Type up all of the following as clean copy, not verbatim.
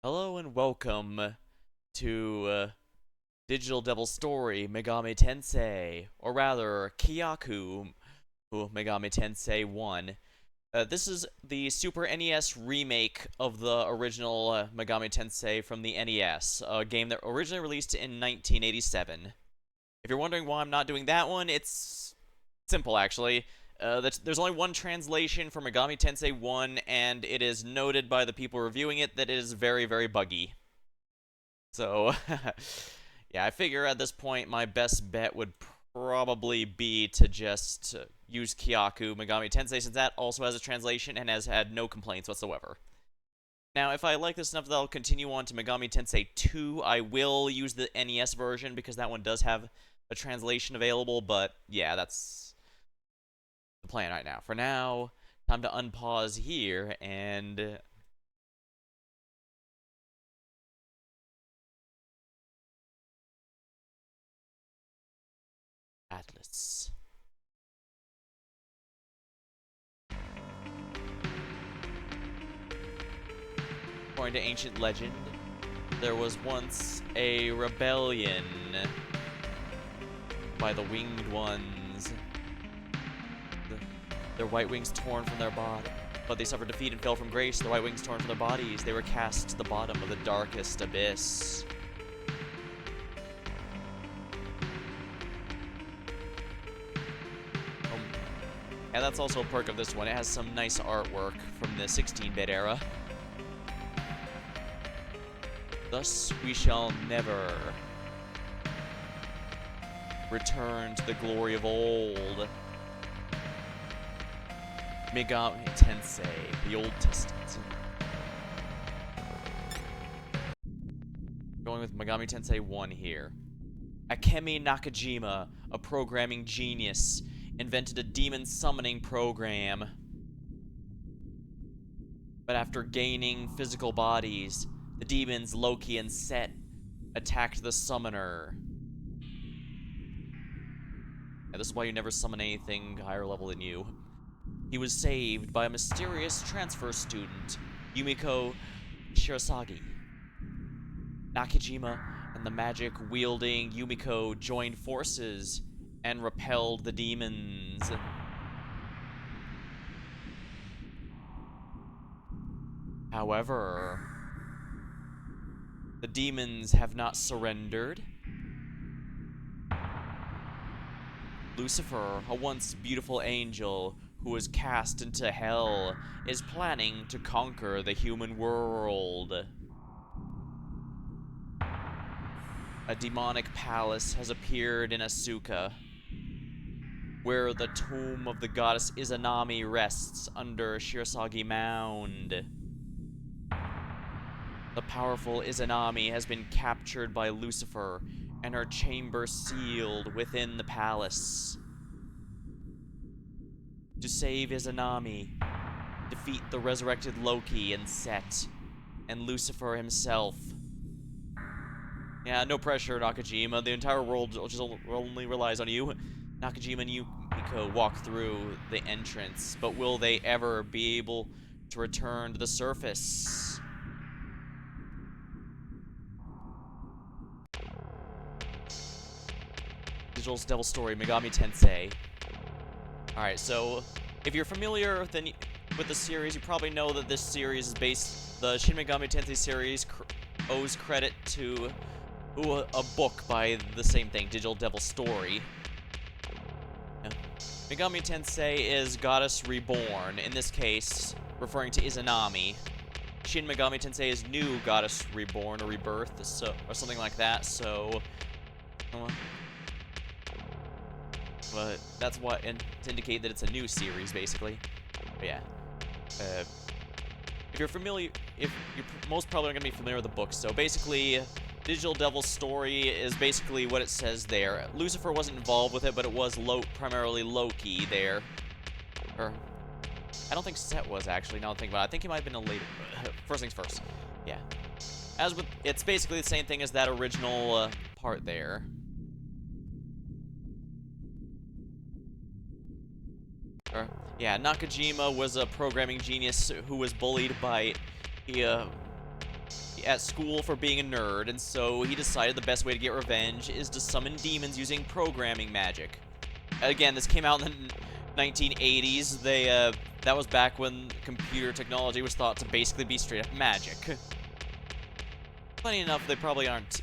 Hello and welcome to Digital Devil Story Megami Tensei, or rather, Kyuuyaku Megami Tensei 1. This is the Super NES remake of the original Megami Tensei from the NES, a game that originally released in 1987. If you're wondering why I'm not doing that one, it's simple actually. There's only one translation for Megami Tensei 1, and it is noted by the people reviewing it that it is very, very buggy. So, yeah, I figure at this point my best bet would probably be to just use Kyuuyaku Megami Tensei, since that also has a translation and has had no complaints whatsoever. Now, if I like this enough that I'll continue on to Megami Tensei 2, I will use the NES version because that one does have a translation available, but yeah, that's the plan right now. For now, time to unpause here and Atlas. According to ancient legend, there was once a rebellion by the winged ones. Their white wings torn from their body, but they suffered defeat and fell from grace. Their white wings torn from their bodies, they were cast to the bottom of the darkest abyss. And that's also a perk of this one. It has some nice artwork from the 16-bit era. Thus, we shall never return to the glory of old. Megami Tensei, the Old Testament. Going with Megami Tensei 1 here. Akemi Nakajima, a programming genius, invented a demon summoning program. But after gaining physical bodies, the demons Loki and Set attacked the summoner. And this is why you never summon anything higher level than you. He was saved by a mysterious transfer student, Yumiko Shirasagi. Nakajima and the magic-wielding Yumiko joined forces and repelled the demons. However, the demons have not surrendered. Lucifer, a once beautiful angel who was cast into hell, is planning to conquer the human world. A demonic palace has appeared in Asuka, where the tomb of the goddess Izanami rests under Shirasagi Mound. The powerful Izanami has been captured by Lucifer, and her chamber sealed within the palace. To save Izanami, defeat the resurrected Loki and Set, and Lucifer himself. Yeah, no pressure, Nakajima. The entire world just only relies on you. Nakajima and Yumiko walk through the entrance, but will they ever be able to return to the surface? Digital Devil Story Megami Tensei. Alright, so if you're familiar with the series, you probably know that this series is based. The Shin Megami Tensei series owes credit to a book by the same thing, Digital Devil Story. Yeah. Megami Tensei is Goddess Reborn, in this case, referring to Izanami. Shin Megami Tensei is New Goddess Reborn, or Rebirth, or something like that, so... but that's what to indicate that it's a new series, basically. But yeah. If you're most probably going to be familiar with the book, so basically, Digital Devil Story is basically what it says there. Lucifer wasn't involved with it, but it was primarily Loki there. Or, I don't think Set was, actually, now that I think about it. I think he might have been a later... first things first. Yeah. It's basically the same thing as that original part there. Yeah, Nakajima was a programming genius who was bullied by at school for being a nerd, and so he decided the best way to get revenge is to summon demons using programming magic. Again, this came out in the 1980s. That was back when computer technology was thought to basically be straight up magic. Funny enough, they probably aren't.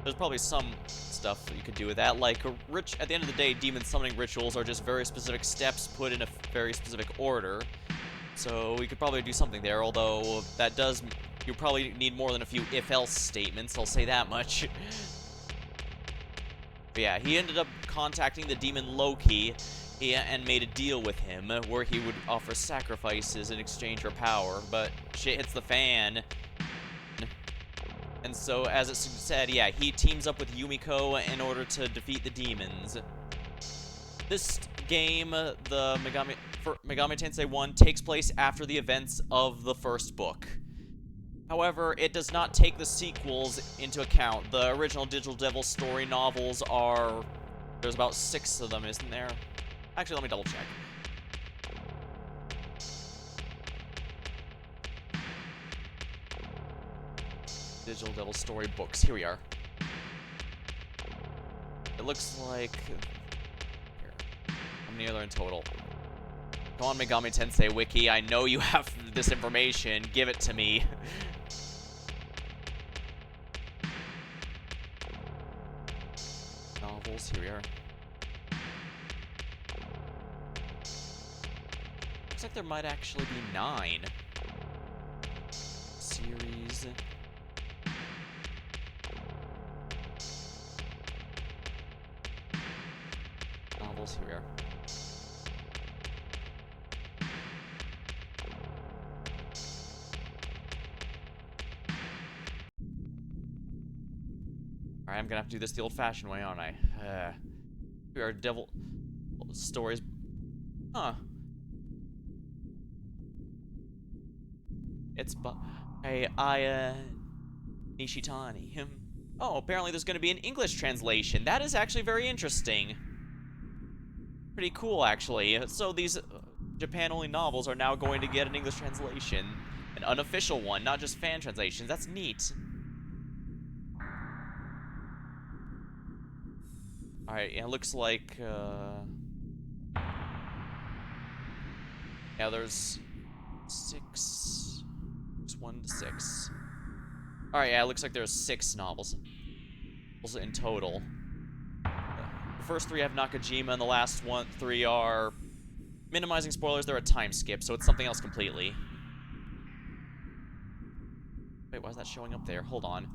There's probably some stuff that you could do with that, like at the end of the day, demon summoning rituals are just very specific steps put in a very specific order. So we could probably do something there, although that does, you probably need more than a few if-else statements, I'll say that much. But yeah, he ended up contacting the demon Loki and made a deal with him where he would offer sacrifices in exchange for power, but shit hits the fan. And so, as it said, yeah, he teams up with Yumiko in order to defeat the demons. This game, the Megami Tensei 1, takes place after the events of the first book. However, it does not take the sequels into account. The original Digital Devil story novels are... There's about 6 of them, isn't there? Actually, let me double check. Digital Devil story books. Here we are. It looks like... Here. How many are there in total? Come on, Megami Tensei Wiki. I know you have this information. Give it to me. Novels. Here we are. Looks like there might actually be 9. Series... Novels, here we are. Alright, I'm gonna have to do this the old-fashioned way, aren't I? We are devil stories. Huh. It's by Aya Nishitani. Oh, apparently there's gonna be an English translation. That is actually very interesting. Pretty cool, actually. So these Japan-only novels are now going to get an English translation. An unofficial one, not just fan translations. That's neat. Alright, yeah, it looks like, yeah, there's 6... It's 1 to 6. Alright, yeah, it looks like there's 6 novels in total. The first 3 have Nakajima, and the last 3 are... Minimizing spoilers, they're a time skip, so it's something else completely. Wait, why is that showing up there? Hold on.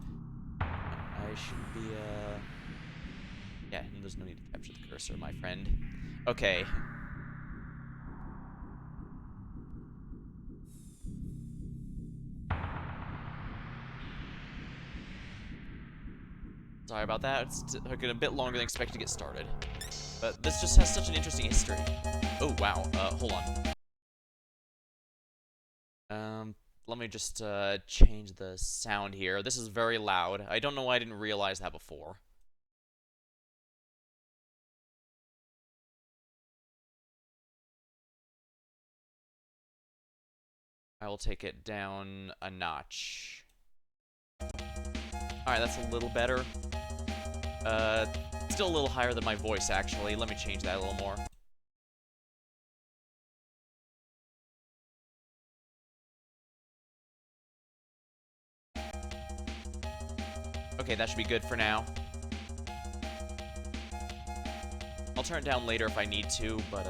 I should be, yeah, there's no need to capture the cursor, my friend. Okay. Sorry about that. It's taking a bit longer than expected to get started. But this just has such an interesting history. Oh, wow. Hold on. Let me just, change the sound here. This is very loud. I don't know why I didn't realize that before. I will take it down a notch. Alright, that's a little better. Still a little higher than my voice, actually. Let me change that a little more. Okay, that should be good for now. I'll turn it down later if I need to, but,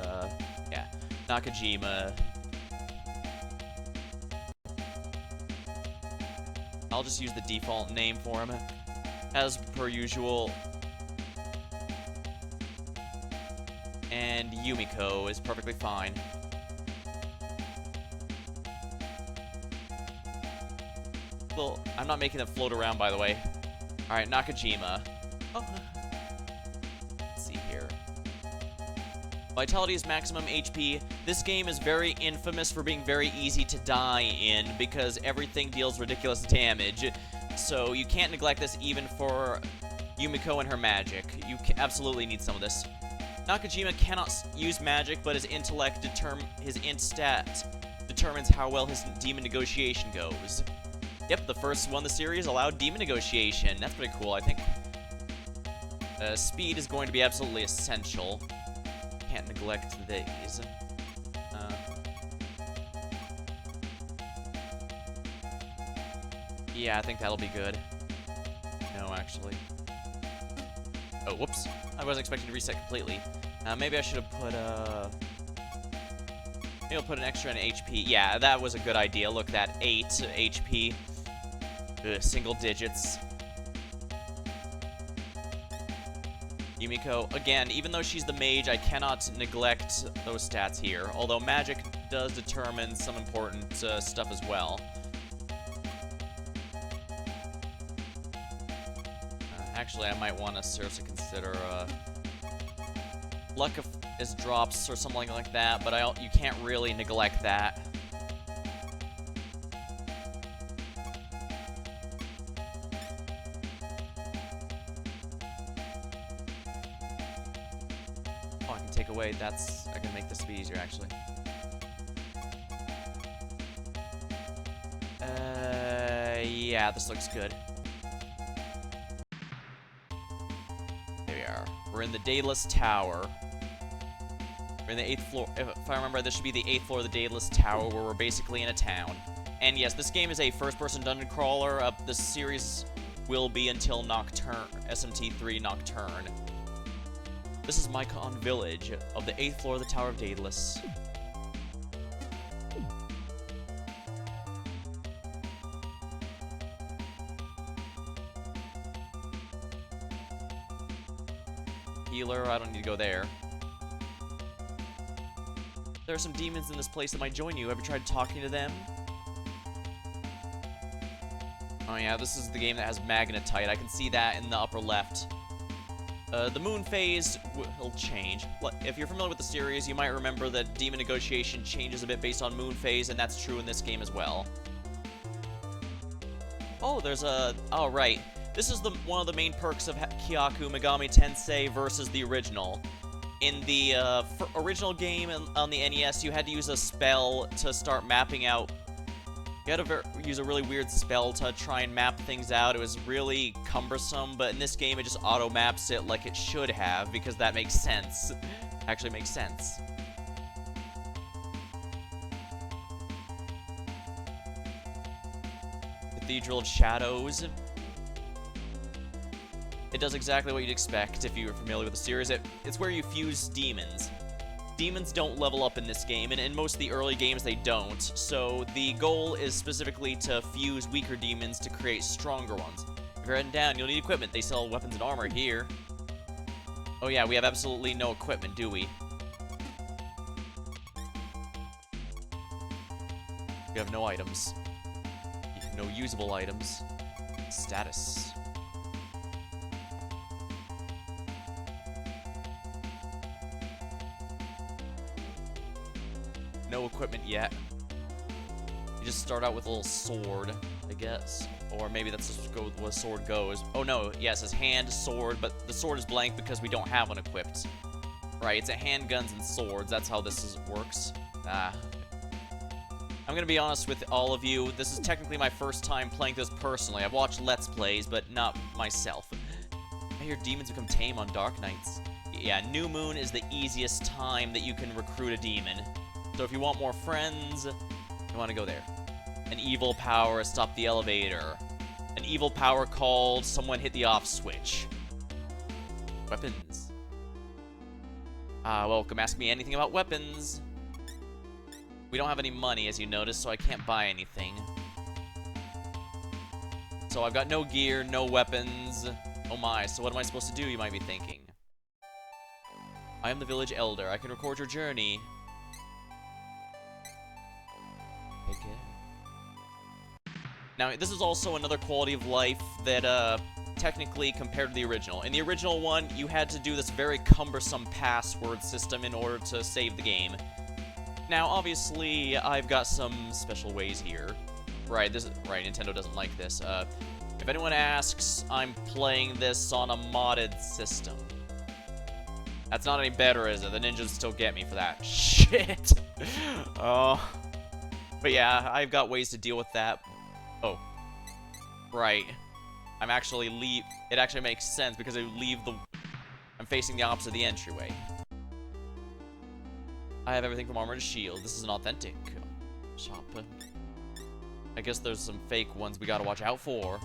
yeah. Nakajima. I'll just use the default name for him, as per usual. And Yumiko is perfectly fine. Well, I'm not making them float around, by the way. Alright, Nakajima. Oh. Let's see here. Vitality is maximum HP. This game is very infamous for being very easy to die in, because everything deals ridiculous damage. So you can't neglect this even for Yumiko and her magic. You absolutely need some of this. Nakajima cannot use magic, but his intellect his int stat determines how well his demon negotiation goes. Yep, the first one in the series allowed demon negotiation. That's pretty cool, I think. Speed is going to be absolutely essential. Can't neglect these. Yeah, I think that'll be good. No, actually. Oh, whoops. I wasn't expecting to reset completely. Maybe I should have put, maybe I'll put an extra in HP. Yeah, that was a good idea. Look, that 8 HP. Single digits. Yumiko, again, even though she's the mage, I cannot neglect those stats here. Although magic does determine some important stuff as well. Actually, I might want to seriously consider luck as drops or something like that, but you can't really neglect that. Oh, I can take away. I can make this a bit easier, actually. Yeah, this looks good. We're in the Daedalus Tower. We're in the 8th floor. If I remember, this should be the 8th floor of the Daedalus Tower, where we're basically in a town. And yes, this game is a first-person dungeon crawler. The series will be until Nocturne, SMT3 Nocturne. This is Mycon Village of the 8th floor of the Tower of Daedalus. Healer, I don't need to go there. There are some demons in this place that might join you. Have you tried talking to them? Oh yeah, this is the game that has magnetite. I can see that in the upper left. The moon phase will change. If you're familiar with the series, you might remember that demon negotiation changes a bit based on moon phase, and that's true in this game as well. Oh, there's a... Oh, right. This is one of the main perks of Kyuuyaku Megami Tensei versus the original. In the original game on the NES, you had to use a spell to start mapping out. You had to use a really weird spell to try and map things out. It was really cumbersome, but in this game it just auto-maps it like it should have, because that makes sense. Actually makes sense. Cathedral of Shadows. It does exactly what you'd expect if you were familiar with the series. It's where you fuse demons. Demons don't level up in this game, and in most of the early games they don't, so the goal is specifically to fuse weaker demons to create stronger ones. If you're heading down, you'll need equipment. They sell weapons and armor here. Oh yeah, we have absolutely no equipment, do we? We have no items. No usable items. Status. No equipment yet. You just start out with a little sword, I guess. Or maybe that's just where the sword goes. Oh no, yeah, it says hand, sword, but the sword is blank because we don't have one equipped. Right, it's a handguns and swords. That's how this works. I'm gonna be honest with all of you. This is technically my first time playing this personally. I've watched Let's Plays, but not myself. I hear demons become tame on dark nights. Yeah, New Moon is the easiest time that you can recruit a demon. So if you want more friends, you want to go there. An evil power, stop the elevator. An evil power called someone hit the off switch. Weapons. Welcome. Ask me anything about weapons. We don't have any money, as you notice, so I can't buy anything. So I've got no gear, no weapons. Oh my, so what am I supposed to do, you might be thinking. I am the village elder. I can record your journey. Take care. Now, this is also another quality of life that, technically compared to the original. In the original one, you had to do this very cumbersome password system in order to save the game. Now, obviously, I've got some special ways here. Right, Nintendo doesn't like this. If anyone asks, I'm playing this on a modded system. That's not any better, is it? The ninjas still get me for that. Shit! Oh. But yeah, I've got ways to deal with that. Oh. Right. I'm actually it actually makes sense because I'm facing the opposite of the entryway. I have everything from armor to shield. This is an authentic shop. I guess there's some fake ones we gotta watch out for.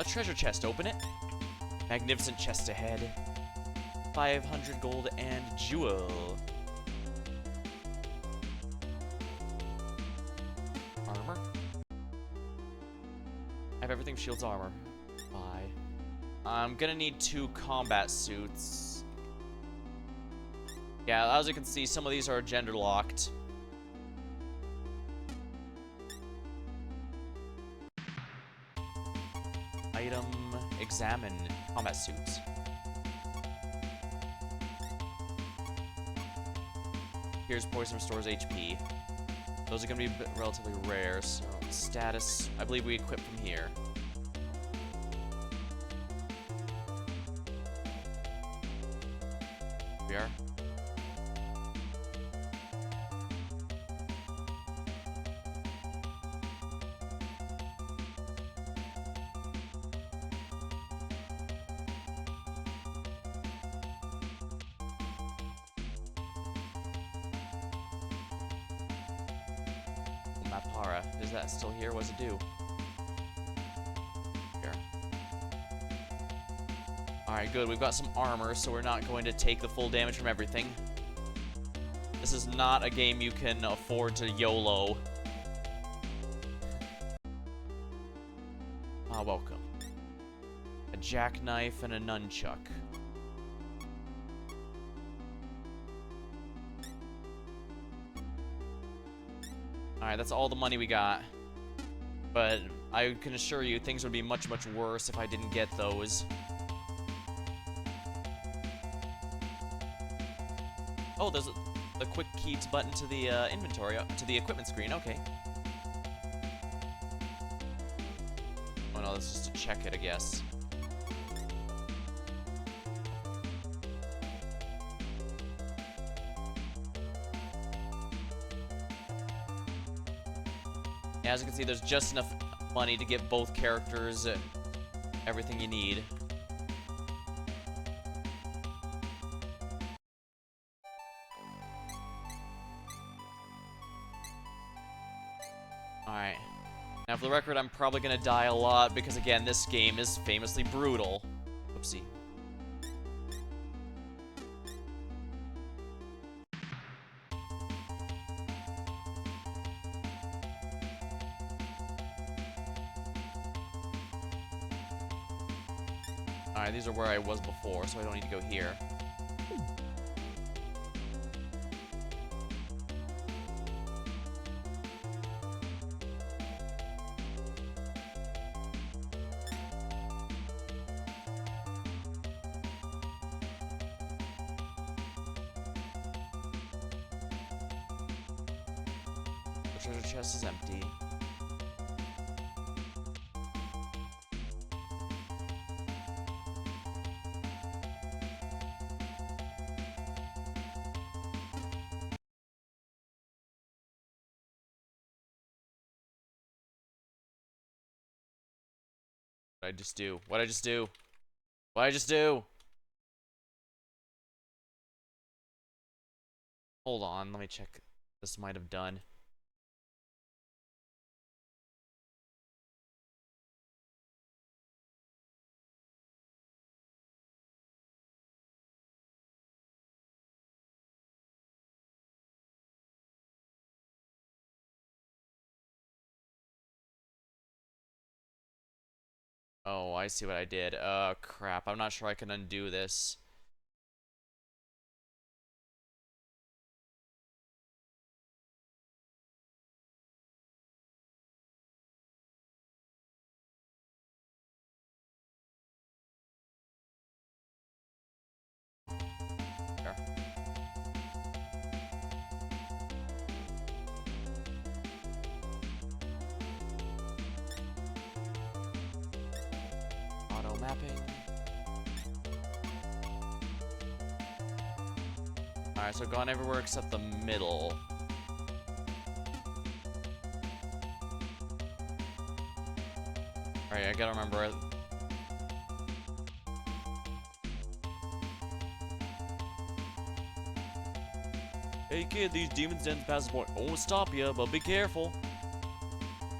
A treasure chest, open it. Magnificent chest ahead. 500 gold and jewel. Armor. I have everything shields armor. Bye. I'm gonna need 2 combat suits. Yeah, as you can see, some of these are gender locked. Item, examine, combat suits. Here's poison restores HP. Those are gonna be relatively rare, so status, I believe we equip from here. Here we are. Mapara. Is that still here? What does it do? Here. Alright, good. We've got some armor, so we're not going to take the full damage from everything. This is not a game you can afford to YOLO. Ah, welcome. A jackknife and a nunchuck. Alright, that's all the money we got. But I can assure you things would be much, much worse if I didn't get those. Oh, there's a quick key button to the inventory, to the equipment screen, okay. Oh no, that's just to check it, I guess. Yeah, as you can see, there's just enough money to get both characters everything you need. Alright. Now, for the record, I'm probably gonna die a lot because, again, this game is famously brutal. Oopsie. Alright, these are where I was before, so I don't need to go here. The treasure chest is empty. What did I just do? What did I just do? What did I just do? Hold on, let me check. This might have done. Oh, I see what I did. Crap. I'm not sure I can undo this. There. Auto mapping. Alright, so gone everywhere except the middle. Alright, I gotta remember it. Hey kid, these demons dens past the point. I won't stop you, but be careful.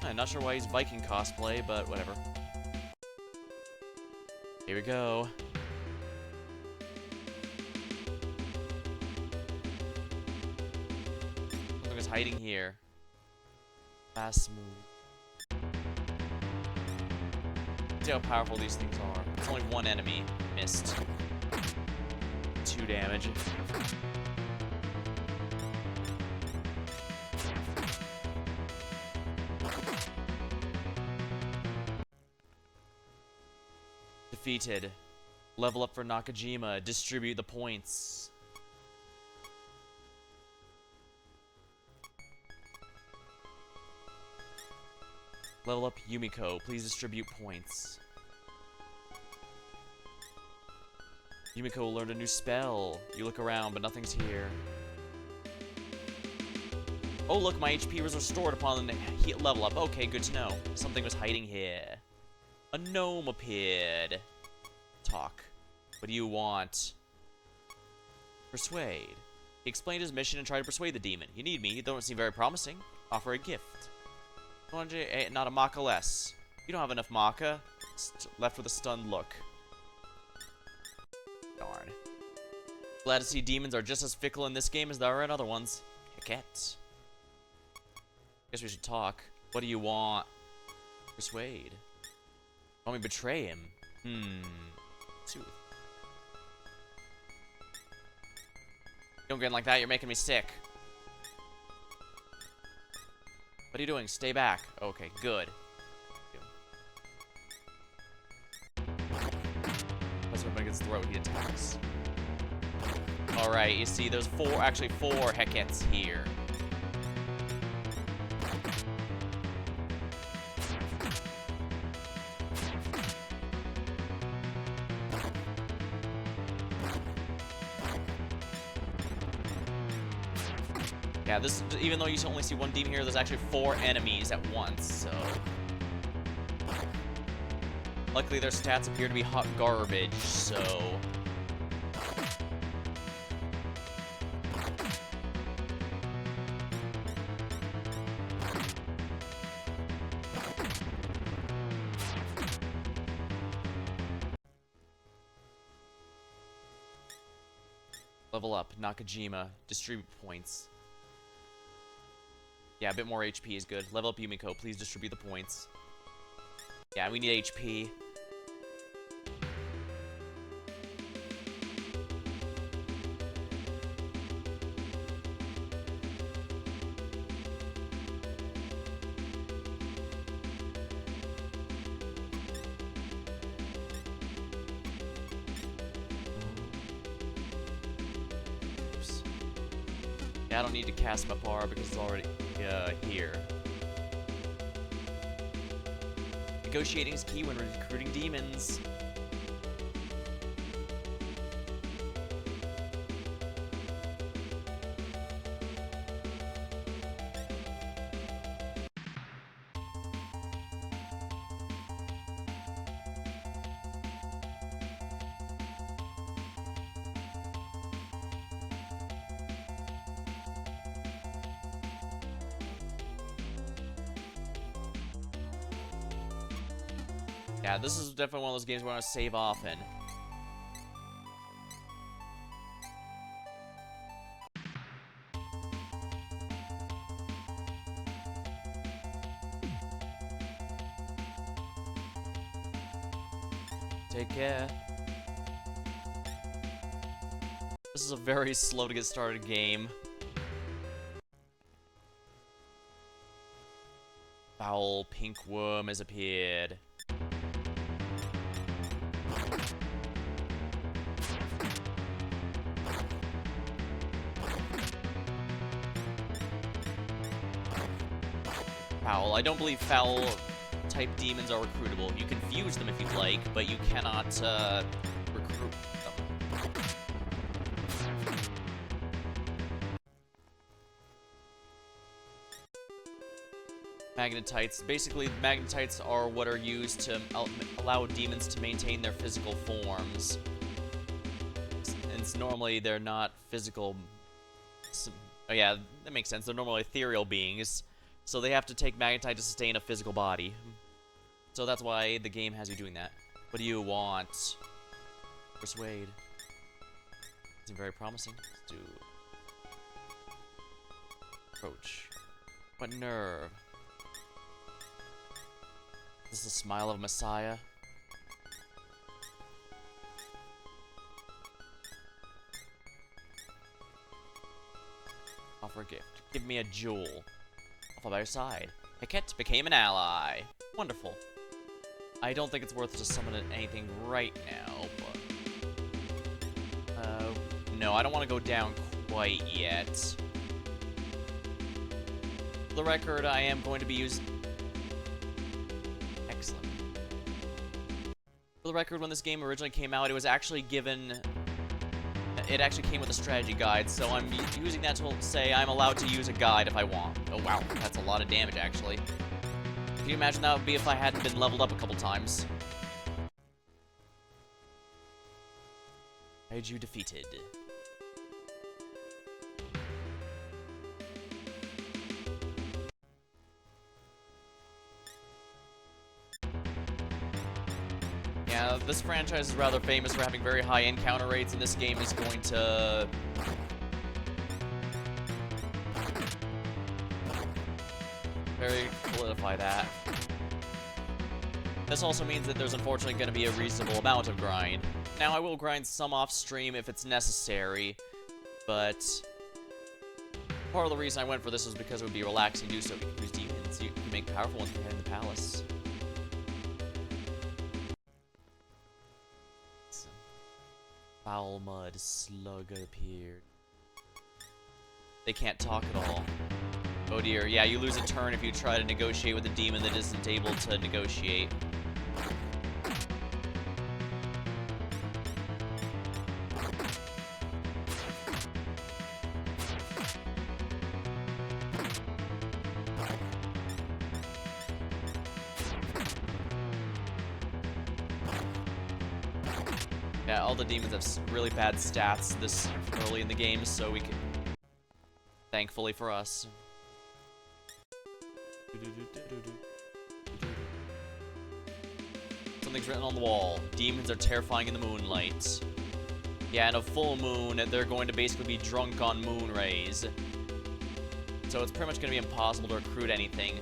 I'm not sure why he's Viking cosplay, but whatever. Here we go. Something is hiding here. Fast move. See how powerful these things are. It's only one enemy. Missed. 2 damage. Defeated. Level up for Nakajima. Distribute the points. Level up Yumiko. Please distribute points. Yumiko learned a new spell. You look around, but nothing's here. Oh, look, my HP was restored upon the level up. Okay, good to know. Something was hiding here. A gnome appeared. Talk. What do you want? Persuade. He explained his mission and tried to persuade the demon. You need me. You don't seem very promising. Offer a gift. Not a Maka less. You don't have enough Maka. Left with a stunned look. Darn. Glad to see demons are just as fickle in this game as they are in other ones. Hecket. Guess we should talk. What do you want? Persuade. Want me to betray him? Sooth. Don't get like that, you're making me sick. What are you doing? Stay back. Okay, good. That's what against throat he attacks. Alright, you see there's actually four Heckets here. Yeah, this, even though you only see one demon here, there's actually 4 enemies at once, so... Luckily their stats appear to be hot garbage, so... Level up, Nakajima, distribute points. Yeah, a bit more HP is good. Level up Yumiko, please distribute the points. Yeah, we need HP. Oops. Yeah, I don't need to cast my power because it's already... here. Negotiating is key when recruiting demons. Yeah, this is definitely one of those games where I want to save often. Take care. This is a very slow to get started game. Foul pink worm has appeared. Foul. I don't believe foul-type demons are recruitable. You can fuse them if you'd like, but you cannot, recruit them. Magnetites. Basically, magnetites are what are used to allow demons to maintain their physical forms. And normally they're not physical. Oh yeah, that makes sense. They're normally ethereal beings, so they have to take magnetite to sustain a physical body. So that's why the game has you doing that. What do you want? Persuade. Seems very promising. Let's do approach. What nerve? Is this the smile of a messiah? Offer a gift. Give me a jewel. I'll fall by your side. Heket became an ally. Wonderful. I don't think it's worth to summon anything right now, but... no, I don't want to go down quite yet. For the record, I am going to be using... Excellent. For the record, when this game originally came out, it was actually given... It actually came with a strategy guide, so I'm using that to say I'm allowed to use a guide if I want. Oh wow, that's a lot of damage, actually. Can you imagine that would be if I hadn't been leveled up a couple times? Kaiju defeated. Yeah, this franchise is rather famous for having very high encounter rates, and this game is going to... very solidify that. This also means that there's unfortunately going to be a reasonable amount of grind. Now, I will grind some off-stream if it's necessary, but part of the reason I went for this was because it would be relaxing to do so. You can use demons, you can make powerful ones behind the palace. Foul mud slug appeared. They can't talk at all. Oh dear, yeah, you lose a turn if you try to negotiate with a demon that isn't able to negotiate. Yeah, all the demons have really bad stats this early in the game, so we can... Thankfully for us. Something's written on the wall. Demons are terrifying in the moonlight. Yeah, in a full moon, they're going to basically be drunk on moon rays. So it's pretty much going to be impossible to recruit anything.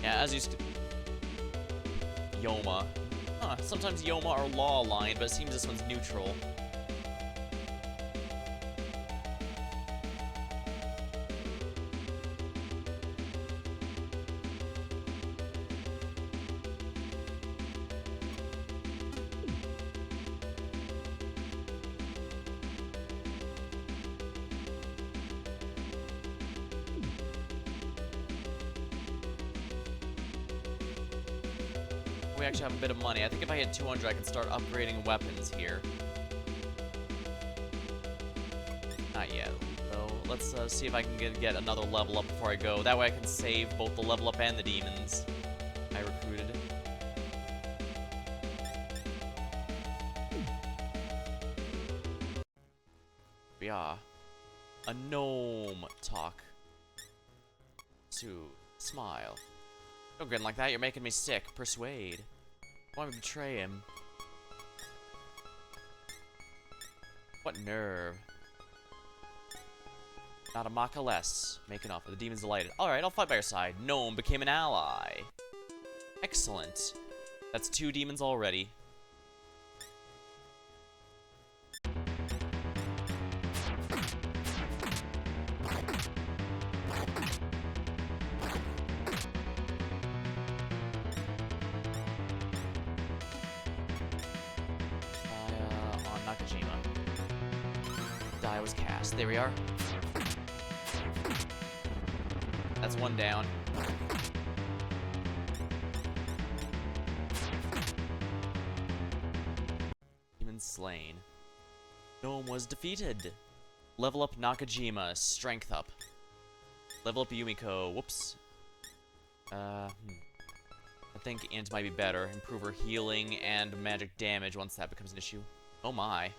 Yeah, as you Yoma. Huh, sometimes Yoma are law-aligned, but it seems this one's neutral. We actually have a bit of money. I think if I hit 200, I can start upgrading weapons here. Not yet, though. Let's see if I can get another level up before I go. That way I can save both the level up and the demons I recruited. We are. A gnome talk. To smile. Don't grin like that, you're making me sick. Persuade. Why would I betray him? What nerve. Not a maka less. Make an offer. The demon's delighted. Alright, I'll fight by your side. Gnome became an ally. Excellent. That's 2 demons already. Die was cast. There we are. That's one down. Demon slain. Gnome was defeated. Level up Nakajima. Strength up. Level up Yumiko. Whoops. I think Int might be better. Improve her healing and magic damage once that becomes an issue. Oh my.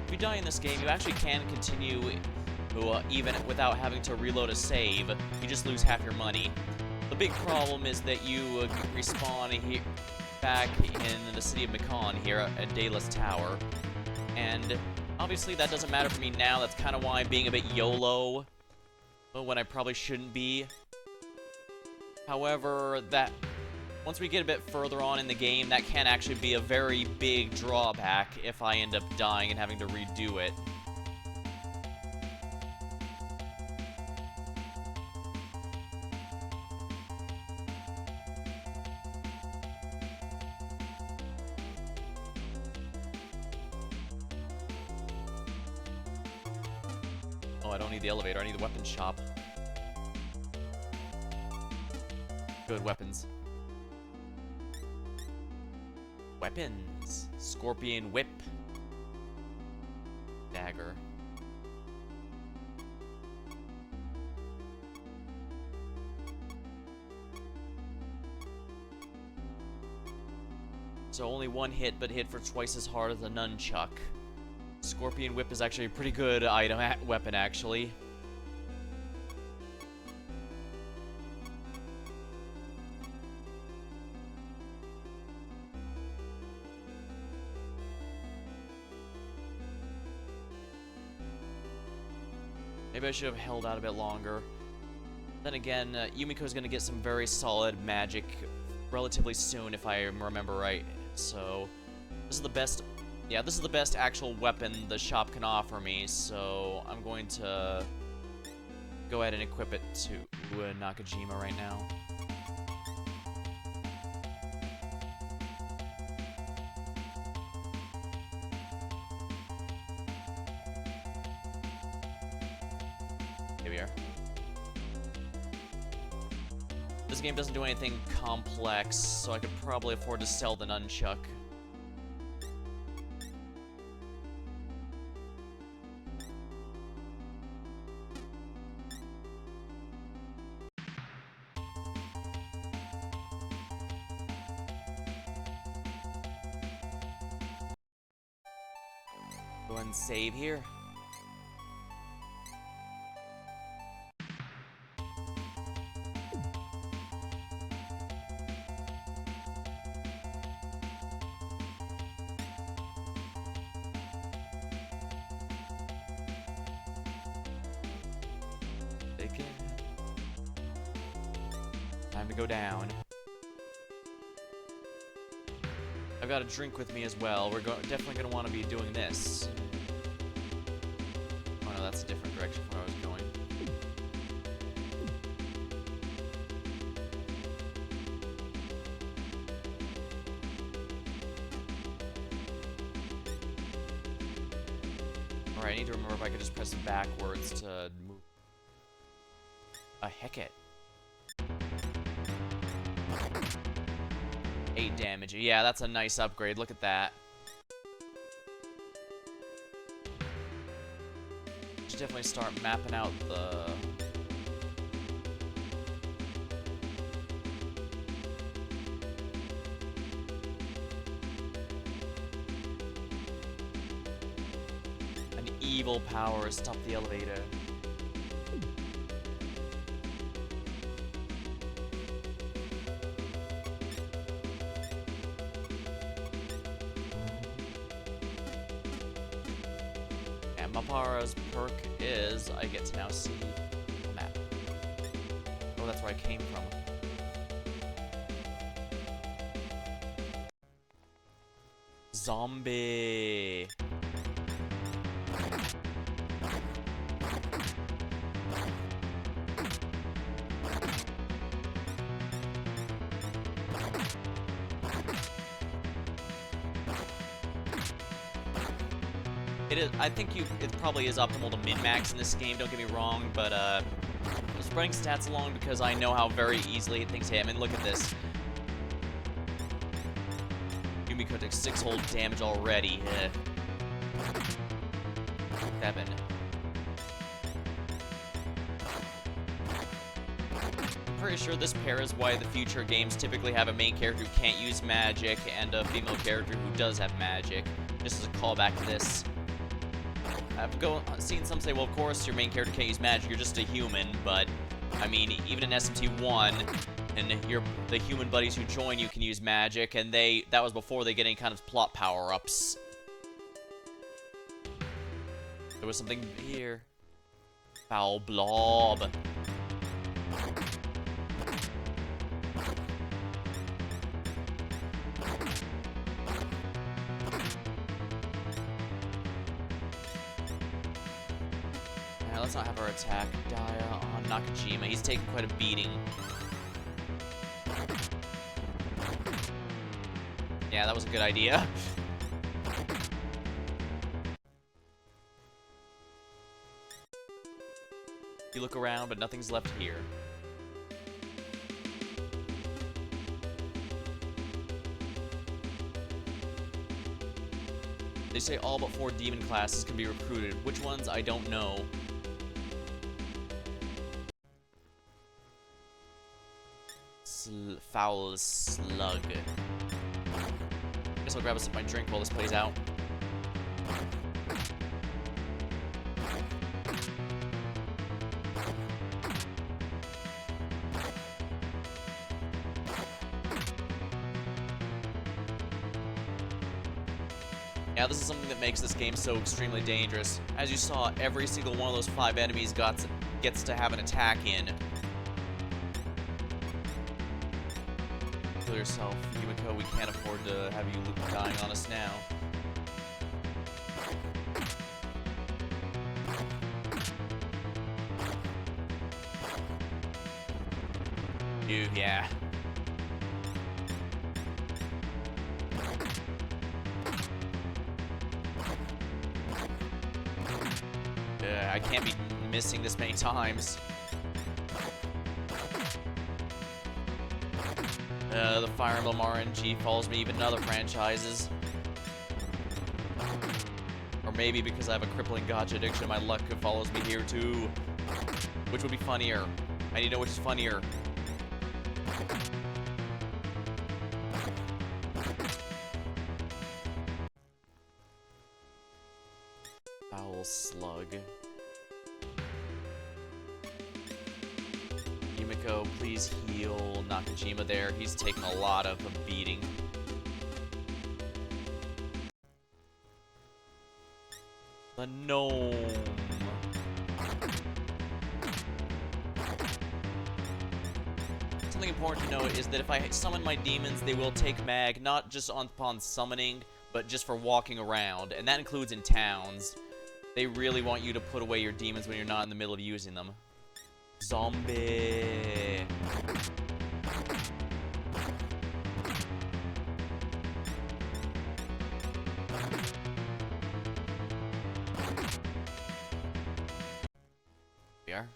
If you die in this game, you actually can continue even without having to reload a save. You just lose half your money. The big problem is that you respawn back in the city of Macon here at Daedalus Tower. And obviously that doesn't matter for me now. That's kind of why I'm being a bit YOLO when I probably shouldn't be. However, once we get a bit further on in the game, that can actually be a very big drawback if I end up dying and having to redo it. Oh, I don't need the elevator, I need the weapon shop. Good weapons. Weapons. Scorpion whip. Dagger. So only one hit, but hit for twice as hard as a nunchuck. Scorpion whip is actually a pretty good weapon, actually. Maybe I should have held out a bit longer. Then again, Yumiko's gonna get some very solid magic relatively soon, if I remember right. So, this is the best... Yeah, this is the best actual weapon the shop can offer me, so I'm going to go ahead and equip it to Nakajima right now. Here we are. This game doesn't do anything complex, so I could probably afford to sell the nunchuck. Go ahead and save here. Again. Time to go down. I've got a drink with me as well. We're definitely going to want to be doing this. Oh no, that's a different direction from where I was going. Alright, I need to remember if I could just press backwards to move. Heck it. 8 damage. Yeah, that's a nice upgrade. Look at that. Should definitely start mapping out the... An evil power. Stop the elevator. Mapara's perk is I get to now see the map. Oh, that's where I came from. Zombie. It is. I think it probably is optimal to min-max in this game. Don't get me wrong, but just running stats along because I know how very easily things hit. I mean, look at this. Yumiko took 6 whole damage already. 7. I'm pretty sure this pair is why the future games typically have a main character who can't use magic and a female character who does have magic. Just as a callback to this. I've seen some say, well, of course, your main character can't use magic, you're just a human, but, I mean, even in SMT1, and the human buddies who join you can use magic, and that was before they get any kind of plot power-ups. There was something here. Foul blob. Let's not have our attack die on Nakajima. He's taking quite a beating. Yeah, that was a good idea. You look around, but nothing's left here. They say all but 4 demon classes can be recruited. Which ones? I don't know. Foul slug. Guess I'll grab a sip of my drink while this plays out. Yeah, this is something that makes this game so extremely dangerous. As you saw, every single one of those 5 enemies gets to have an attack in. Kill yourself, Yumiko. We can't afford to have you dying on us now. Yeah. I can't be missing this many times. The Fire Emblem RNG follows me even in other franchises. Or maybe because I have a crippling gacha addiction, my luck follows me here too. Which would be funnier? I need to know which is funnier. Foul slug. Yumiko, please heal Nakajima there. He's taken a lot of a beating. The gnome. Something important to note is that if I summon my demons, they will take mag, not just upon summoning, but just for walking around, and that includes in towns. They really want you to put away your demons when you're not in the middle of using them. Zombie. We are.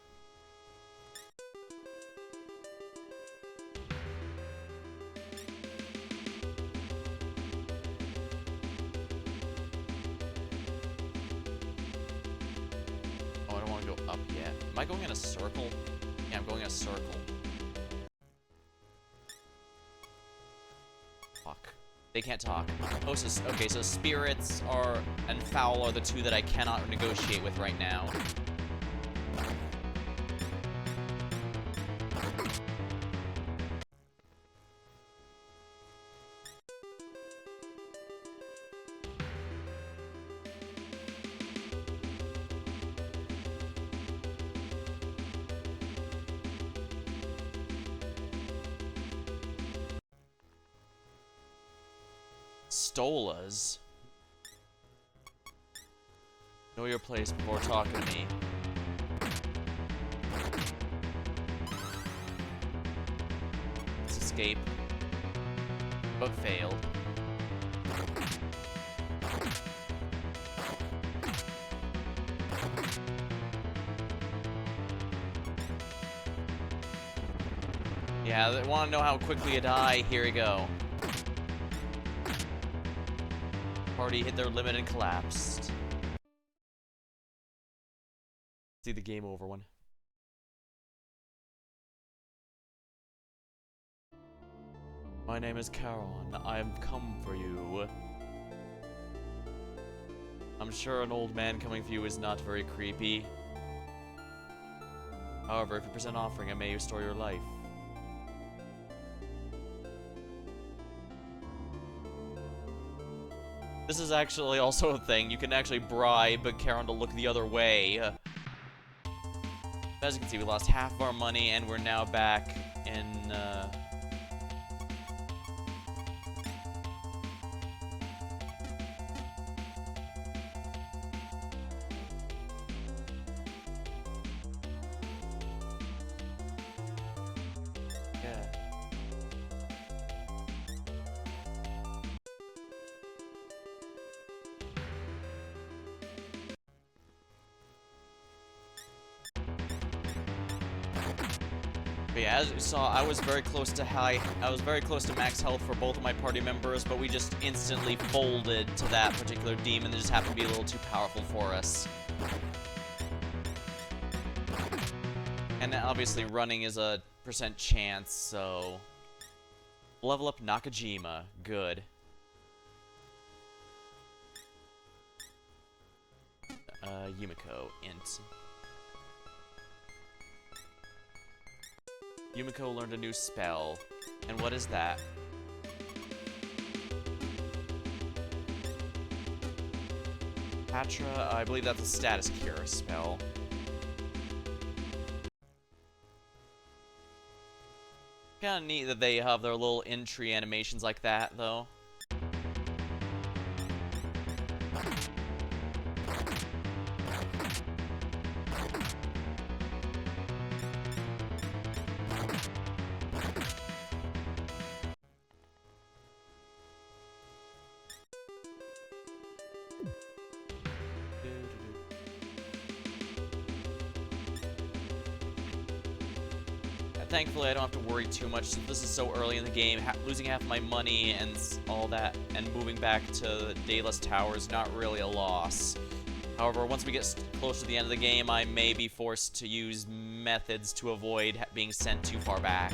Oh, I don't want to go up yet. Am I going in a circle? Yeah, I'm going in a circle. Fuck. They can't talk. Oh, so, okay, so spirits and foul are the 2 that I cannot negotiate with right now. Stolas. Know your place before talking to me. Let's escape. But failed. Yeah, they want to know how quickly you die. Here we go. Party hit their limit and collapsed. See the game over one. My name is Charon. I have come for you. I'm sure an old man coming for you is not very creepy. However, if you present an offering, I may restore your life. This is actually also a thing. You can actually bribe Charon to look the other way. As you can see, we lost half of our money, and we're now back in, yeah. But yeah, as you saw, I was very close to max health for both of my party members, but we just instantly folded to that particular demon that just happened to be a little too powerful for us. And obviously running is a % chance, so... Level up Nakajima. Good. Yumiko, int. Yumiko learned a new spell. And what is that? Patra, I believe that's a status cure spell. Kinda neat that they have their little entry animations like that, though. Thankfully, I don't have to worry too much since this is so early in the game. Losing half my money and all that, and moving back to Daedalus Tower is not really a loss. However, once we get close to the end of the game, I may be forced to use methods to avoid being sent too far back.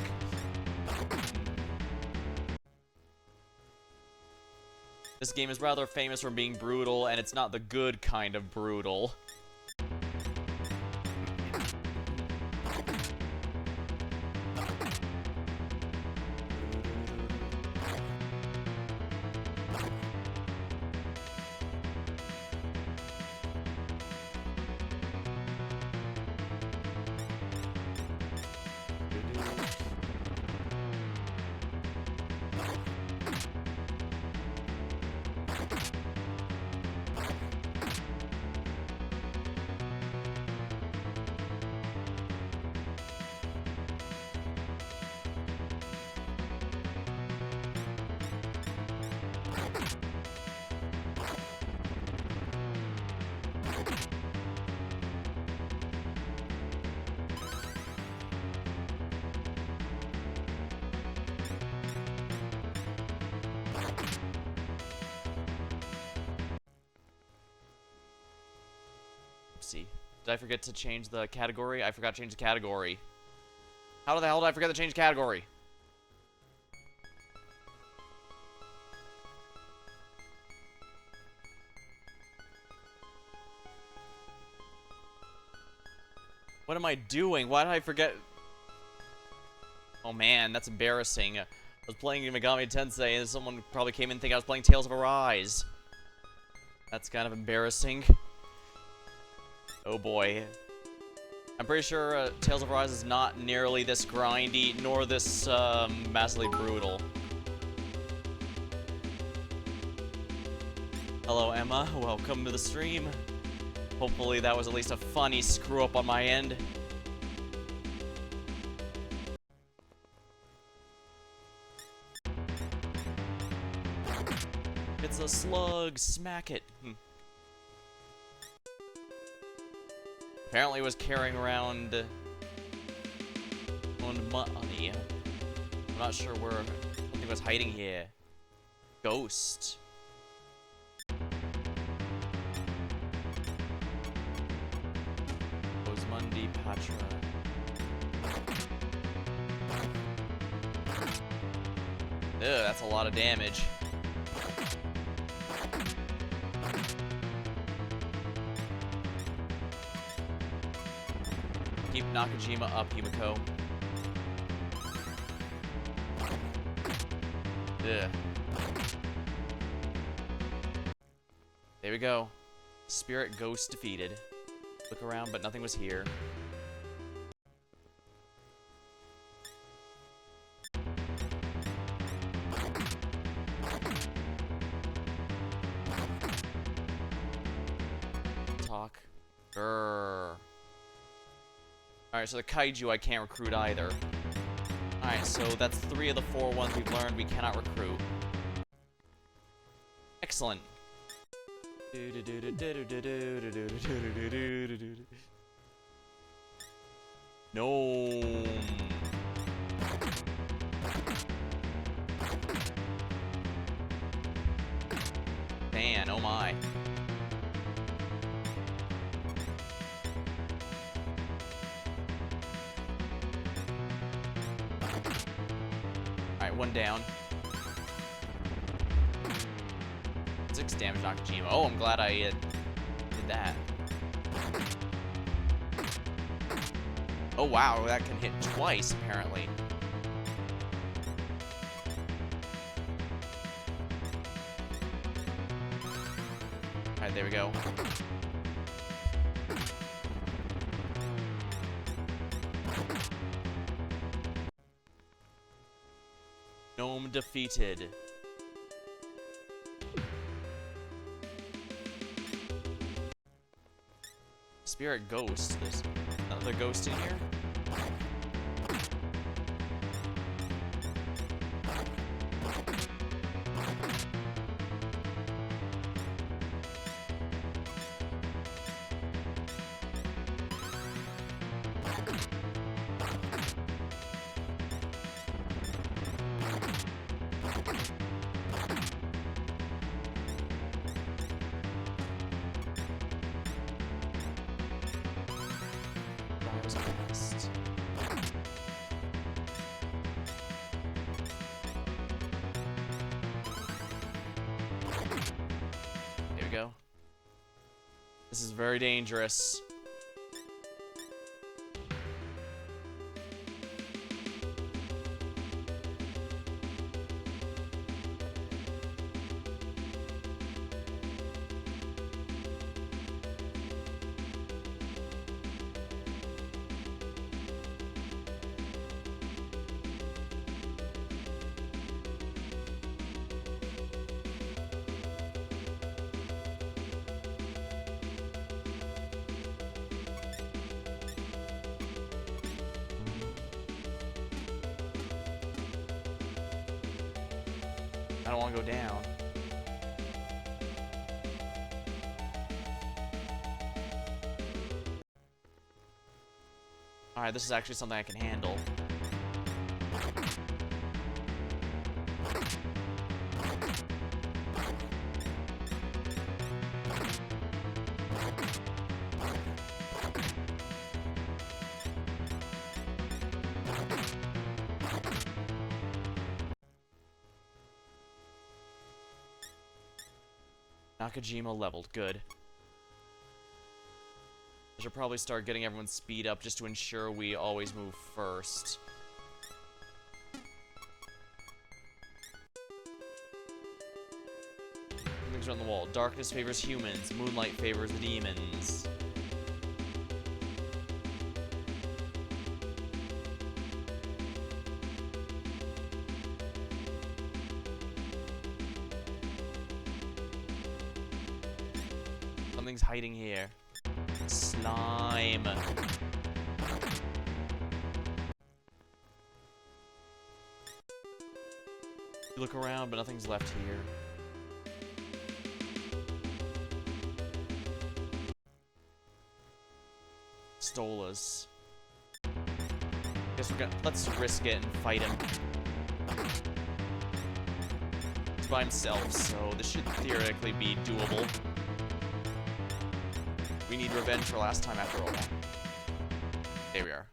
This game is rather famous for being brutal, and it's not the good kind of brutal. Oopsie. Did I forget to change the category? I forgot to change the category. How the hell did I forget to change category? What am I doing? Why did I forget? Oh man, that's embarrassing. I was playing Megami Tensei and someone probably came in and think I was playing Tales of Arise. That's kind of embarrassing. Oh boy. I'm pretty sure Tales of Arise is not nearly this grindy, nor this massively brutal. Hello, Emma. Welcome to the stream. Hopefully that was at least a funny screw-up on my end. It's a slug. Smack it. Apparently was carrying around money. I'm not sure where something was hiding here. Ghost. Osmundi Patra. Ugh, that's a lot of damage. Keep Nakajima up, Himiko. Ugh. There we go. Spirit Ghost defeated. Look around, but nothing was here. Talk. Grrr. Alright, so the kaiju I can't recruit either. Alright, so that's 3 of the 4 ones we've learned we cannot recruit. Excellent. Gnome. Man, oh my. Alright, 1 down. 6 damage Nakajima. Oh, I'm glad I did that. Oh wow, that can hit twice, apparently. Alright, there we go. Gnome defeated. Spirit Ghost. There's another ghost in here? There we go. This is very dangerous. I don't want to go down. Alright, this is actually something I can handle. Nakajima leveled. Good. I should probably start getting everyone's speed up just to ensure we always move first. Things are on the wall. Darkness favors humans. Moonlight favors the demons. Something's hiding here. Slime. You look around, but nothing's left here. Stolas. Guess we're gonna let's risk it and fight him. He's by himself, so this should theoretically be doable. We need revenge for last time after all. There we are.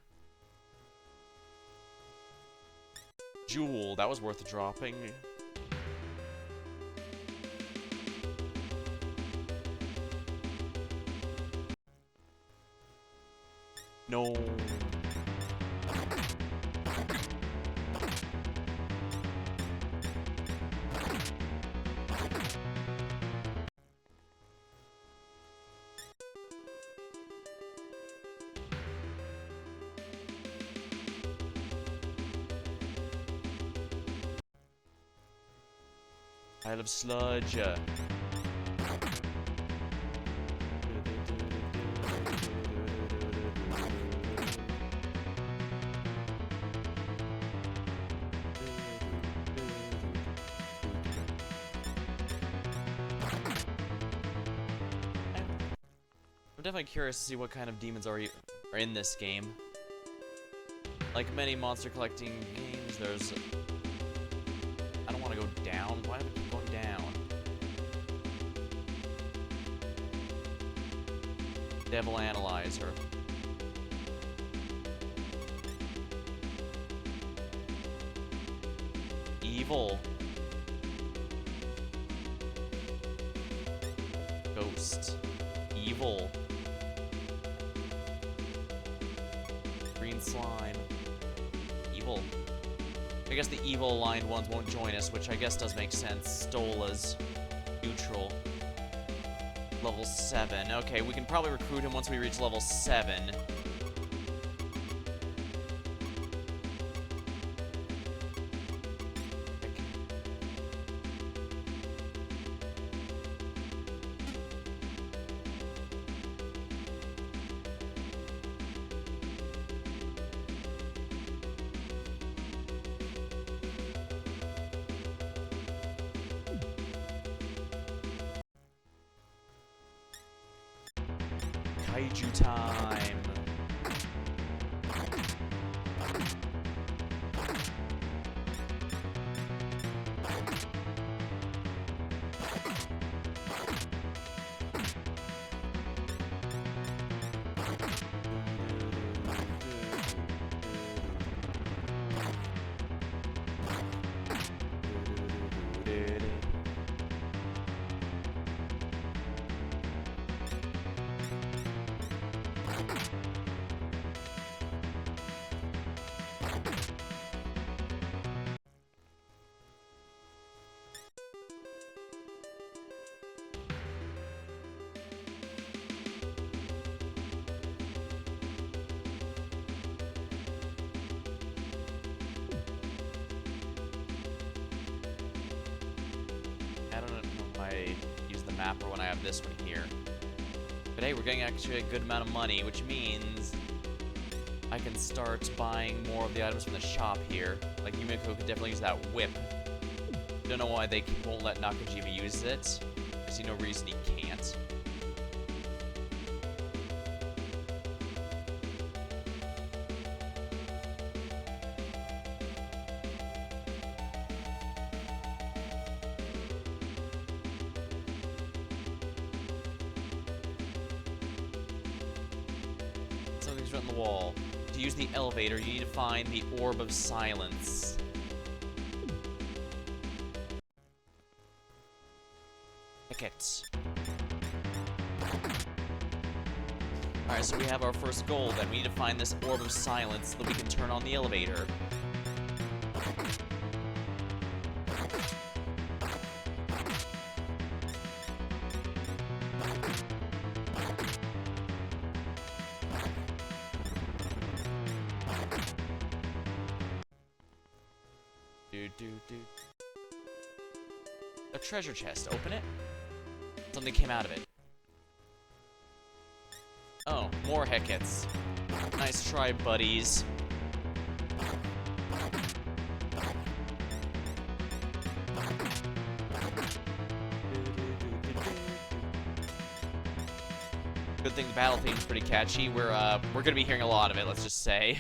Jewel, that was worth dropping. No. Pile of sludge. I'm definitely curious to see what kind of demons are in this game. Like many monster collecting games, there's... I don't want to go down. Why do I keep going down? Devil Analyzer. Evil. Ghost. Evil. Green slime. Evil. I guess the evil aligned ones won't join us, which I guess does make sense. Stolas. Neutral. Level 7. Okay, we can probably recruit him once we reach level 7. Kaiju time. Or when I have this one here. But hey, we're getting actually a good amount of money, which means I can start buying more of the items from the shop here. Like, Yumiko could definitely use that whip. Don't know why they won't let Nakajima use it. I see no reason he can't. On the wall. To use the elevator, you need to find the Orb of Silence. Pick it. Alright, so we have our first goal then. We need to find this Orb of Silence so that we can turn on the elevator. A treasure chest. Open it. Something came out of it. More Heckets. Nice try, buddies. Good thing the battle theme is pretty catchy. We're gonna be hearing a lot of it, let's just say.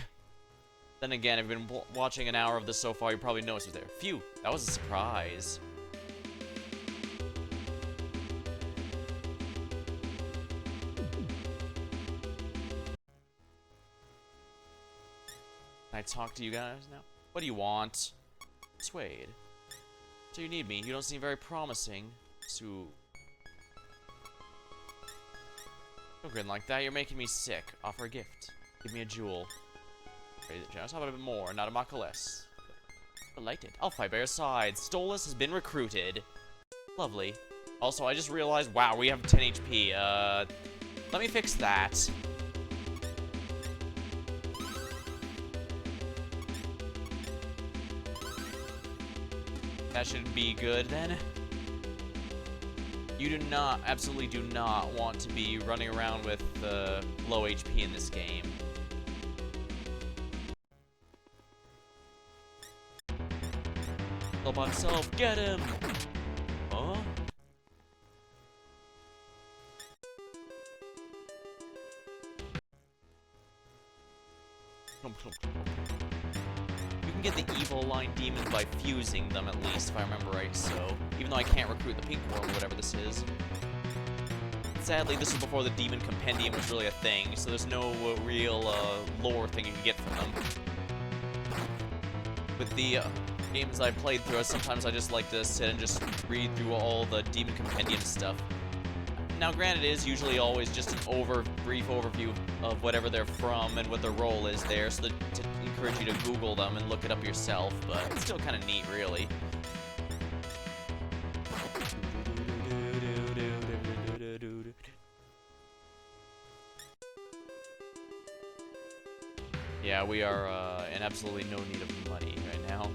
Then again, if you've been watching an hour of this so far, you probably noticed it was there. Phew, that was a surprise. Can I talk to you guys now? What do you want? Suede. So you need me. You don't seem very promising. So... Don't grin like that. You're making me sick. Offer a gift. Give me a jewel. Raise it generous. How about a bit more? Not a much less. Delighted. I'll fight by your side. Stolas has been recruited. Lovely. Also, I just realized, wow, we have 10 HP. Let me fix that. That should be good, then. You do not, absolutely do not want to be running around with low HP in this game. Help himself, get him! Huh? You can get the evil line demons by fusing them, at least, if I remember right, so... Even though I can't recruit the pink worm or whatever this is. Sadly, this is before the demon compendium was really a thing, so there's no real lore thing you can get from them. With the games I've played through, sometimes I just like to sit and just read through all the demon compendium stuff. Now, granted, it is usually always just an brief overview of whatever they're from and what their role is there, so to encourage you to Google them and look it up yourself, but it's still kind of neat, really. Yeah, we are in absolutely no need of money right now.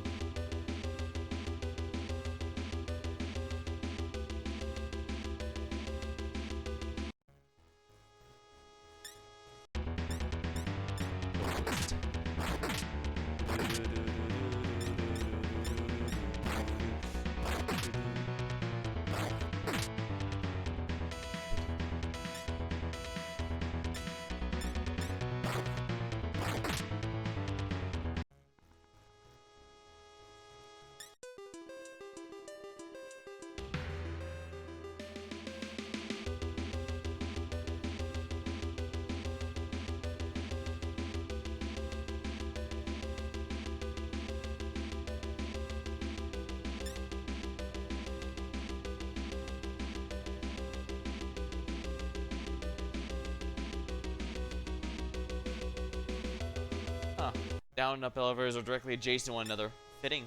Huh. Down and up elevators are directly adjacent to one another. Fitting.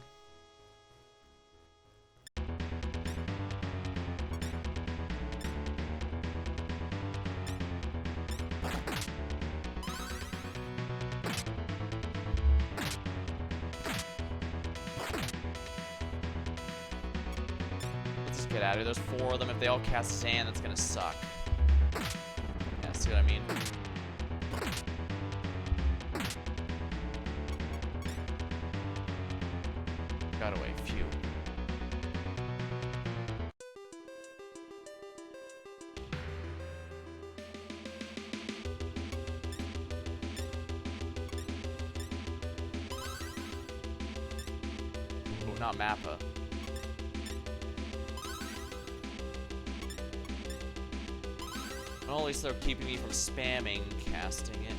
Let's just get out of here. There's 4 of them. If they all cast sand, that's gonna suck. Yeah, see what I mean? Got away, phew. Oh, not Mappa. Well, at least they're keeping me from spamming casting it.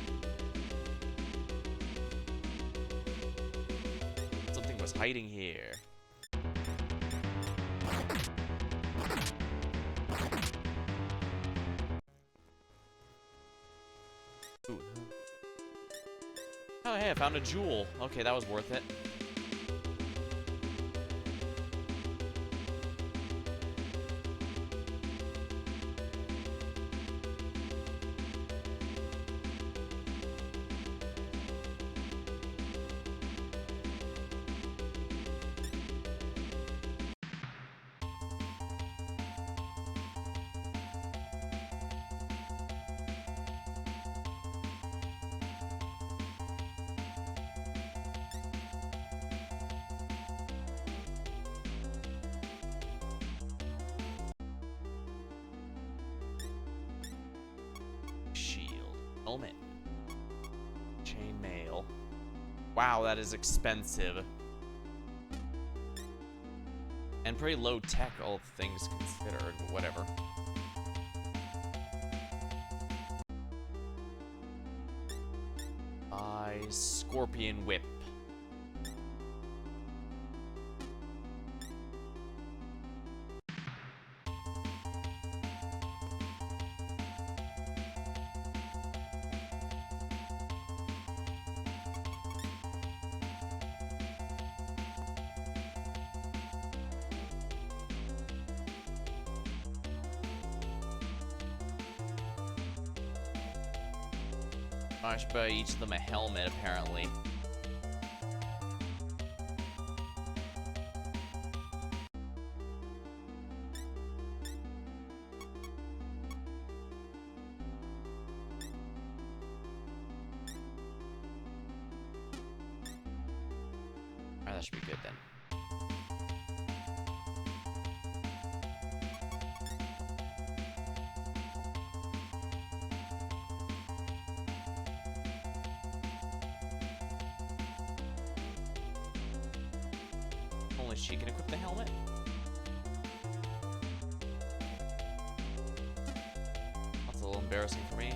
Something was hiding here. Ooh. Oh, hey, I found a jewel. Okay, that was worth it. Helmet. Chainmail. Wow, that is expensive. And pretty low tech, all things considered, but whatever. Scorpion Whip. I should buy each of them a helmet, apparently. Alright, that should be good then. Only she can equip the helmet. That's a little embarrassing for me.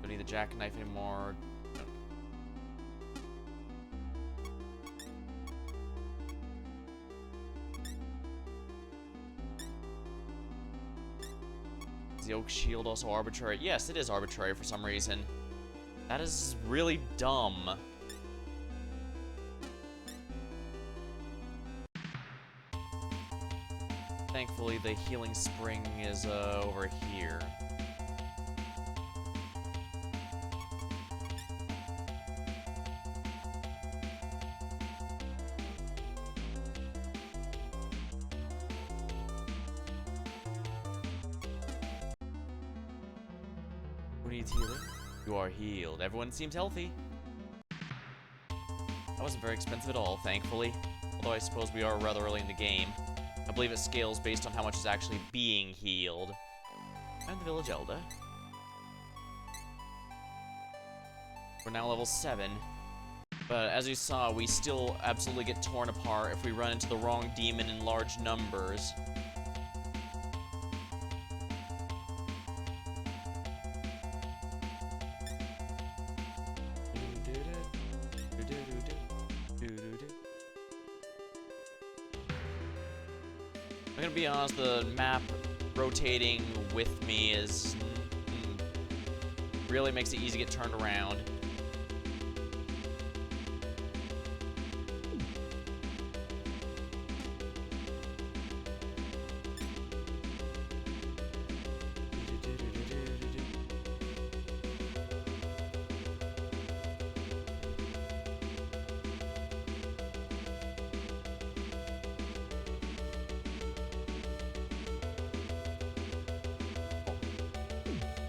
Don't need the jackknife anymore. The oak shield also arbitrary? Yes, it is arbitrary for some reason. That is really dumb. Thankfully, the healing spring is over here. Who needs healing? You are healed. Everyone seems healthy. That wasn't very expensive at all, thankfully. Although I suppose we are rather early in the game. I believe it scales based on how much is actually being healed. And the village elder. We're now level 7. But as you saw, we still absolutely get torn apart if we run into the wrong demon in large numbers. I'm gonna be honest, the map rotating with me is really makes it easy to get turned around.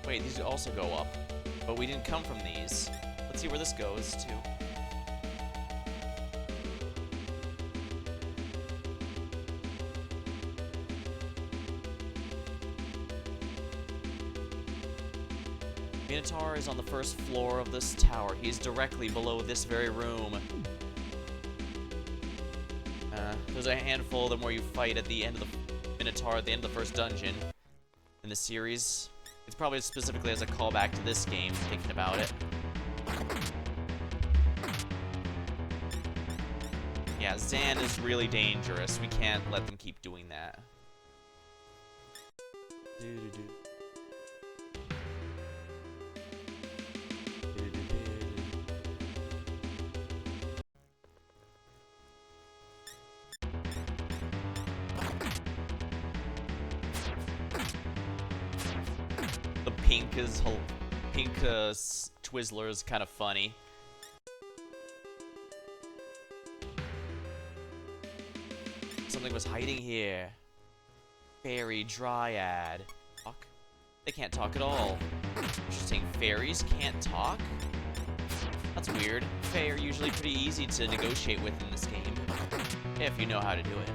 Wait, these also go up. But we didn't come from these. Let's see where this goes to. Minotaur is on the first floor of this tower. He's directly below this very room. There's a handful of them where you fight at the end of the Minotaur at the end of the first dungeon in the series. It's probably specifically as a callback to this game, thinking about it. Yeah, Zan is really dangerous. We can't let them keep doing that. Pink Twizzler is kind of funny. Something was hiding here. Fairy Dryad. Talk? They can't talk at all. Interesting. Fairies can't talk? That's weird. Fae are usually pretty easy to negotiate with in this game. if you know how to do it.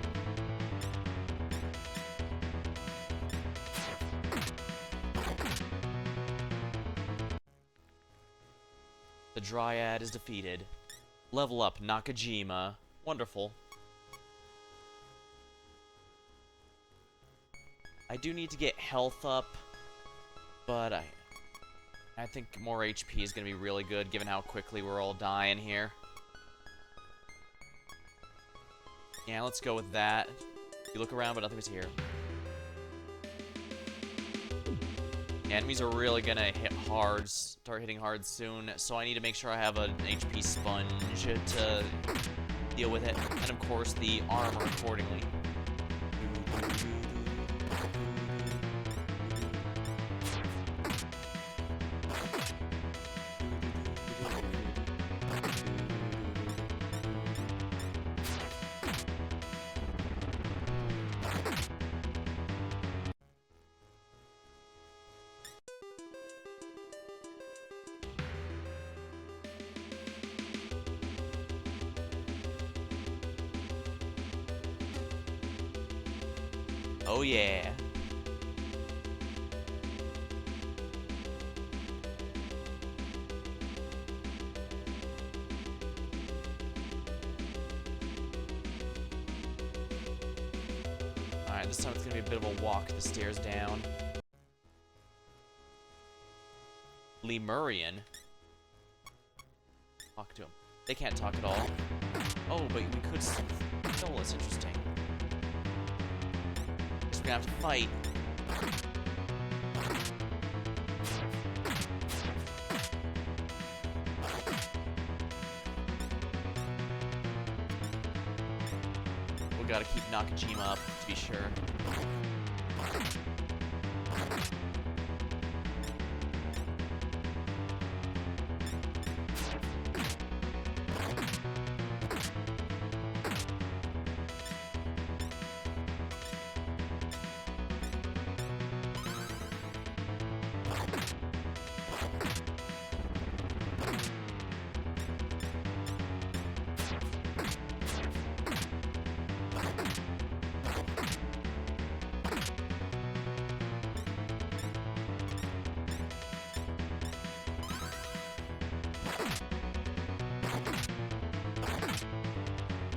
The Dryad is defeated. Level up, Nakajima. Wonderful. I do need to get health up, but I think more HP is going to be really good, given how quickly we're all dying here. Yeah, let's go with that. You look around, but nothing's here. The enemies are really going to hit hard, start hitting hard soon, so I need to make sure I have an HP sponge to deal with it, and of course the armor accordingly. Oh yeah. Alright, this time it's gonna be a bit of a walk the stairs down. Lemurian. Talk to him. They can't talk at all. Oh, but we could still, it's interesting. We're gonna have to fight. We gotta keep Nakajima up to be sure.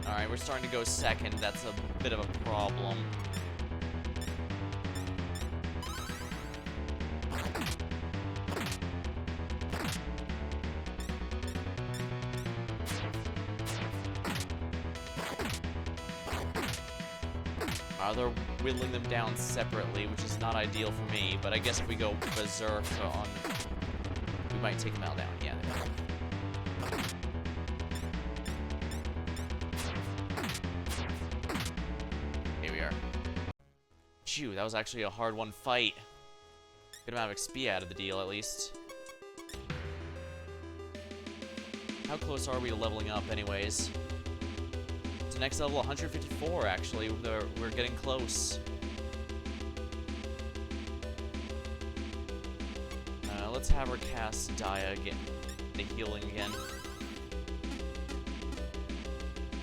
Alright, we're starting to go second. That's a bit of a problem. They're whittling them down separately, which is not ideal for me, but I guess if we go berserk on... we might take them all down. Yeah, they are. Here we are. Phew, that was actually a hard one fight. Good amount of XP out of the deal, at least. How close are we to leveling up, anyways? To next level, 154, actually. We're getting close. Let's have her cast Dia again. The healing again.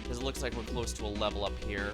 Because it looks like we're close to a level up here.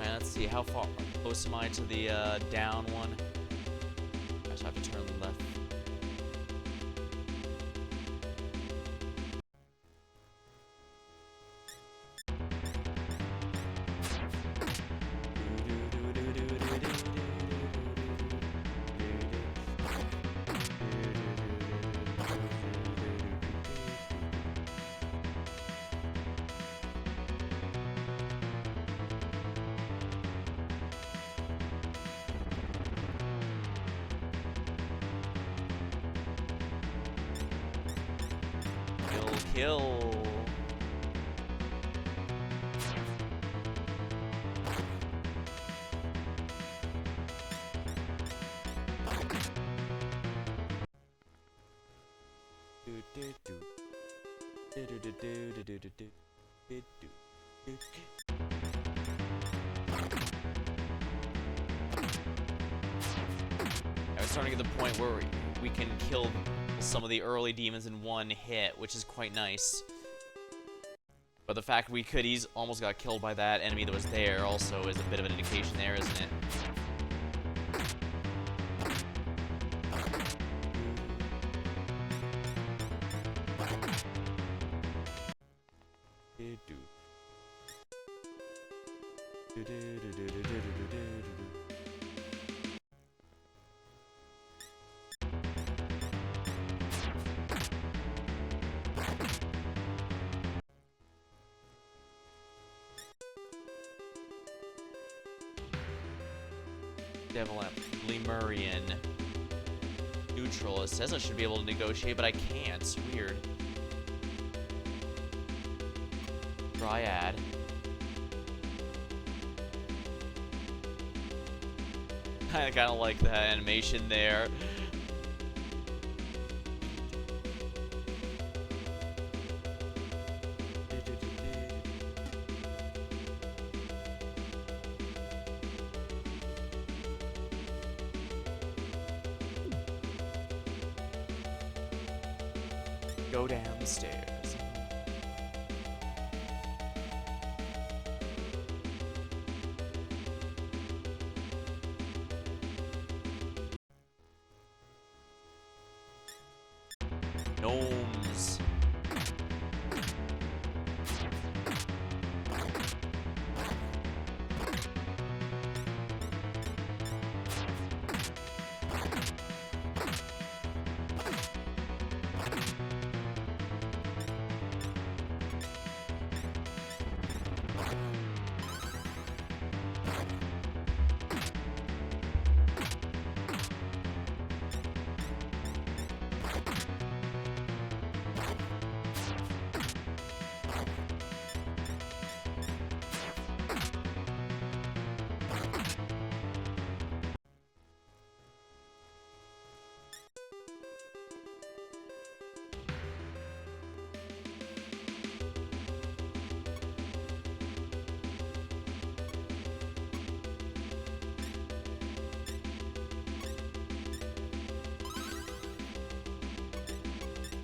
Let's see, how far close am I to the down one? I just have to turn left. Kill, kill. We're starting to get the point where we can kill some of the early demons in one hit, which is quite nice. But the fact we could almost got killed by that enemy that was there also is a bit of an indication there, isn't it? Devil Lemurian. Neutral. It says I should be able to negotiate, but I can't. It's weird. Dryad. I kind of like that animation there. Go down the stairs. Gnomes.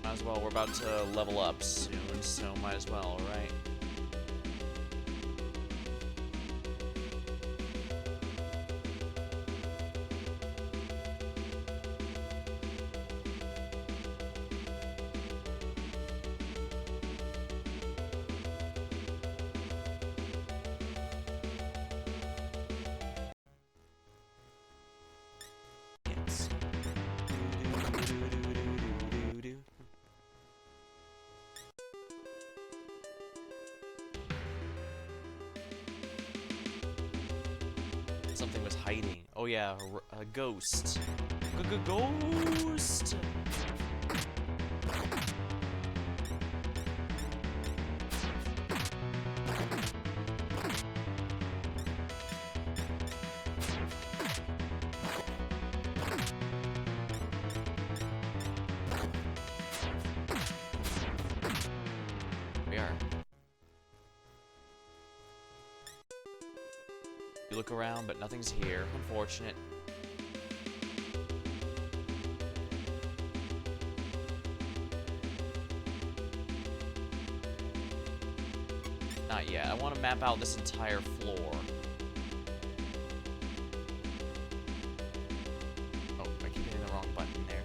Might as well. We're about to level up soon, so might as well, right? Yes. Something was hiding. Oh yeah, a ghost. Ghost! We are. You look around, but nothing's here. Unfortunate. Not yet. I want to map out this entire floor. Oh, I keep hitting the wrong button there.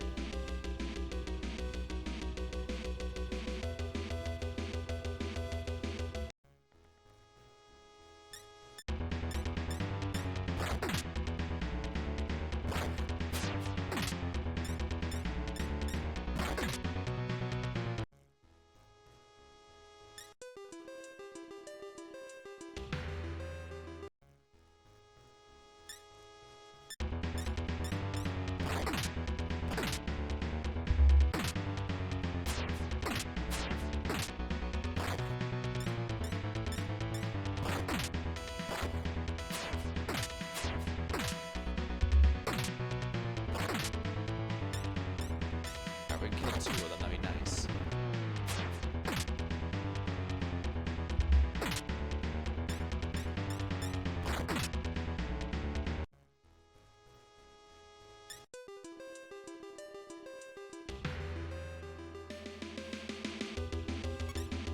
2 of them, that'd be nice.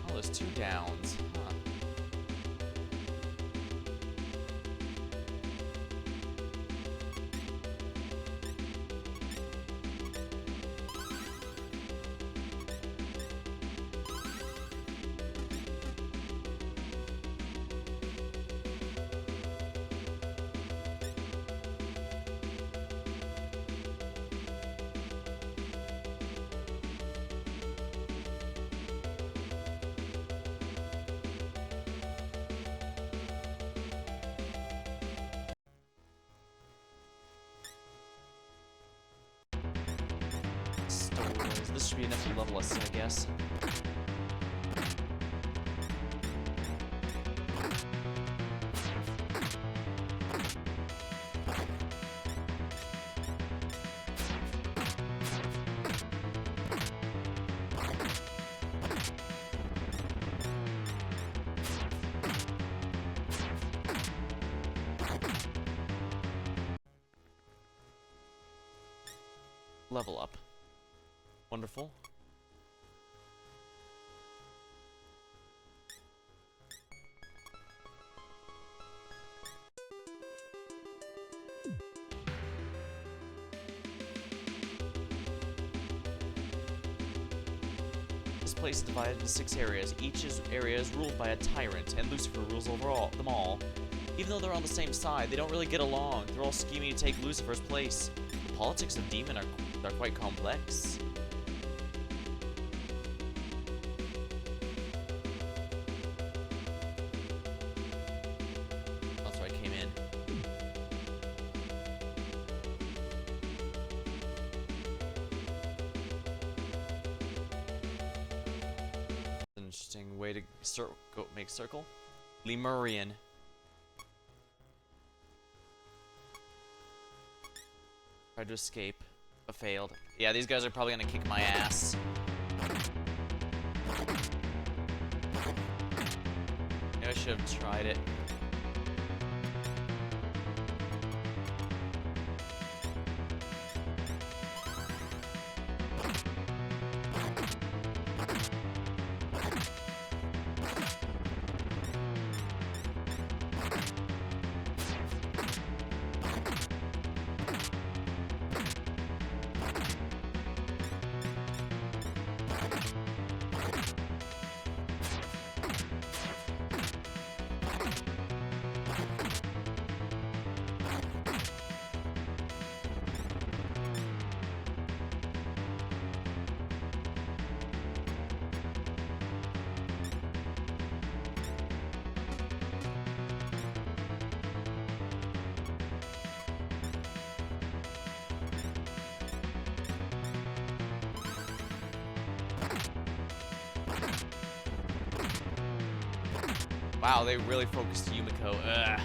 Oh, there's 2 downs. Huh. Stores. This should be enough to level us, I guess. Level up. Wonderful. This place is divided into 6 areas. Each area is ruled by a tyrant, and Lucifer rules over them all. Even though they're on the same side, they don't really get along. They're all scheming to take Lucifer's place. The politics of Demon are quite complex. That's where I came in. Interesting way to make circle. Lemurian. Tried to escape, but failed. Yeah, these guys are probably gonna kick my ass. Maybe I should have tried it. Wow, they really focused Yumiko. Ugh.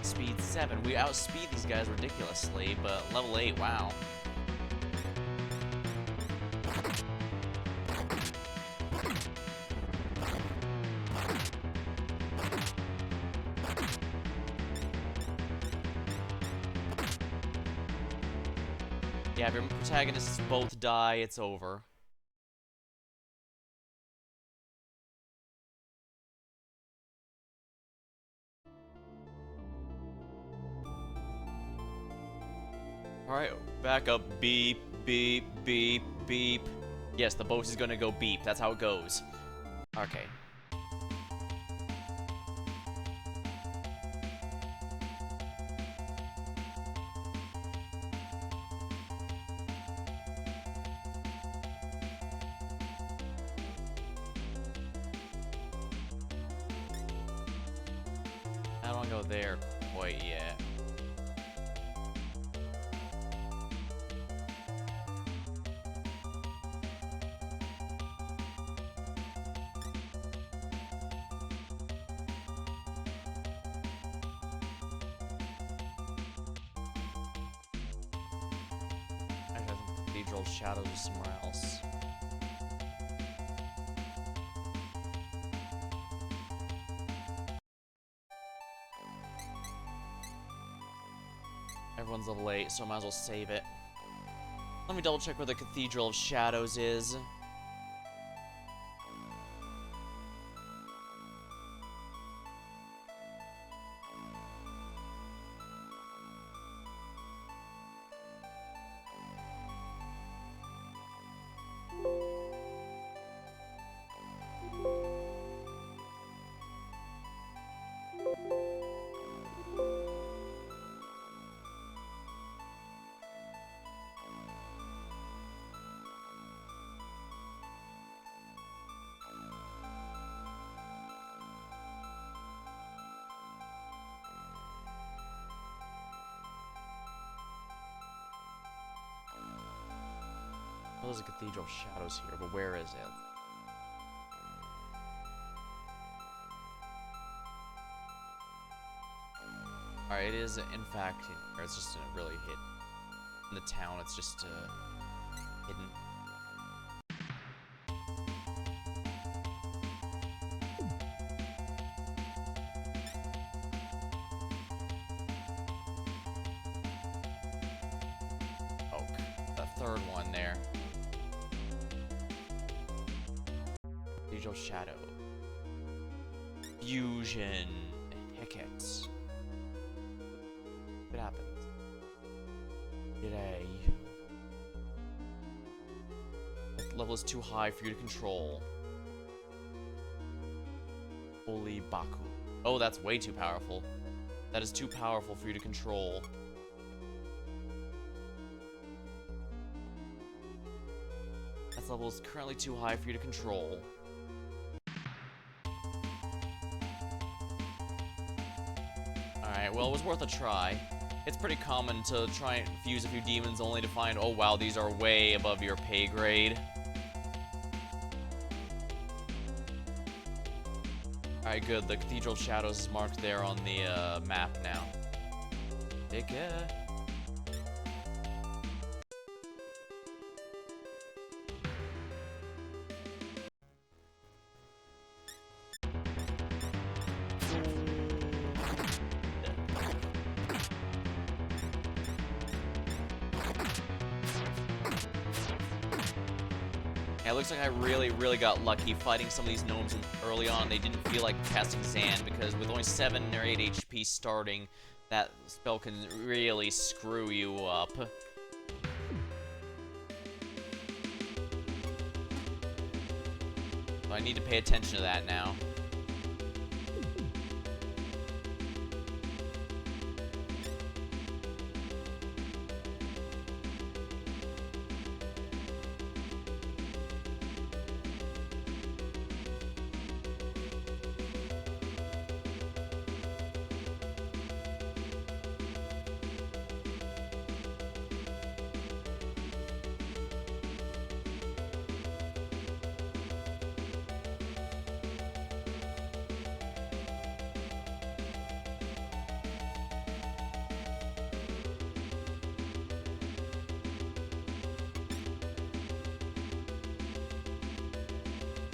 Speed 7. We outspeed these guys ridiculously, but level 8, wow. Yeah, if your protagonists both die, it's over. Alright, back up. Beep, beep, beep, beep. Yes, the boat is gonna go beep. That's how it goes. Okay. I don't go there quite yet. I have cathedral shadows somewhere else. Everyone's up late, so I might as well save it. Let me double check where the Cathedral of Shadows is. Well, there's a Cathedral of Shadows here, but where is it? Alright, it is in fact in here. It's just really hidden. In the town, it's just hidden. Oh, the third one there. Cathedral Shadow. Fusion. Hiccups. What happens? G'day. That level is too high for you to control. Holy Baku. Oh, that's way too powerful. That is too powerful for you to control. That level is currently too high for you to control. Alright, well, it was worth a try. It's pretty common to try and fuse a few demons only to find, oh wow, these are way above your pay grade. Alright, good. The Cathedral of Shadows is marked there on the map now. Take care. Yeah, it looks like I really got lucky fighting some of these gnomes early on. They didn't feel like casting Zan, because with only 7 or 8 HP starting, that spell can really screw you up. So I need to pay attention to that now.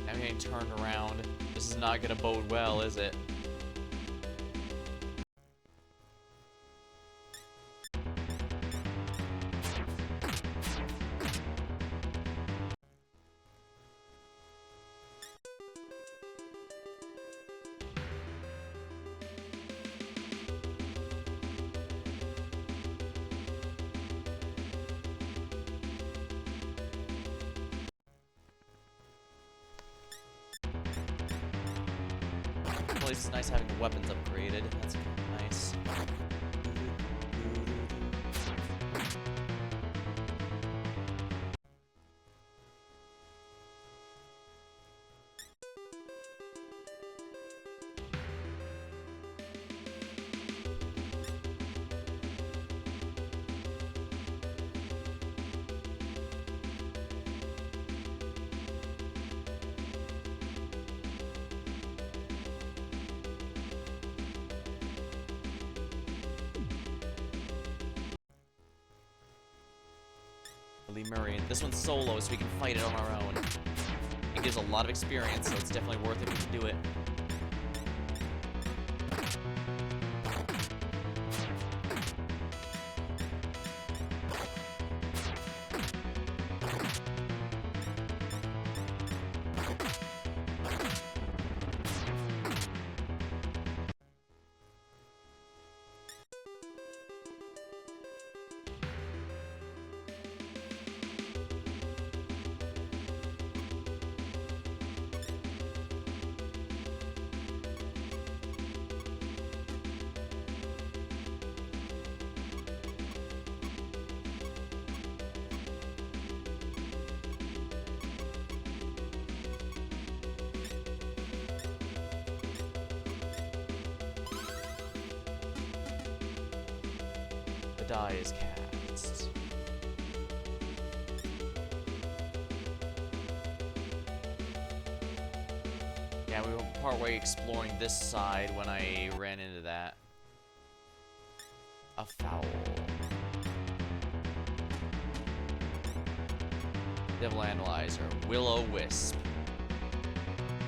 I'm getting turned around. This is not gonna bode well, is it? Definitely it's nice having the weapons upgraded. That's nice. Murray. This one's solo, so we can fight it on our own. It gives a lot of experience, so it's definitely worth it if we can do it. The die is cast. Yeah, we were partway exploring this side when I ran into that. A foul. Devil Analyzer. Will-O-Wisp.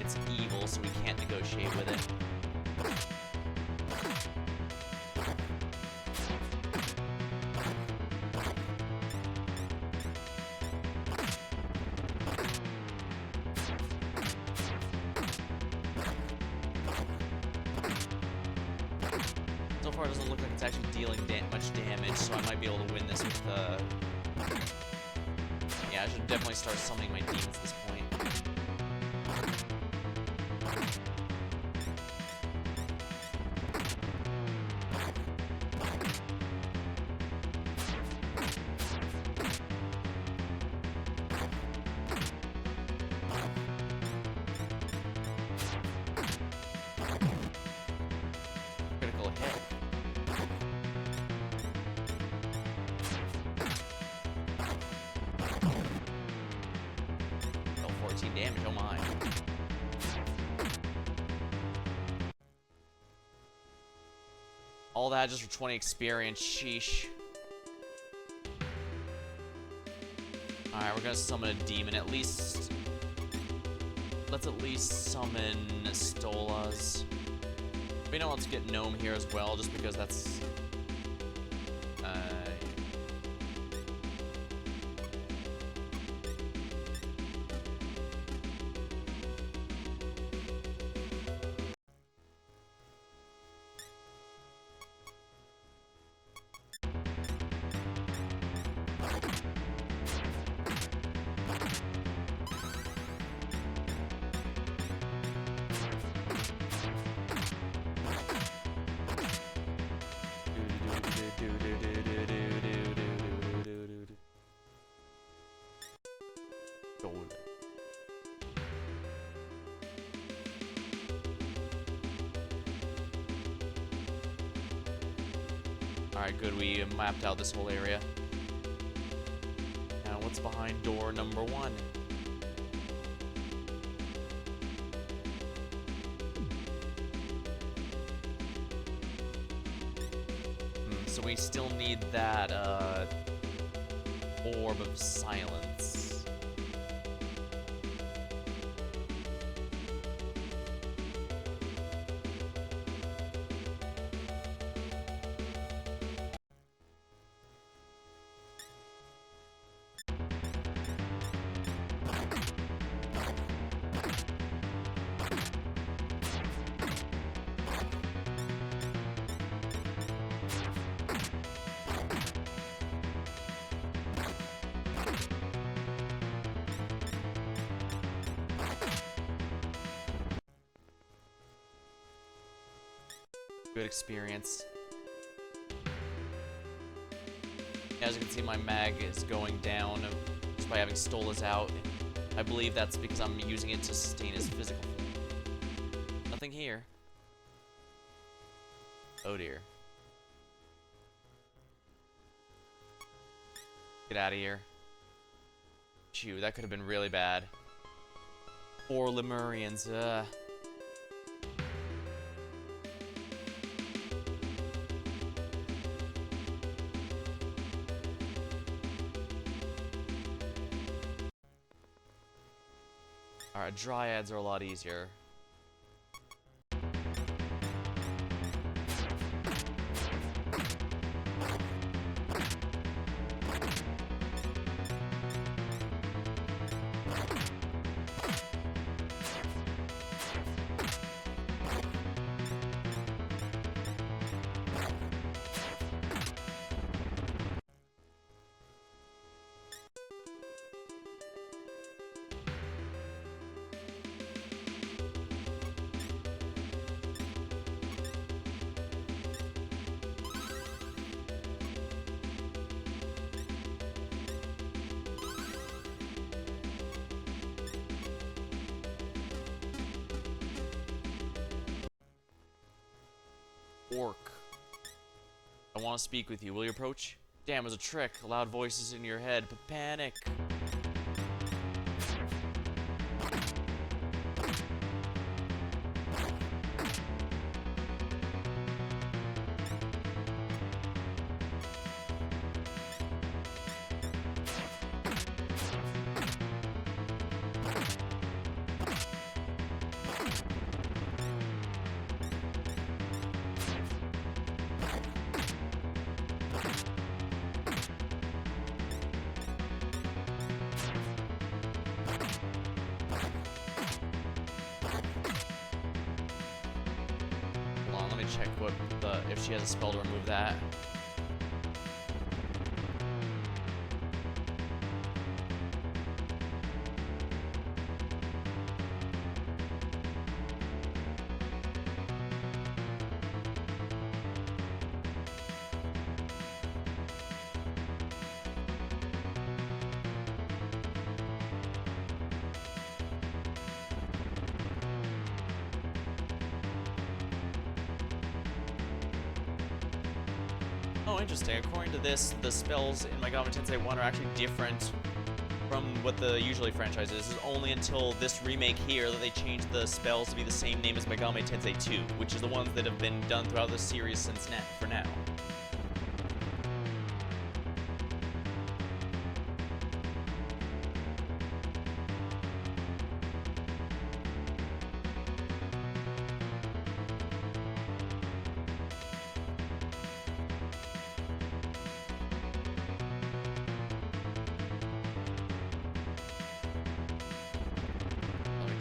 It's evil, so we can't negotiate with it. So far, it doesn't look like it's actually dealing much damage, so I might be able to win this with, yeah, I should definitely start summoning my demons at this point. Critical hit. Oh, 14 damage, oh my. All that just for 20 experience, sheesh. Alright, we're gonna summon a demon, at least... Let's at least summon Stolas. We know let's get Gnome here as well, just because that's... Gold. Alright, good, we mapped out this whole area. Now what's behind door number 1? So we still need that, orb of silence. Good experience. As you can see, my mag is going down just by having Stolas out. I believe that's because I'm using it to sustain his physical form. Nothing here. Oh dear. Get out of here. Phew, that could have been really bad. 4 Lemurians, Alright, Dryads are a lot easier. Orc. I want to speak with you. Will you approach? Damn, it was a trick. Loud voices in your head. Panic. Check what if she has a spell to remove that. Oh, interesting. According to this, the spells in Megami Tensei 1 are actually different from what the usually franchise is. It's only until this remake here that they changed the spells to be the same name as Megami Tensei 2, which is the ones that have been done throughout the series since for now.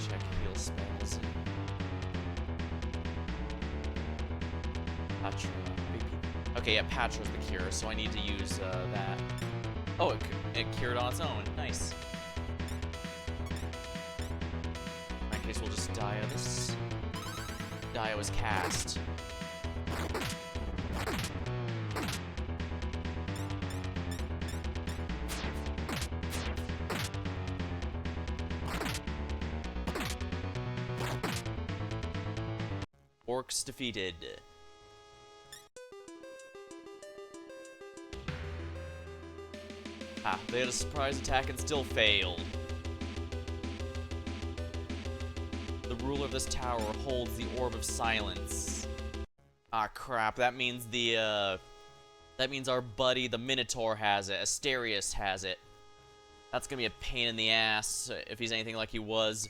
Check heal spells. Patra. Okay, yeah, Patra's the cure, so I need to use that. Oh, it cured on its own. Nice. In that case, we'll just Dia this. Dia was cast. Orcs defeated. Ah, they had a surprise attack and still failed. The ruler of this tower holds the Orb of Silence. Ah, crap. That means that means our buddy, the Minotaur, has it. Asterius has it. That's gonna be a pain in the ass if he's anything like he was.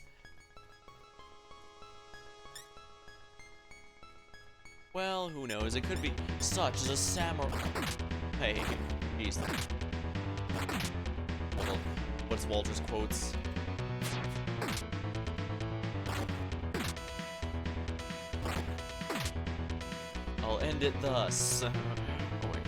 Well, who knows? It could be such as a samurai. Hey, jeez. What's Walter's quotes? I'll end it thus. Oh, wait.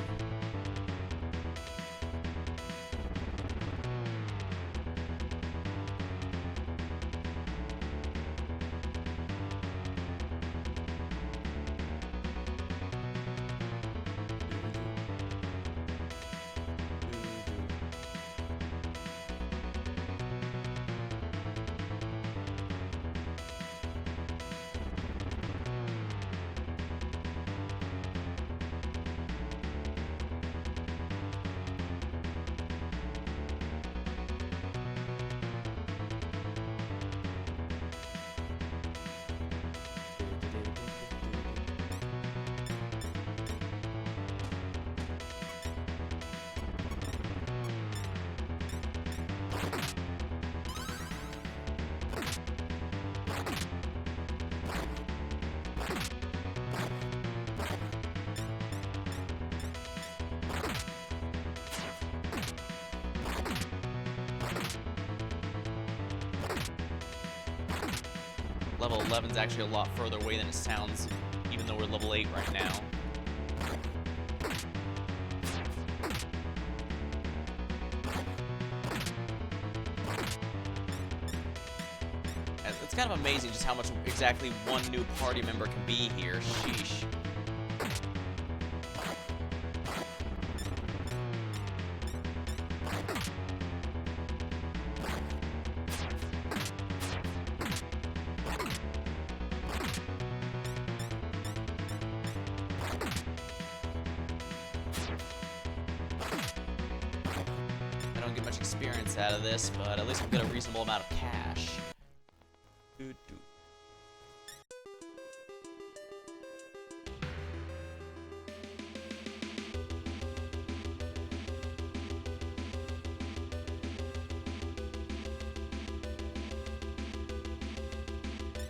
Level 11's actually a lot further away than it sounds, even though we're level 8 right now. And it's kind of amazing just how much exactly one new party member can be here. Sheesh. I don't get much experience out of this, but at least we'll get a reasonable amount of cash.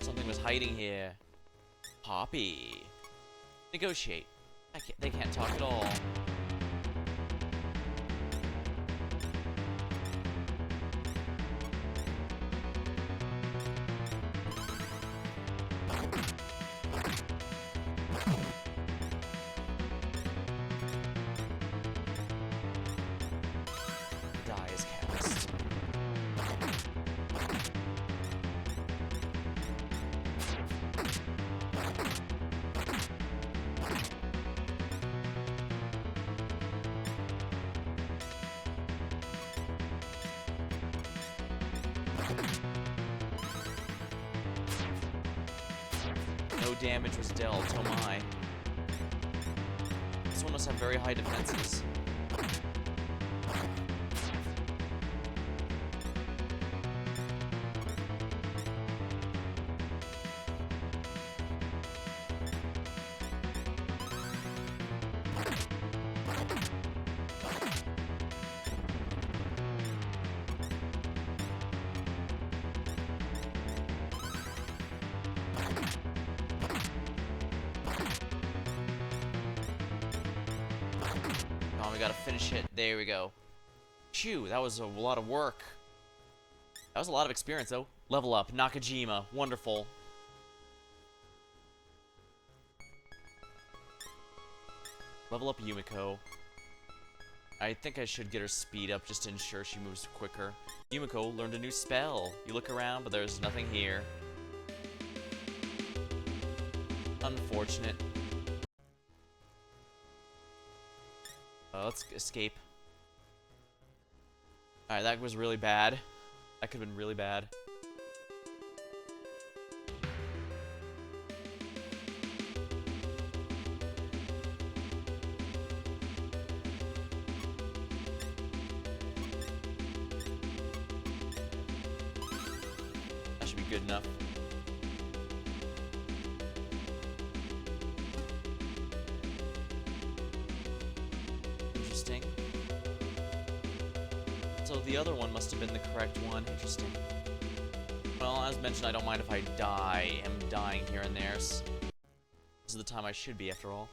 Something was hiding here. Poppy. Negotiate. They can't talk at all. Die is cast. No damage was dealt, oh my. This one must have very high defenses. Oh, we gotta finish it. There we go. Phew, that was a lot of work. That was a lot of experience, though. Level up. Nakajima. Wonderful. Level up Yumiko. I think I should get her speed up just to ensure she moves quicker. Yumiko learned a new spell. You look around, but there's nothing here. Unfortunate. Let's escape. Alright, that was really bad. That could have been really bad. That should be good enough. Interesting. So the other one must have been the correct one. Interesting. Well, as mentioned, I don't mind if I die. I'm dying here and there. This is the time I should be, after all.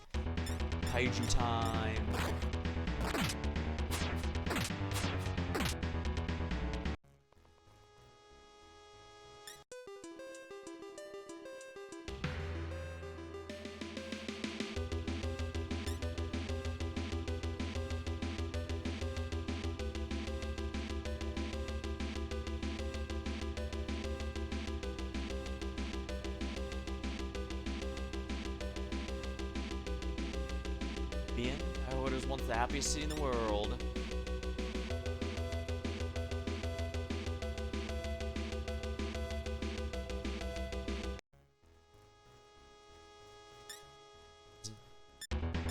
Kaiju time. It was once the happiest city in the world.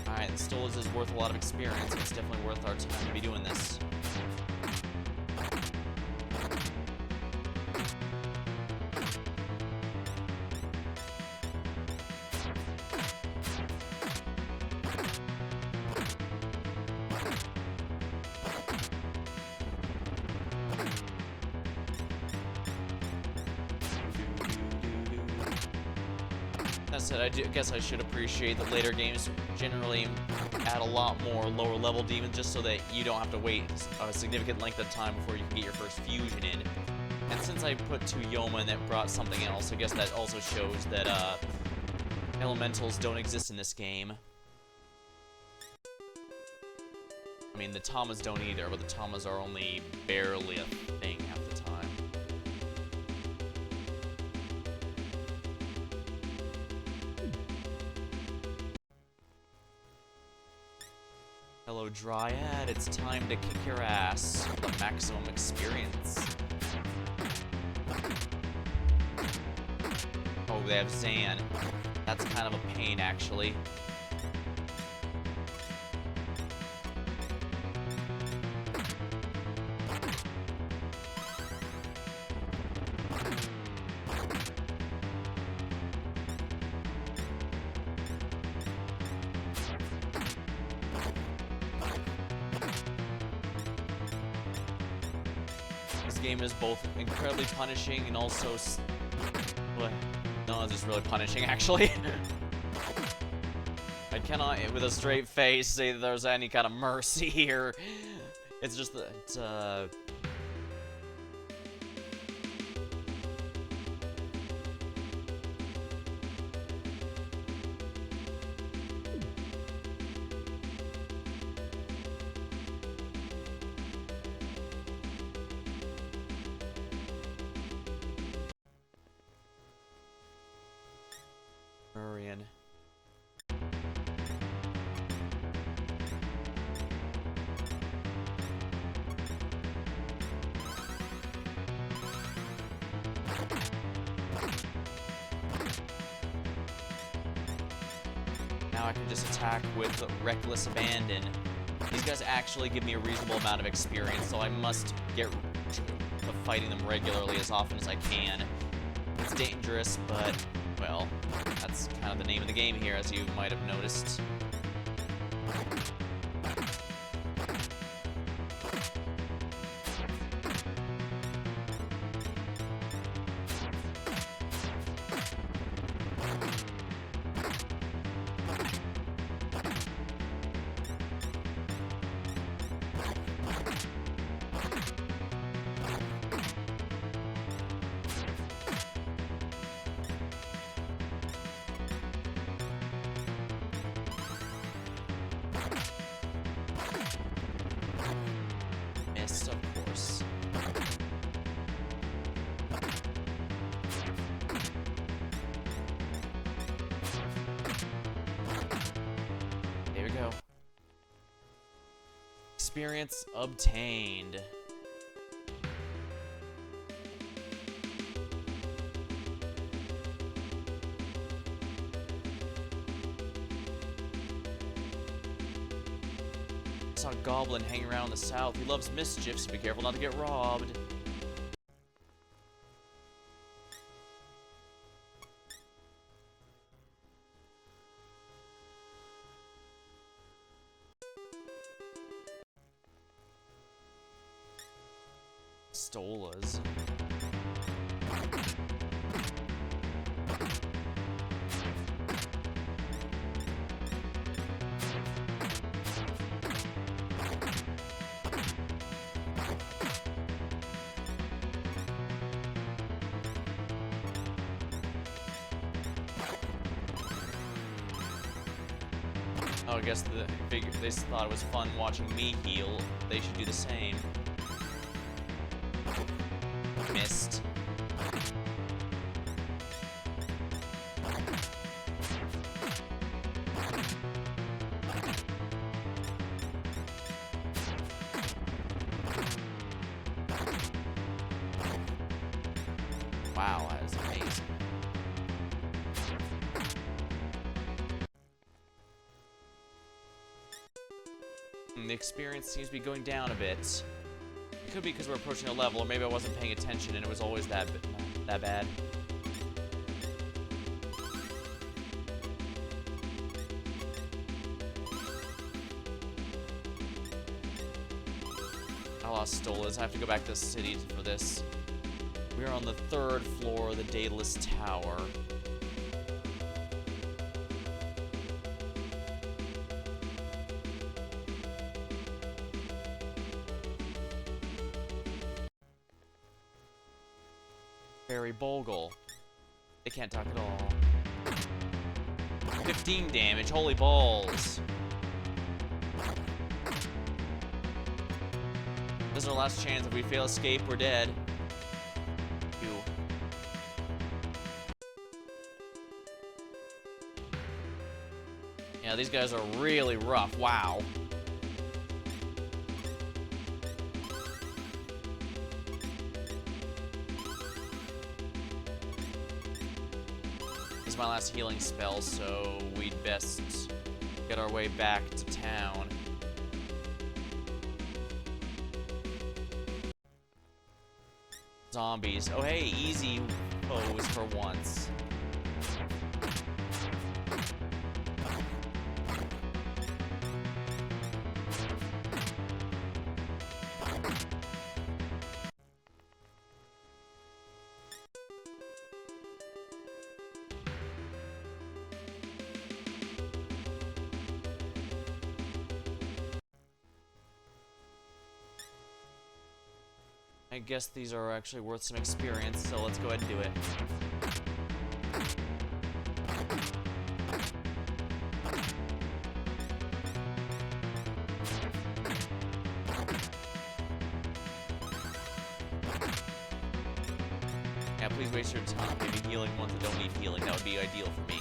Alright, still is worth a lot of experience. It's definitely worth our time to be doing this. That said, I guess I should appreciate that later games generally add a lot more lower level demons just so that you don't have to wait a significant length of time before you can get your first fusion in. And since since I put 2 Yoma and that brought something else, I guess that also shows that, elementals don't exist in this game. I mean, the Tamas don't either, but the Tamas are only barely a thing half the time. Hello, Dryad. It's time to kick your ass for the maximum experience. Oh, they have Zan. That's kind of a pain, actually. This game is both incredibly punishing and also... No, it's just really punishing, actually. I cannot, with a straight face, say that there's any kind of mercy here. It's just that, Murian. Now I can just attack with reckless abandon. These guys actually give me a reasonable amount of experience, so I must get to fighting them regularly as often as I can. It's dangerous, but, well, that's kind of the name of the game here, as you might have noticed. Missed, of course. There we go. Experience obtained. Saw a goblin hanging around in the south. He loves mischief, so be careful not to get robbed. Stolas. Oh, I guess they thought it was fun watching me heal. They should do the same. Missed. Wow, that is amazing. The experience seems to be going down a bit. It could be because we're approaching a level, or maybe I wasn't paying attention and it was always that bad. I lost Stolas. I have to go back to the city for this. We are on the 3rd floor of the Daedalus Tower. Barry Bogle. They can't talk at all. 15 damage, holy balls. This is our last chance. If we fail escape, we're dead. Ew. Yeah, these guys are really rough. Wow. This is my last healing spell, so we'd best get our way back to town. Zombies. Oh hey, easy foes for once. I guess these are actually worth some experience, so let's go ahead and do it. Yeah, please waste your time maybe healing ones that don't need healing. That would be ideal for me.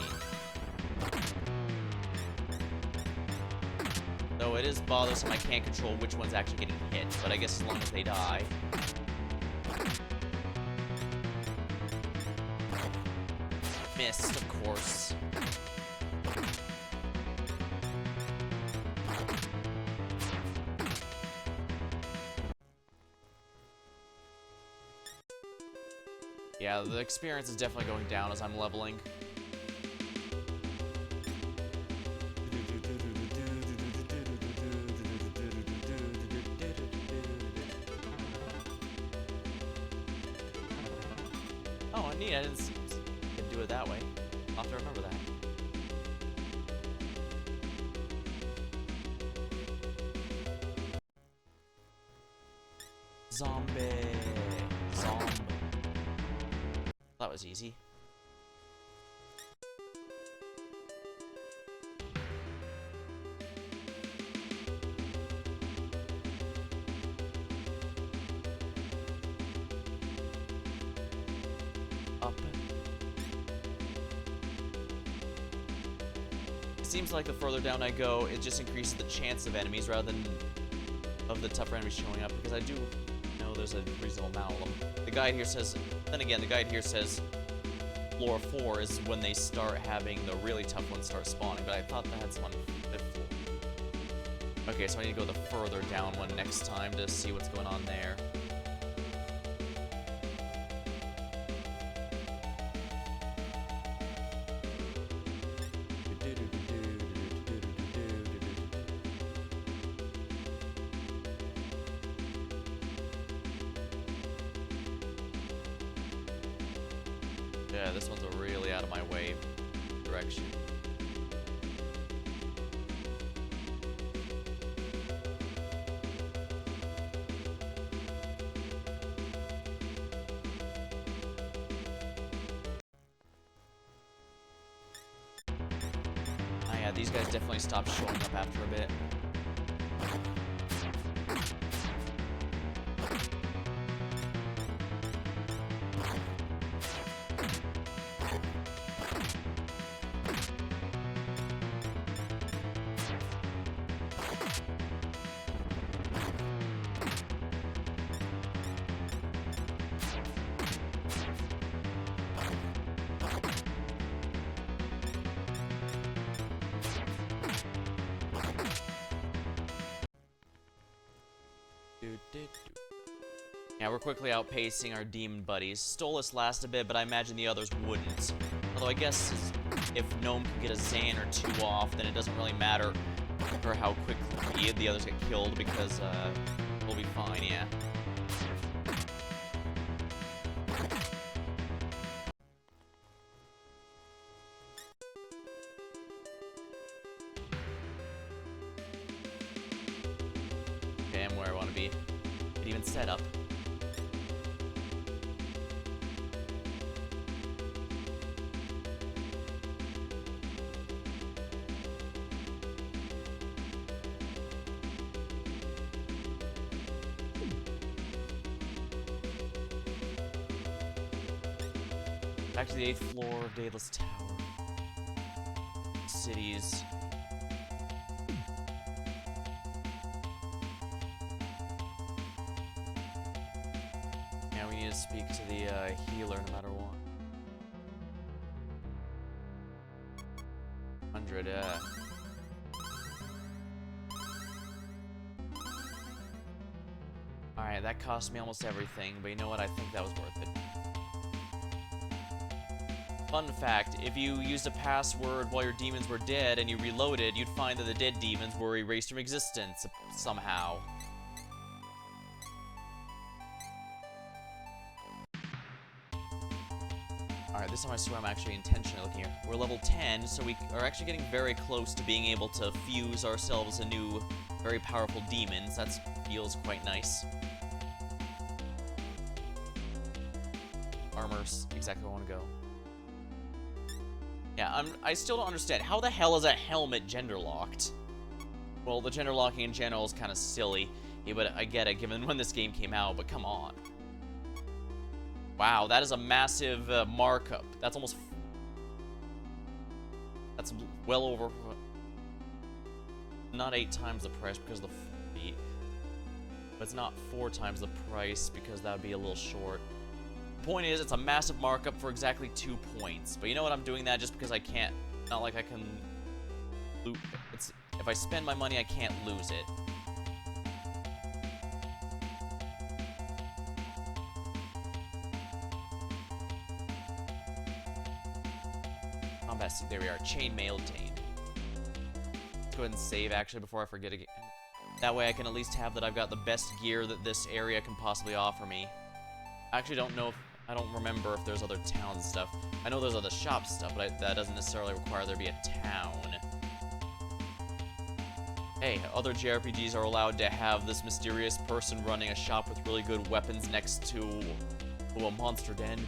Though it is bothersome I can't control which one's actually getting hit, but I guess as long as they die. Missed, of course. Yeah, the experience is definitely going down as I'm leveling. Oh, neat, I didn't do it that way. I'll have to remember that. Zombie. That was easy. Up. It seems like the further down I go, it just increases the chance of enemies rather than of the tougher enemies showing up, because I do know there's a reasonable amount of them. The guide here says, then again, the guide here says floor 4 is when they start having the really tough ones start spawning, but I thought that had some on 5th floor. Okay, so I need to go the further down one next time to see what's going on there. Yeah, this one's a really out of my way direction. Oh yeah, these guys definitely stopped showing up after a bit. Yeah, we're quickly outpacing our demon buddies. Stolas last a bit, but I imagine the others wouldn't. Although I guess if Gnome can get a Zan or 2 off, then it doesn't really matter for how quickly the others get killed, because we'll be fine, yeah. Okay, I'm where I want to be. It even set up. Back to the 8th floor of Daedalus Tower. Cities. Yeah, we need to speak to the healer no matter what. 100, Alright, that cost me almost everything, but you know what? I think that was worth it. Fun fact, if you used a password while your demons were dead and you reloaded, you'd find that the dead demons were erased from existence somehow. Alright, this time I swear I'm actually intentionally looking here. We're level 10, so we are actually getting very close to being able to fuse ourselves a new, very powerful demons. That feels quite nice. Armor's exactly where I want to go. Yeah, I still don't understand. How the hell is a helmet gender-locked? Well, the gender locking in general is kind of silly. Yeah, but I get it, given when this game came out, but come on. Wow, that is a massive markup. That's almost... That's well over... Not 8 times the price because of the fee. But it's not 4 times the price because that would be a little short. Point is, it's a massive markup for exactly 2 points. But you know what? I'm doing that just because I can't. Not like I can. If I spend my money, I can't lose it. Combat. There we are. Chainmail obtained. Let's go ahead and save actually before I forget again. That way, I can at least have that I've got the best gear that this area can possibly offer me. I actually don't know if. I don't remember if there's other towns and stuff. I know there's other shop stuff, but that doesn't necessarily require there be a town. Hey, other JRPGs are allowed to have this mysterious person running a shop with really good weapons next to a monster den.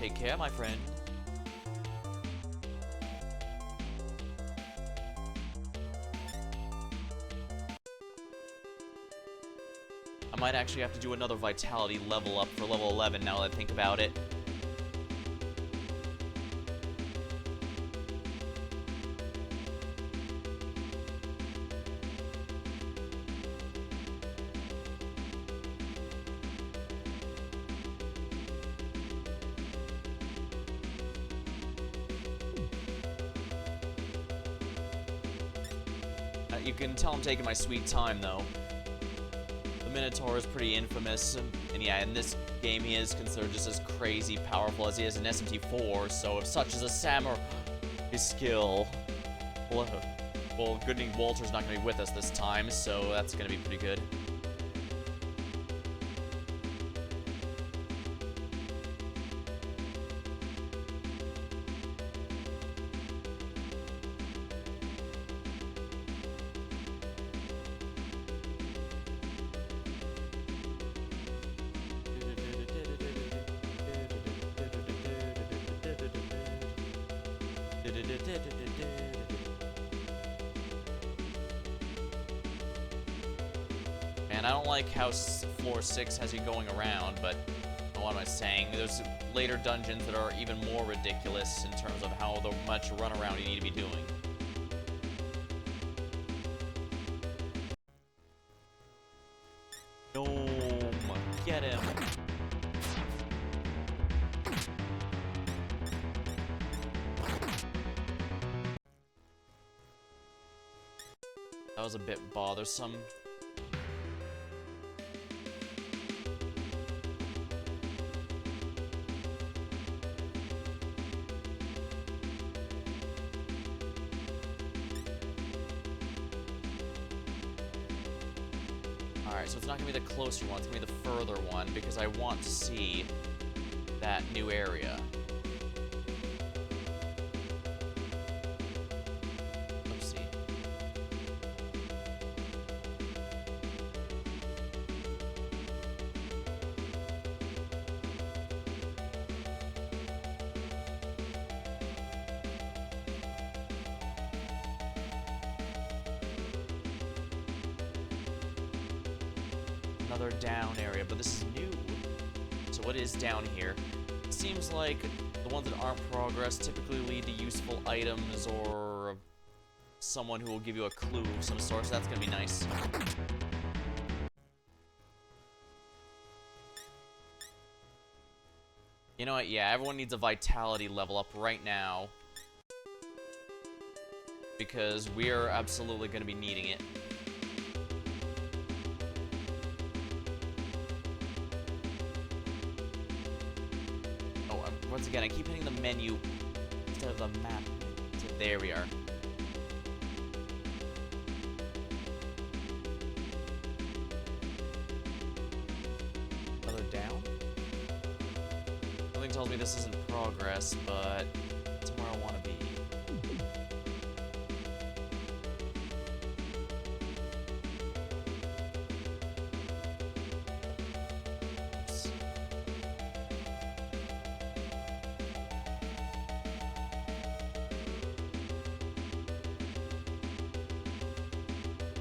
Take care, my friend. I might actually have to do another vitality level up for level 11 now that I think about it. You can tell I'm taking my sweet time, though. Minotaur is pretty infamous, and yeah, in this game he is considered just as crazy powerful as he is in SMT4, so if such is a samurai skill, well, good thing Walter's not going to be with us this time, so that's going to be pretty good. Man, I don't like how floor 6 has you going around, but what am I saying? There's later dungeons that are even more ridiculous in terms of how much runaround you need to be doing. Get him! That was a bit bothersome. Alright, so it's not going to be the closer one, it's going to be the further one, because I want to see that new area. Oopsie. Another down area, but this is new. So what is down here? It seems like The ones that aren't progress typically lead to useful items or someone who will give you a clue of some sort, so that's gonna be nice. You know what? Yeah, everyone needs a vitality level up right now. Because we're absolutely going to be needing it. Oh, once again, I keep hitting the menu instead of the map. So there we are. Another down? Something tells me this isn't progress, but that's where I want to be.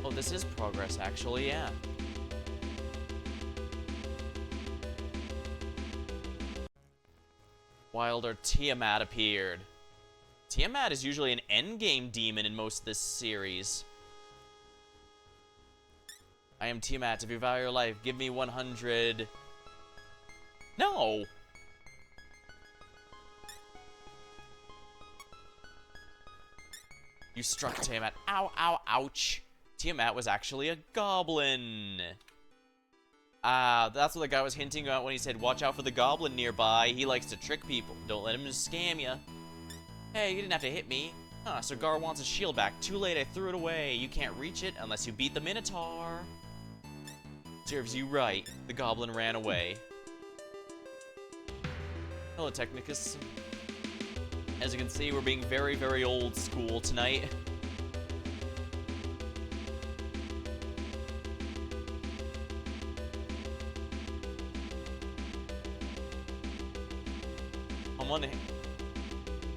Oh, this is progress, actually, yeah. Wilder Tiamat appeared. Tiamat is usually an endgame demon in most of this series. I am Tiamat. If you value your life, give me 100... No! You struck Tiamat. Ow, ow, ouch. Tiamat was actually a goblin. Ah, that's what the guy was hinting at when he said, watch out for the goblin nearby. He likes to trick people. Don't let him just scam you. Hey, you didn't have to hit me. Huh, so Gar wants his shield back. Too late, I threw it away. You can't reach it unless you beat the Minotaur. Serves you right. The goblin ran away. Hello, Technicus. As you can see, we're being very, very old school tonight.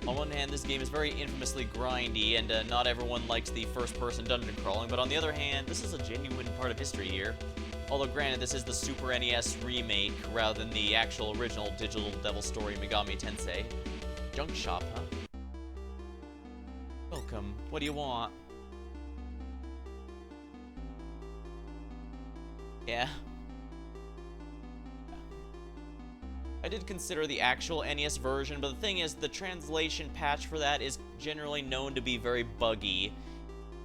On one hand, this game is very infamously grindy, and not everyone likes the first-person dungeon crawling, but on the other hand, this is a genuine part of history here. Although, granted, this is the Super NES remake, rather than the actual original Digital Devil Story Megami Tensei. Junk shop, huh? Welcome. What do you want? Yeah. I did consider the actual NES version, but the thing is, the translation patch for that is generally known to be very buggy.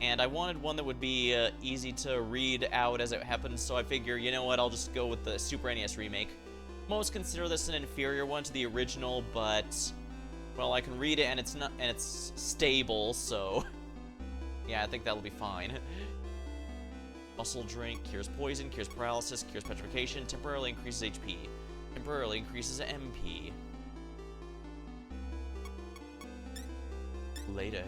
And I wanted one that would be easy to read out as it happens, so I figure, you know what, I'll just go with the Super NES remake. Most consider this an inferior one to the original, but, well, I can read it and it's stable, so yeah, I think that'll be fine. Muscle drink, cures poison, cures paralysis, cures petrification, temporarily increases HP. Temporarily increases MP. Later.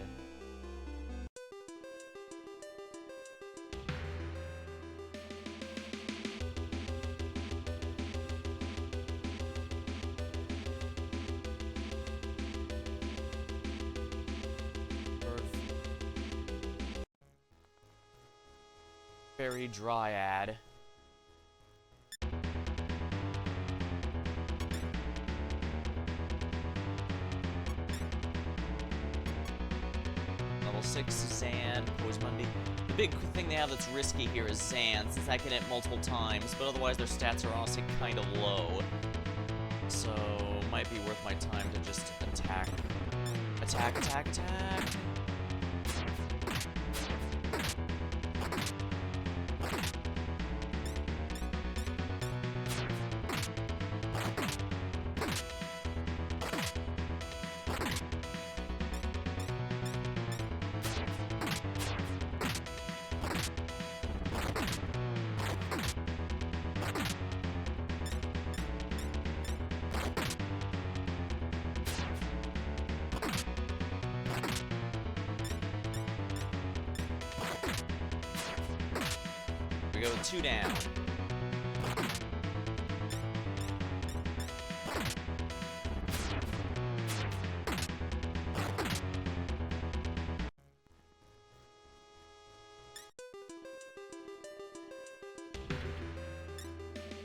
Fairy Dryad. Level 6 Zan, Poison Monday. The big thing they have that's risky here is Zan, since I can hit multiple times, but otherwise their stats are honestly kind of low. So, might be worth my time to just attack. Attack, attack, attack! We go 2 down.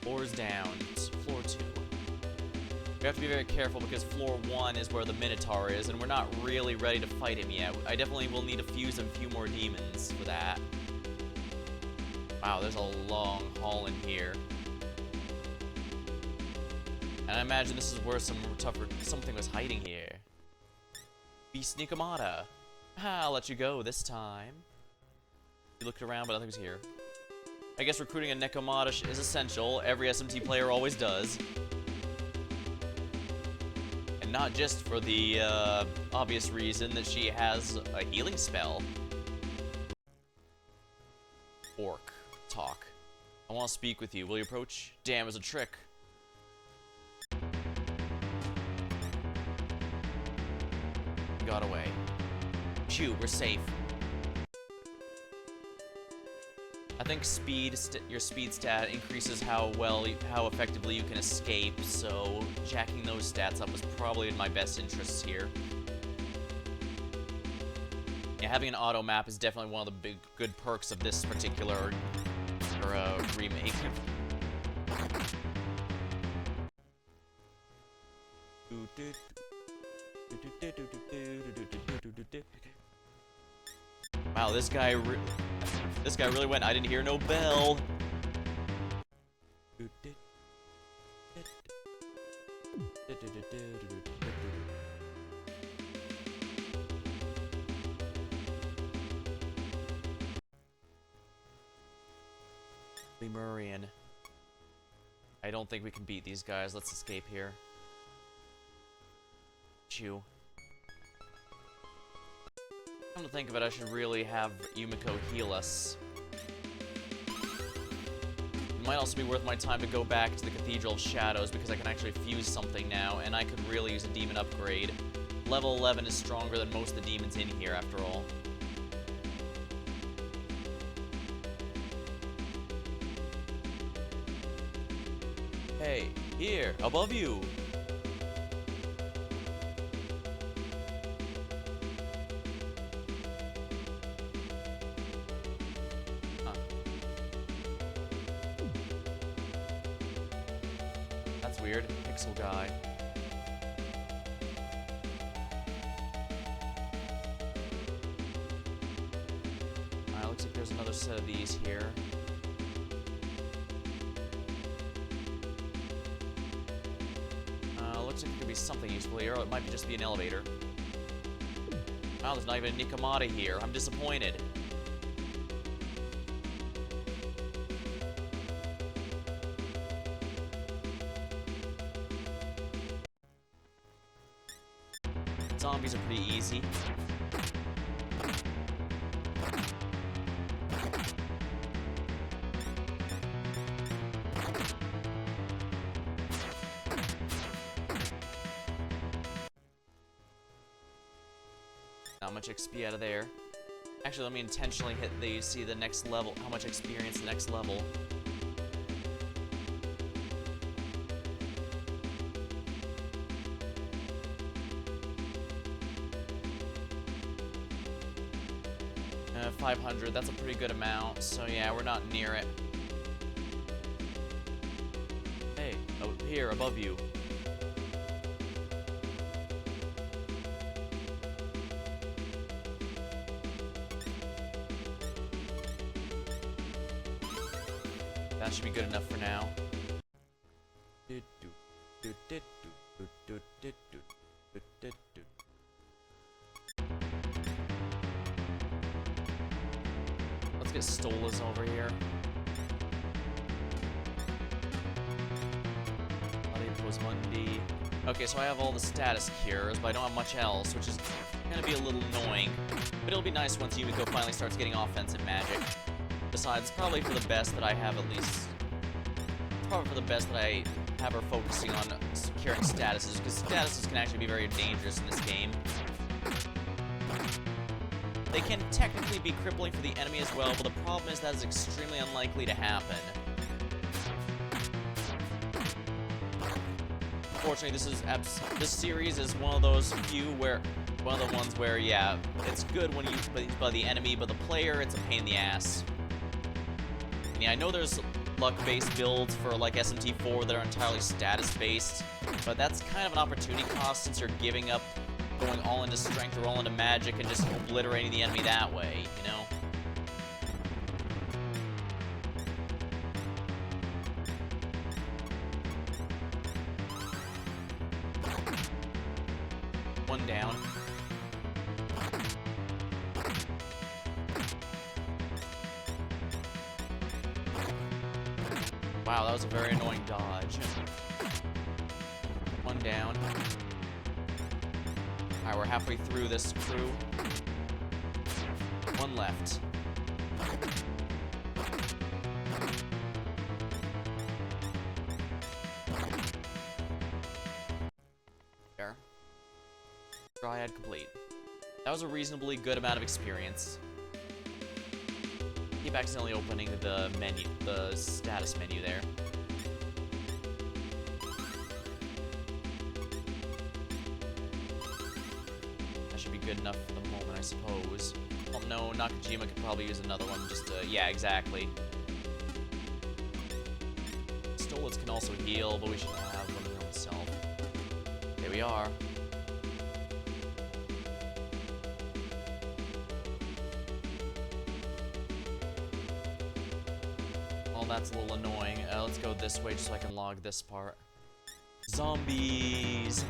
Floor's down. It's floor 2. We have to be very careful because floor 1 is where the Minotaur is, and we're not really ready to fight him yet. I definitely will need to fuse a few more demons for that. Wow, there's a long hall in here. And I imagine this is where something was hiding here. Beast Nikomata. I'll let you go this time. You looked around, but nothing was here. I guess recruiting a Nekomata is essential. Every SMT player always does. And not just for the obvious reason that she has a healing spell. Orc. Talk. I want to speak with you. Will you approach? Damn, it's a trick. He got away. Phew, we're safe. I think your speed stat increases how effectively you can escape, so jacking those stats up was probably in my best interests here. Yeah, having an auto map is definitely one of the good perks of this particular remake. Wow, this guy really went. I didn't hear no bell. Lemurian. I don't think we can beat these guys. Let's escape here. Chew. Come to think of it, I should really have Yumiko heal us. It might also be worth my time to go back to the Cathedral of Shadows because I can actually fuse something now, and I could really use a demon upgrade. Level 11 is stronger than most of the demons in here, after all. Hey, here, above you! Huh. That's weird. Pixel guy. Alright, looks like there's another set of these here. Looks like it could be something useful here, or it might just be an elevator. Wow, there's not even a Nikomata here. I'm disappointed. Zombies are pretty easy. Not much XP out of there. Actually, let me intentionally hit the next level, how much experience the next level. Uh, 500, that's a pretty good amount, so yeah, we're not near it. Hey, oh, here, above you. That should be good enough for now. Let's get Stolas over here. Mundi. Okay, so I have all the status cures, but I don't have much else, which is gonna be a little annoying. But it'll be nice once Yumiko finally starts getting offensive magic. Besides, probably for the best that I have at least... Probably for the best that I have her focusing on securing statuses, because statuses can actually be very dangerous in this game. They can technically be crippling for the enemy as well, but the problem is that is extremely unlikely to happen. Unfortunately, this series is one of those one of the ones where, yeah, it's good when used by the enemy, but the player, it's a pain in the ass. And yeah, I know there's luck-based builds for like SMT4 that are entirely status-based, but that's kind of an opportunity cost since you're giving up going all into strength or all into magic and just obliterating the enemy that way, you know? One down. Wow, that was a very annoying dodge. One down. Alright, we're halfway through this crew. One left. There. Triad complete. That was a reasonably good amount of experience. Keep accidentally opening the menu, the status menu there. That should be good enough for the moment, I suppose. Well, no, Nakajima could probably use another one just to... Yeah, exactly. Stolitz can also heal, but we should have one heal himself. There we are. Well, that's a little annoying. Let's go this way just so I can log this part. Zombies!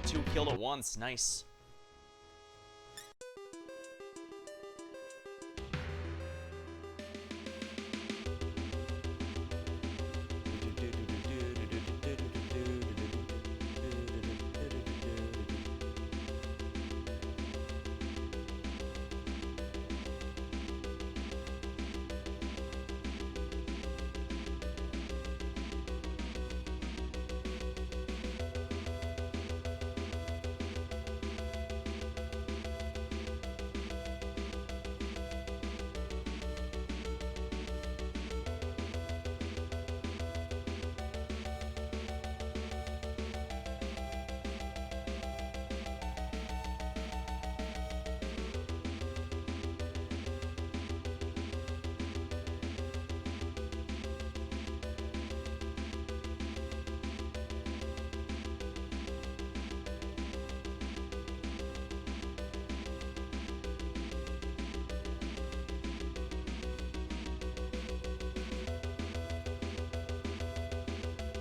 Two killed at once, nice.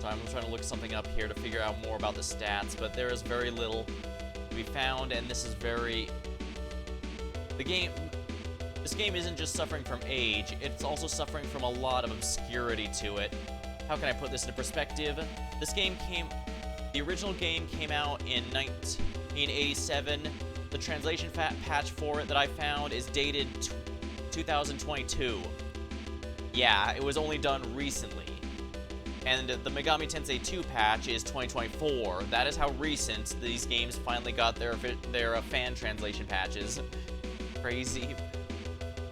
I'm trying to look something up here to figure out more about the stats, but there is very little to be found, and this is very... This game isn't just suffering from age, it's also suffering from a lot of obscurity to it. How can I put this into perspective? The original game came out in 1987. The translation patch for it that I found is dated 2022. Yeah, it was only done recently. And the Megami Tensei 2 patch is 2024. That is how recent these games finally got their fan translation patches. Crazy.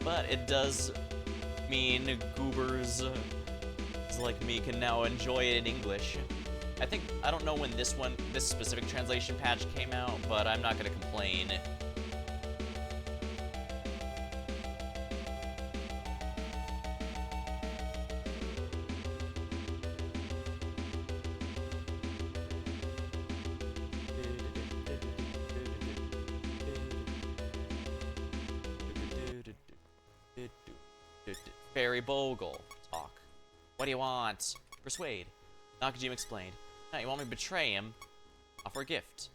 But it does mean goobers like me can now enjoy it in English. I don't know when this specific translation patch came out, but I'm not gonna complain. Barry Bogle. Talk. What do you want? Persuade. Nakajima explained. Now, you want me to betray him? Offer a gift.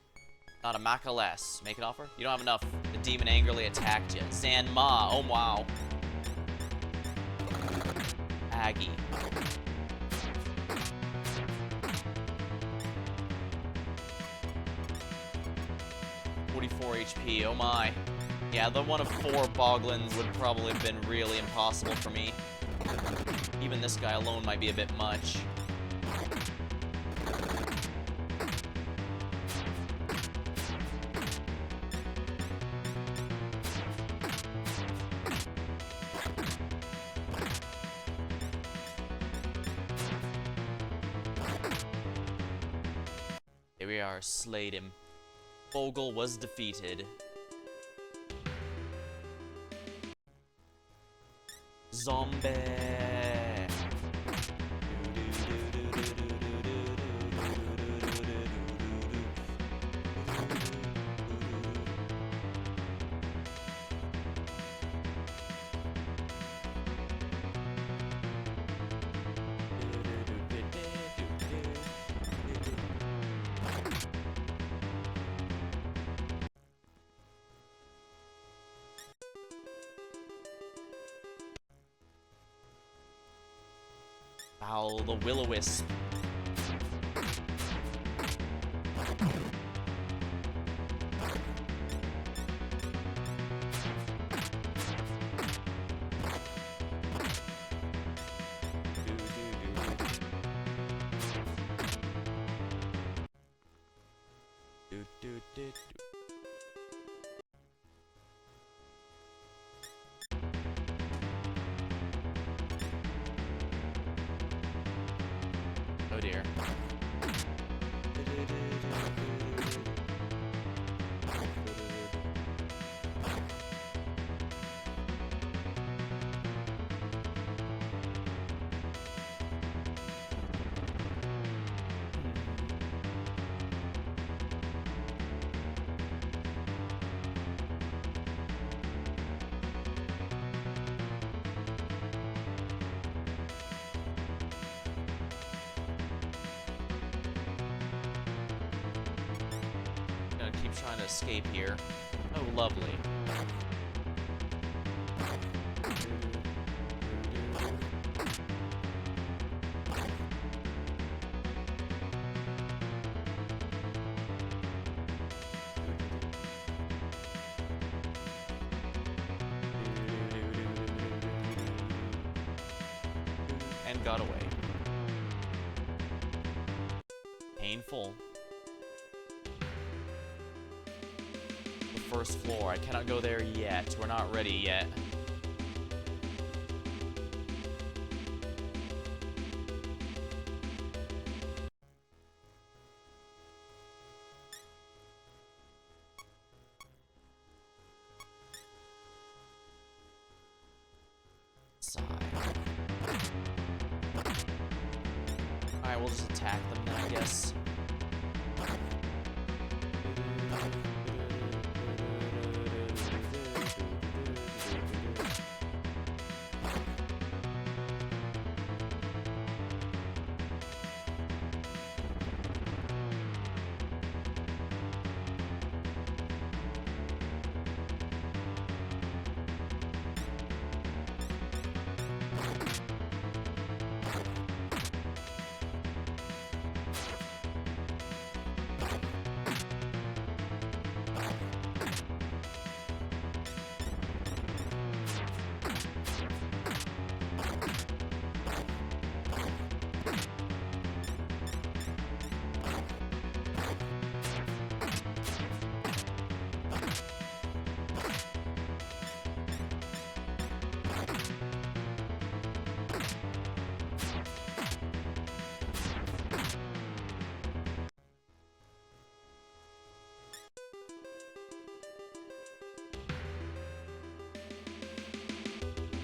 Not a maca less. Make an offer? You don't have enough. The demon angrily attacked you. San Ma. Oh, wow. Aggie. 44 HP. Oh, my. Yeah, the one of 4 Boglins would probably have been really impossible for me. Even this guy alone might be a bit much. we are, slayed him. Vogel was defeated. Zombie! Owl the Will-O-Wisp. Oh dear. Gonna keep trying to escape here. Oh, lovely. And got away. Painful. The first floor. I cannot go there yet. We're not ready yet. Sigh. Alright, we'll just attack them then, I guess.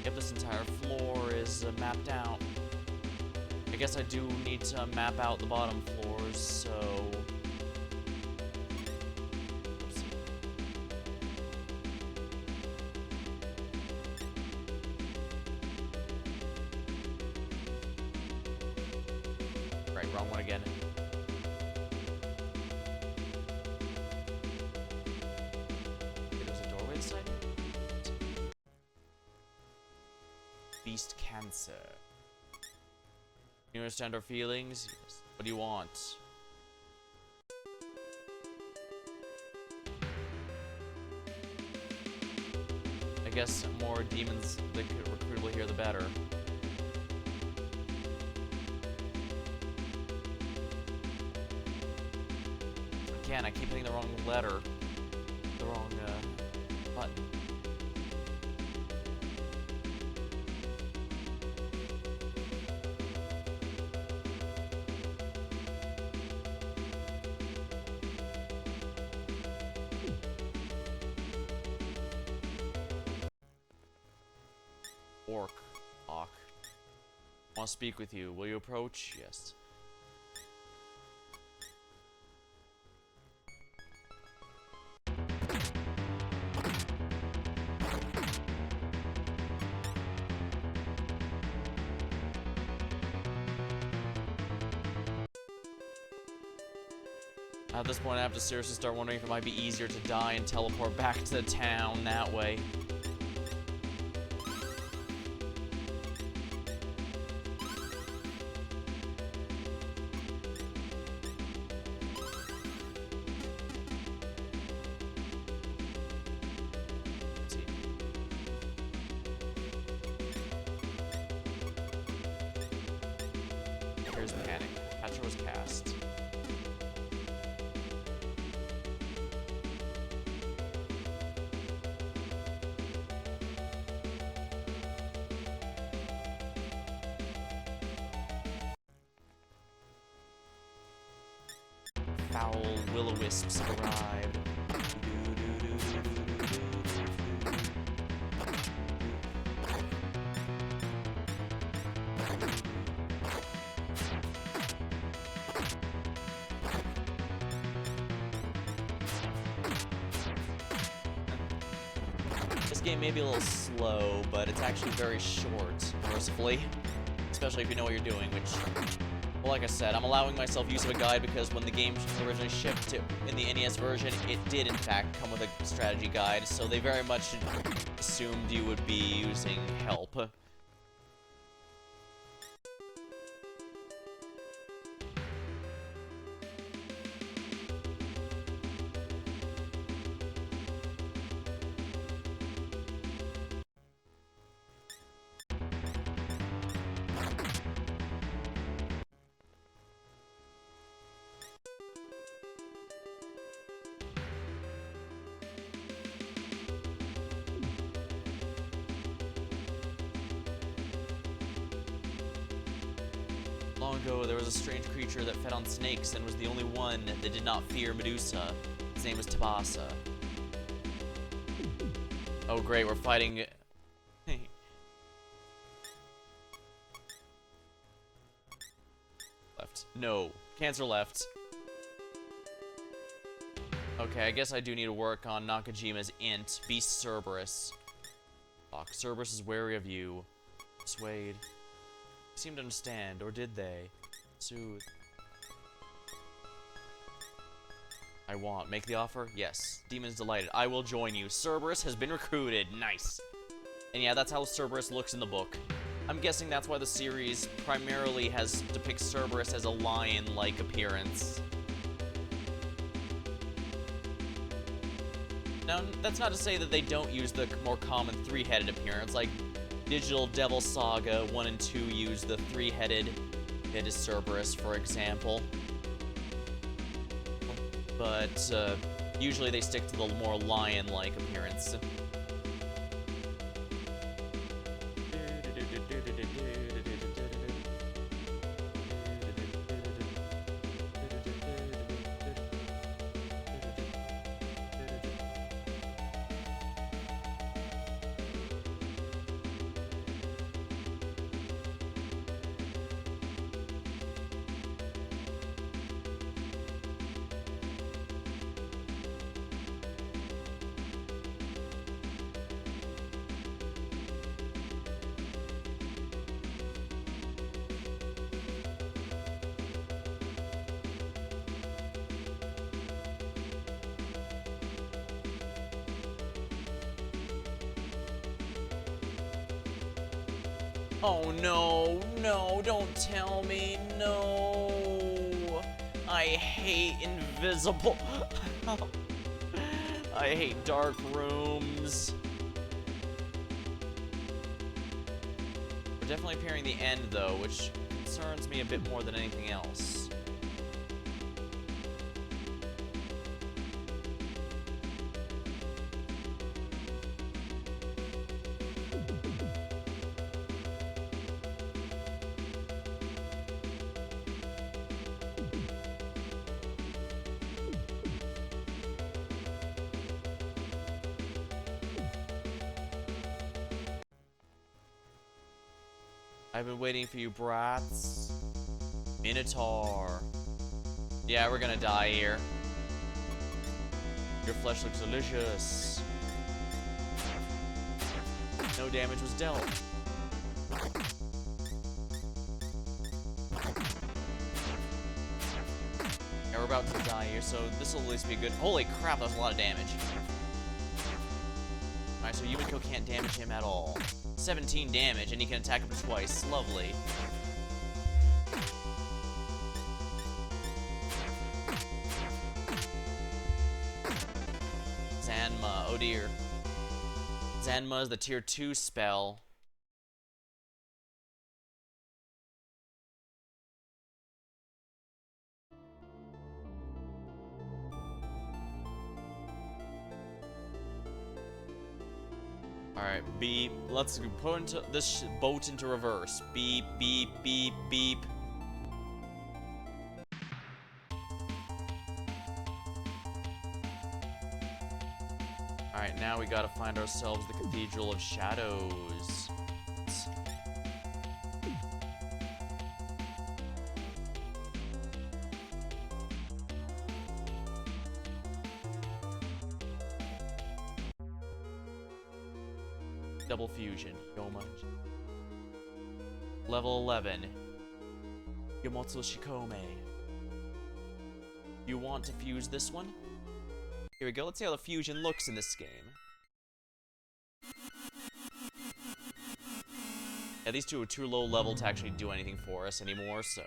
Yep, this entire floor is mapped out. I guess I do need to map out the bottom floors, so... Right, wrong one again. There's a doorway inside? Beast cancer. You understand our feelings? Yes. What do you want? I guess more demons that get recruitable here, the better. Again, I keep hitting the wrong letter. The wrong button. orc. Talk. I want to speak with you. Will you approach? Yes. At this point, I have to seriously start wondering if it might be easier to die and teleport back to the town that way. Let's see. Here's the panic. Catcher was cast. Foul will-o-wisps have arrived. This game may be a little slow, but it's actually very short, mercifully. Especially if you know what you're doing, which... Well, like I said, I'm allowing myself use of a guide because when the game originally shipped in the NES version, it did in fact come with a strategy guide, so they very much assumed you would be using help. Long ago, there was a strange creature that fed on snakes and was the only one that did not fear Medusa. His name was Tabasa. Oh great, we're fighting... Left. No. Cancer left. Okay, I guess I do need to work on Nakajima's int. Beast Cerberus. Fuck, Cerberus is wary of you. Persuade. Seem to understand, or did they? Soothe. I want. Make the offer? Yes. Demon's delighted. I will join you. Cerberus has been recruited. Nice. And yeah, that's how Cerberus looks in the book. I'm guessing that's why the series primarily depicts Cerberus as a lion-like appearance. Now, that's not to say that they don't use the more common three-headed appearance, like Digital Devil Saga 1 and 2 use the three-headed Cerberus, for example. But usually they stick to the more lion-like appearance. Oh no, no, don't tell me, no. I hate invisible. I hate dark rooms. We're definitely appearing the end though, which concerns me a bit more than anything else. I've been waiting for you, brats. Minotaur. Yeah, we're gonna die here. Your flesh looks delicious. No damage was dealt. Yeah, we're about to die here, so this will at least be good. Holy crap, that was a lot of damage. Alright, so Yumiko can't damage him at all. 17 damage, and he can attack him twice. Lovely. Zanma, oh dear. Zanma is the tier 2 spell. Alright, beep. Let's put this boat into reverse. Beep, beep, beep, beep. Alright, now we gotta find ourselves the Cathedral of Shadows. Double fusion. Yomanji. Level 11. Yomotsu Shikome. You want to fuse this one? Here we go. Let's see how the fusion looks in this game. Yeah, these two are too low level to actually do anything for us anymore, so...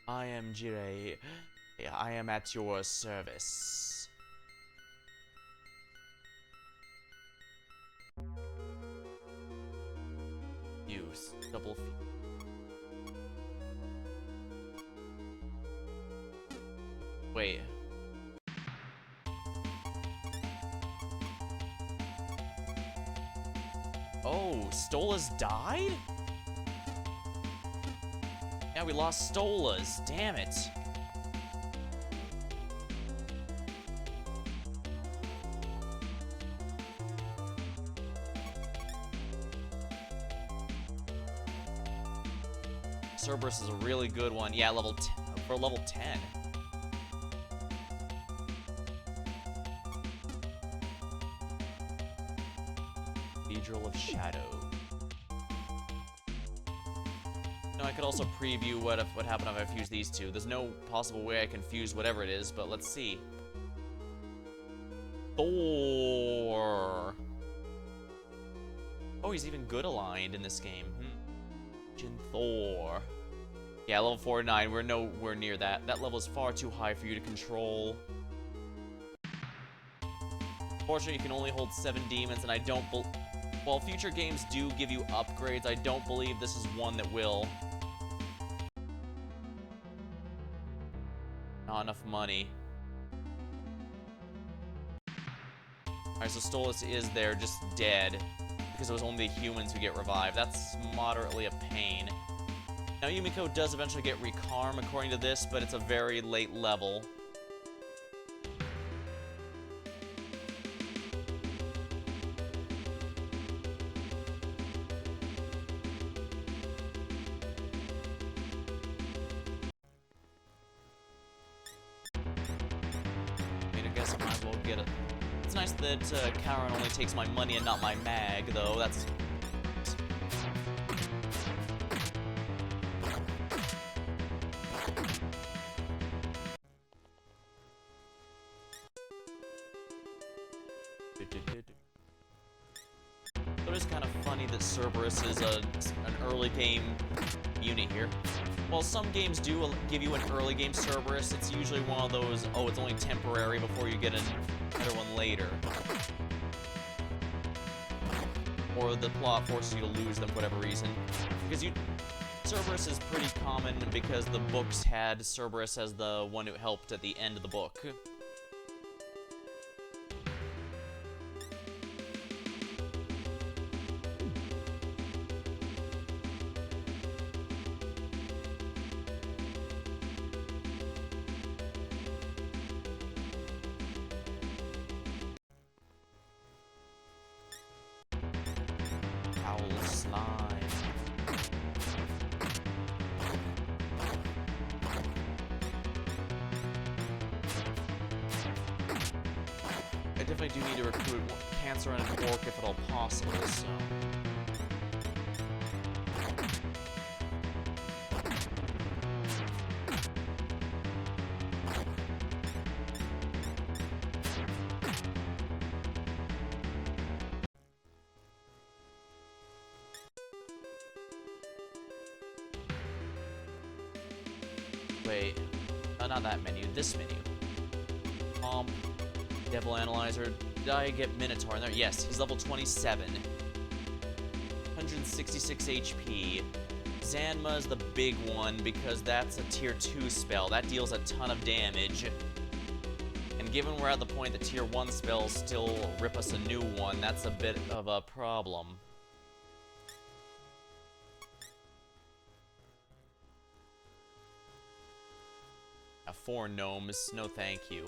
I am Jirei. I am at your service. Use double wait. Oh, Stola's died? Yeah, we lost Stola's. Damn it. Cerberus is a really good one. Yeah, level 10 for level 10. Cathedral of Shadow. No, I could also preview what happened if I fuse these two. There's no possible way I can fuse whatever it is, but let's see. Thor. Oh, he's even good aligned in this game. Jin Thor. Yeah, level 49. We're nowhere near that. That level is far too high for you to control. Fortunately, you can only hold 7 demons, and I don't while future games do give you upgrades, I don't believe this is one that will. Not enough money. Alright, so Stolas is there, just dead. Because it was only the humans who get revived. That's moderately a pain. Now, Yumiko does eventually get recarm according to this, but it's a very late level. It's nice that Karen only takes my money and not my mag, though. That's... So it is kind of funny that Cerberus is an early game unit here. While some games do give you an early game Cerberus, it's usually one of those, oh, it's only temporary before you get a better one later. Or the plot forces you to lose them for whatever reason. Because Cerberus is pretty common because the books had Cerberus as the one who helped at the end of the book. Owl slime. I definitely do need to recruit Cancer and an Orc if at all possible, so... Wait, not that menu, this menu. Devil Analyzer. Did I get Minotaur in there? Yes, he's level 27. 166 HP. Zanma's the big one because that's a tier 2 spell. That deals a ton of damage. And given we're at the point that tier 1 spells still rip us a new one, that's a bit of a problem. 4 gnomes, no thank you.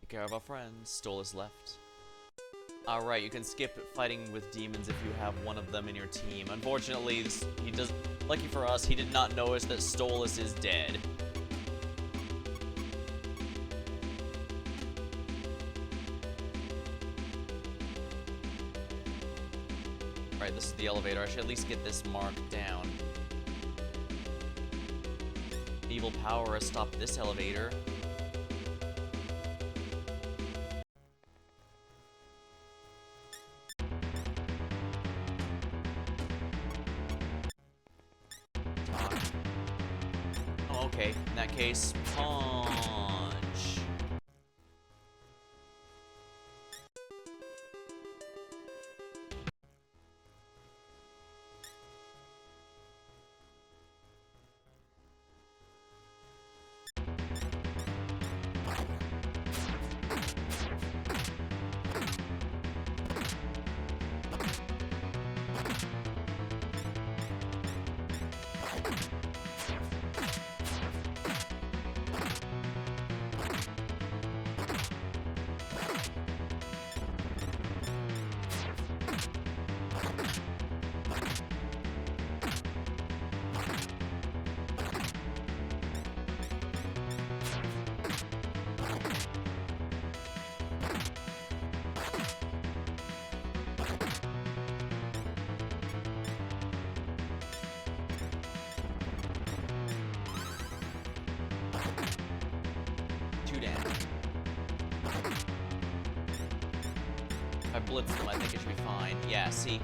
Take care of our friends. Stoll is left. Alright, you can skip fighting with demons if you have one of them in your team. Unfortunately, he does. Lucky for us, he did not notice that Stolas is dead. Alright, this is the elevator. I should at least get this marked down. Evil power has stopped this elevator. Okay, in that case, punch. If I blitz them, I think it should be fine. Yeah, see?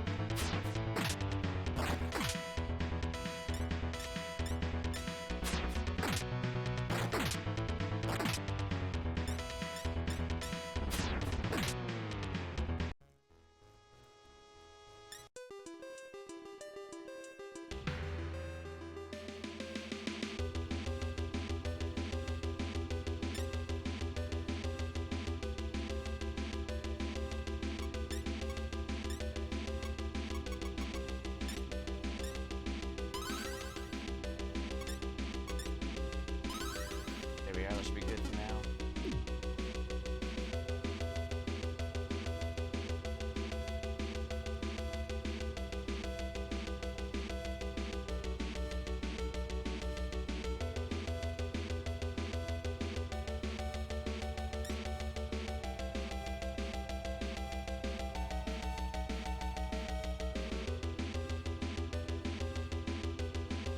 That should be good for now.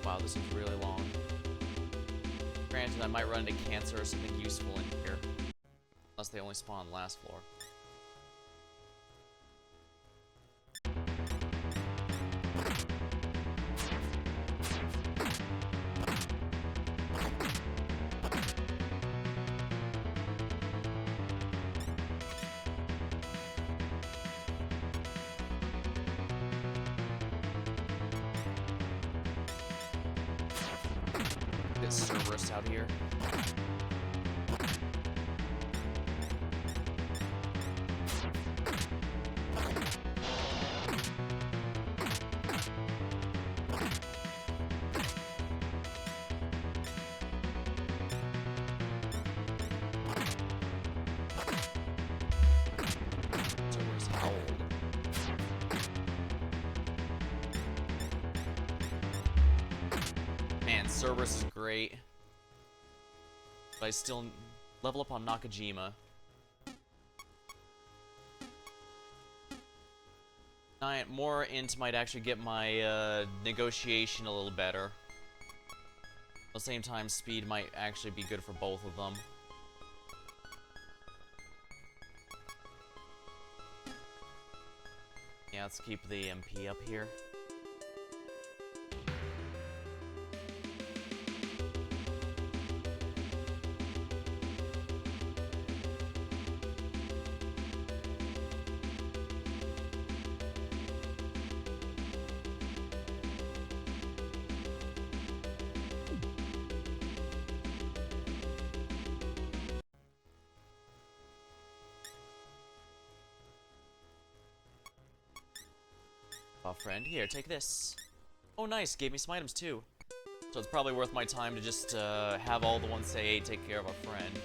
Wow, this is really long. Granted, I might run into cancer or something useful in here. Unless they only spawn on the last floor. This Cerberus out here. Cerberus howled. Man, Cerberus is great. But I still level up on Nakajima. More int might actually get my negotiation a little better. At the same time, speed might actually be good for both of them. Yeah, let's keep the MP up here. Friend, here, take this. Oh, nice, gave me some items too. So it's probably worth my time to just have all the ones say, hey, take care of our friend.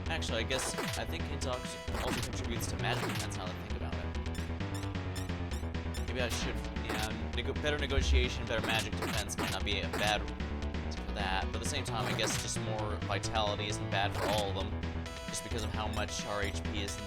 Actually, I think it also contributes to magic defense now that I think about it. Maybe I should, yeah, better negotiation, better magic defense might not be a bad for that, but at the same time, I guess just more vitality isn't bad for all of them, just because of how much our HP is.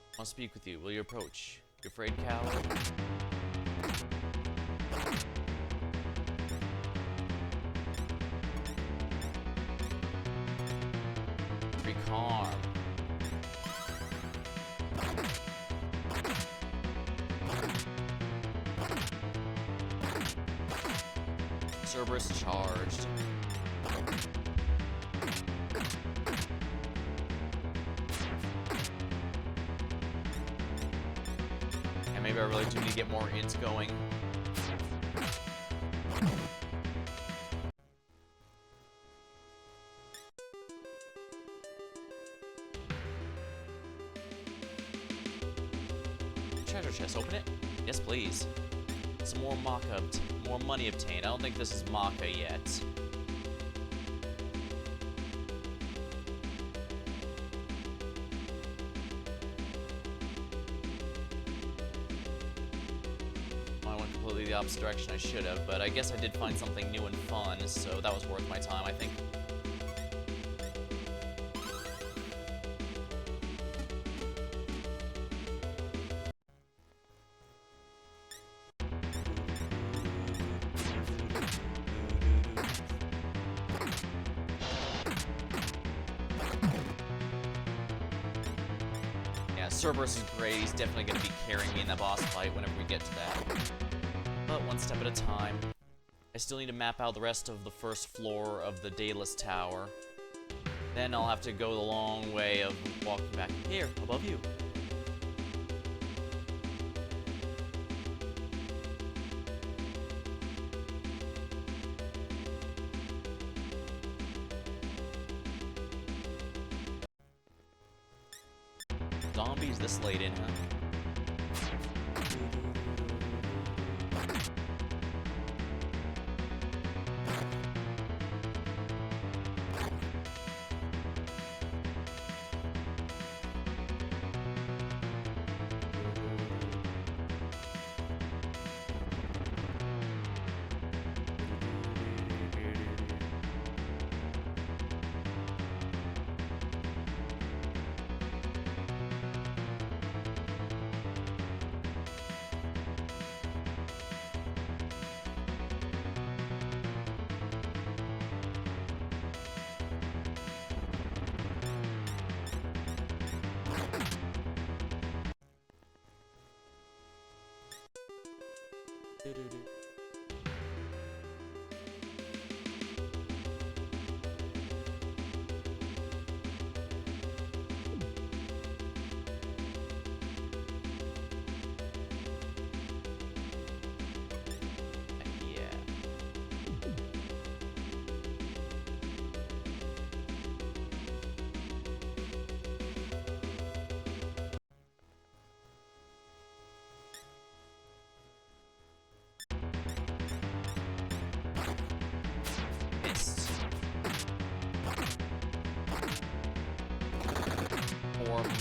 I want to speak with you. Will you approach? You afraid, coward? Be calm. Cerberus charged. Maybe I really do need to get more int going. Treasure chest, open it? Yes, please. Some more more money obtained. I don't think this is Maka yet. The opposite direction I should have, but I guess I did find something new and fun, so that was worth my time, I think. Cerberus is great. He's definitely going to be carrying me in that boss fight whenever we get to that. But one step at a time. I still need to map out the rest of the first floor of the Daedalus Tower. Then I'll have to go the long way of walking back here, above you. Zombies this late in, huh?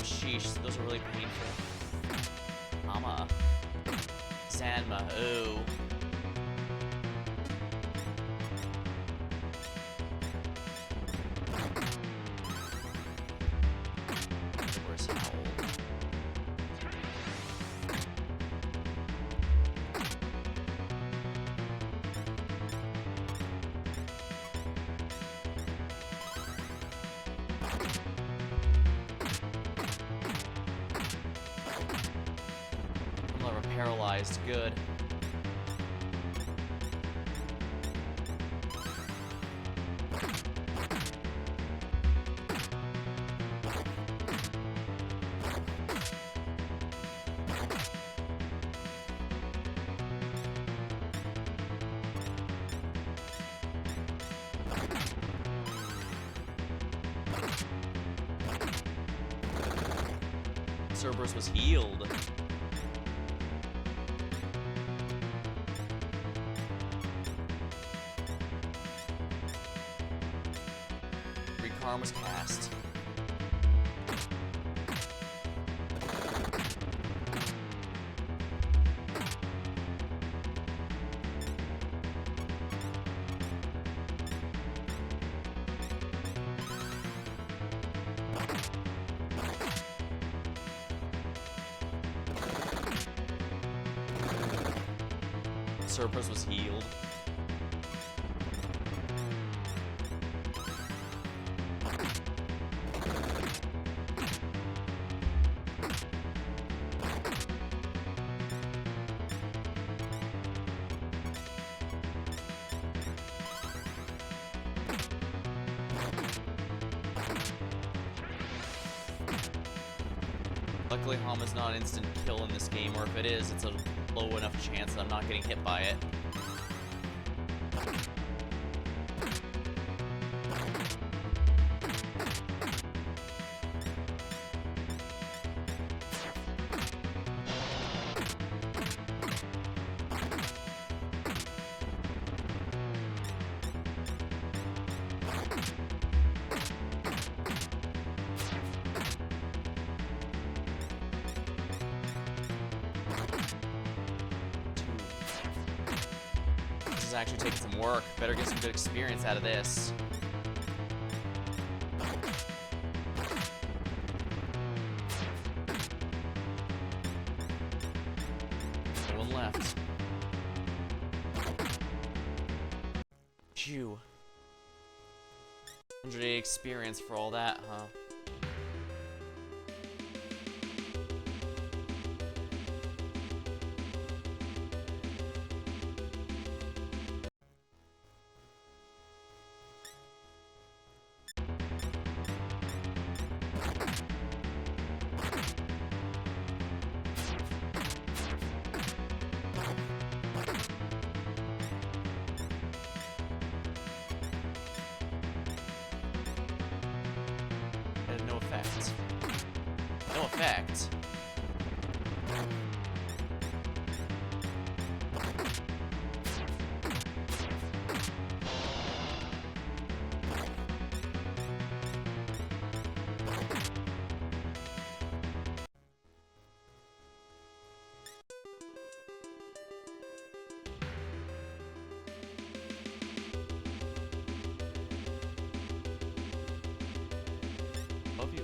Sheesh, those are really painful. Mama. Zanma, ooh. Where's Howl? Paralyzed, good. Cerberus was healed. Arm was cast. Cerberus was healed. Luckily, Hama's not an instant kill in this game, or if it is, it's a low enough chance that I'm not getting hit by it. Actually taking some work. Better get some good experience out of this. No one left. Phew. 180 experience for all that, huh? It had no effect. No effect? Love you.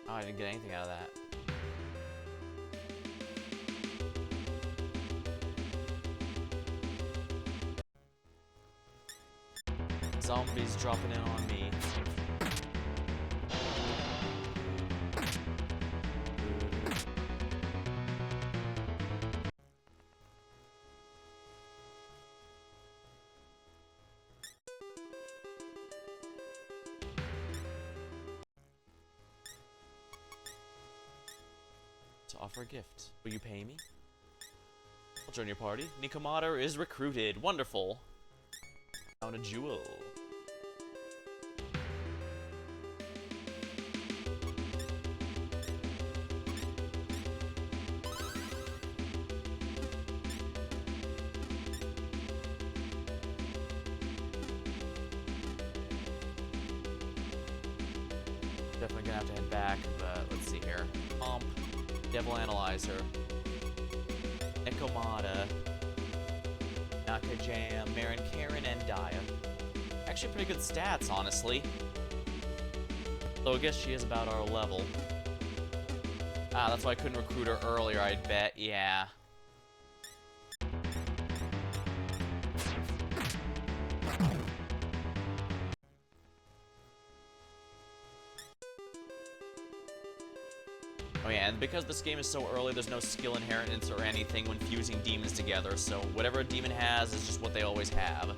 Oh, I didn't get anything out of that. Zombies dropping in on me. To offer a gift. Will you pay me? I'll join your party. Nikomata is recruited. Wonderful. Found a jewel. Definitely gonna have to head back, but let's see here. Devil Analyzer, Nikomata, Nakajam, Marin, Karen, and Daya. Actually pretty good stats, honestly. Though I guess she is about our level. Ah, that's why I couldn't recruit her earlier, I'd bet. Yeah. Oh yeah, and because this game is so early, there's no skill inheritance or anything when fusing demons together, so whatever a demon has is just what they always have.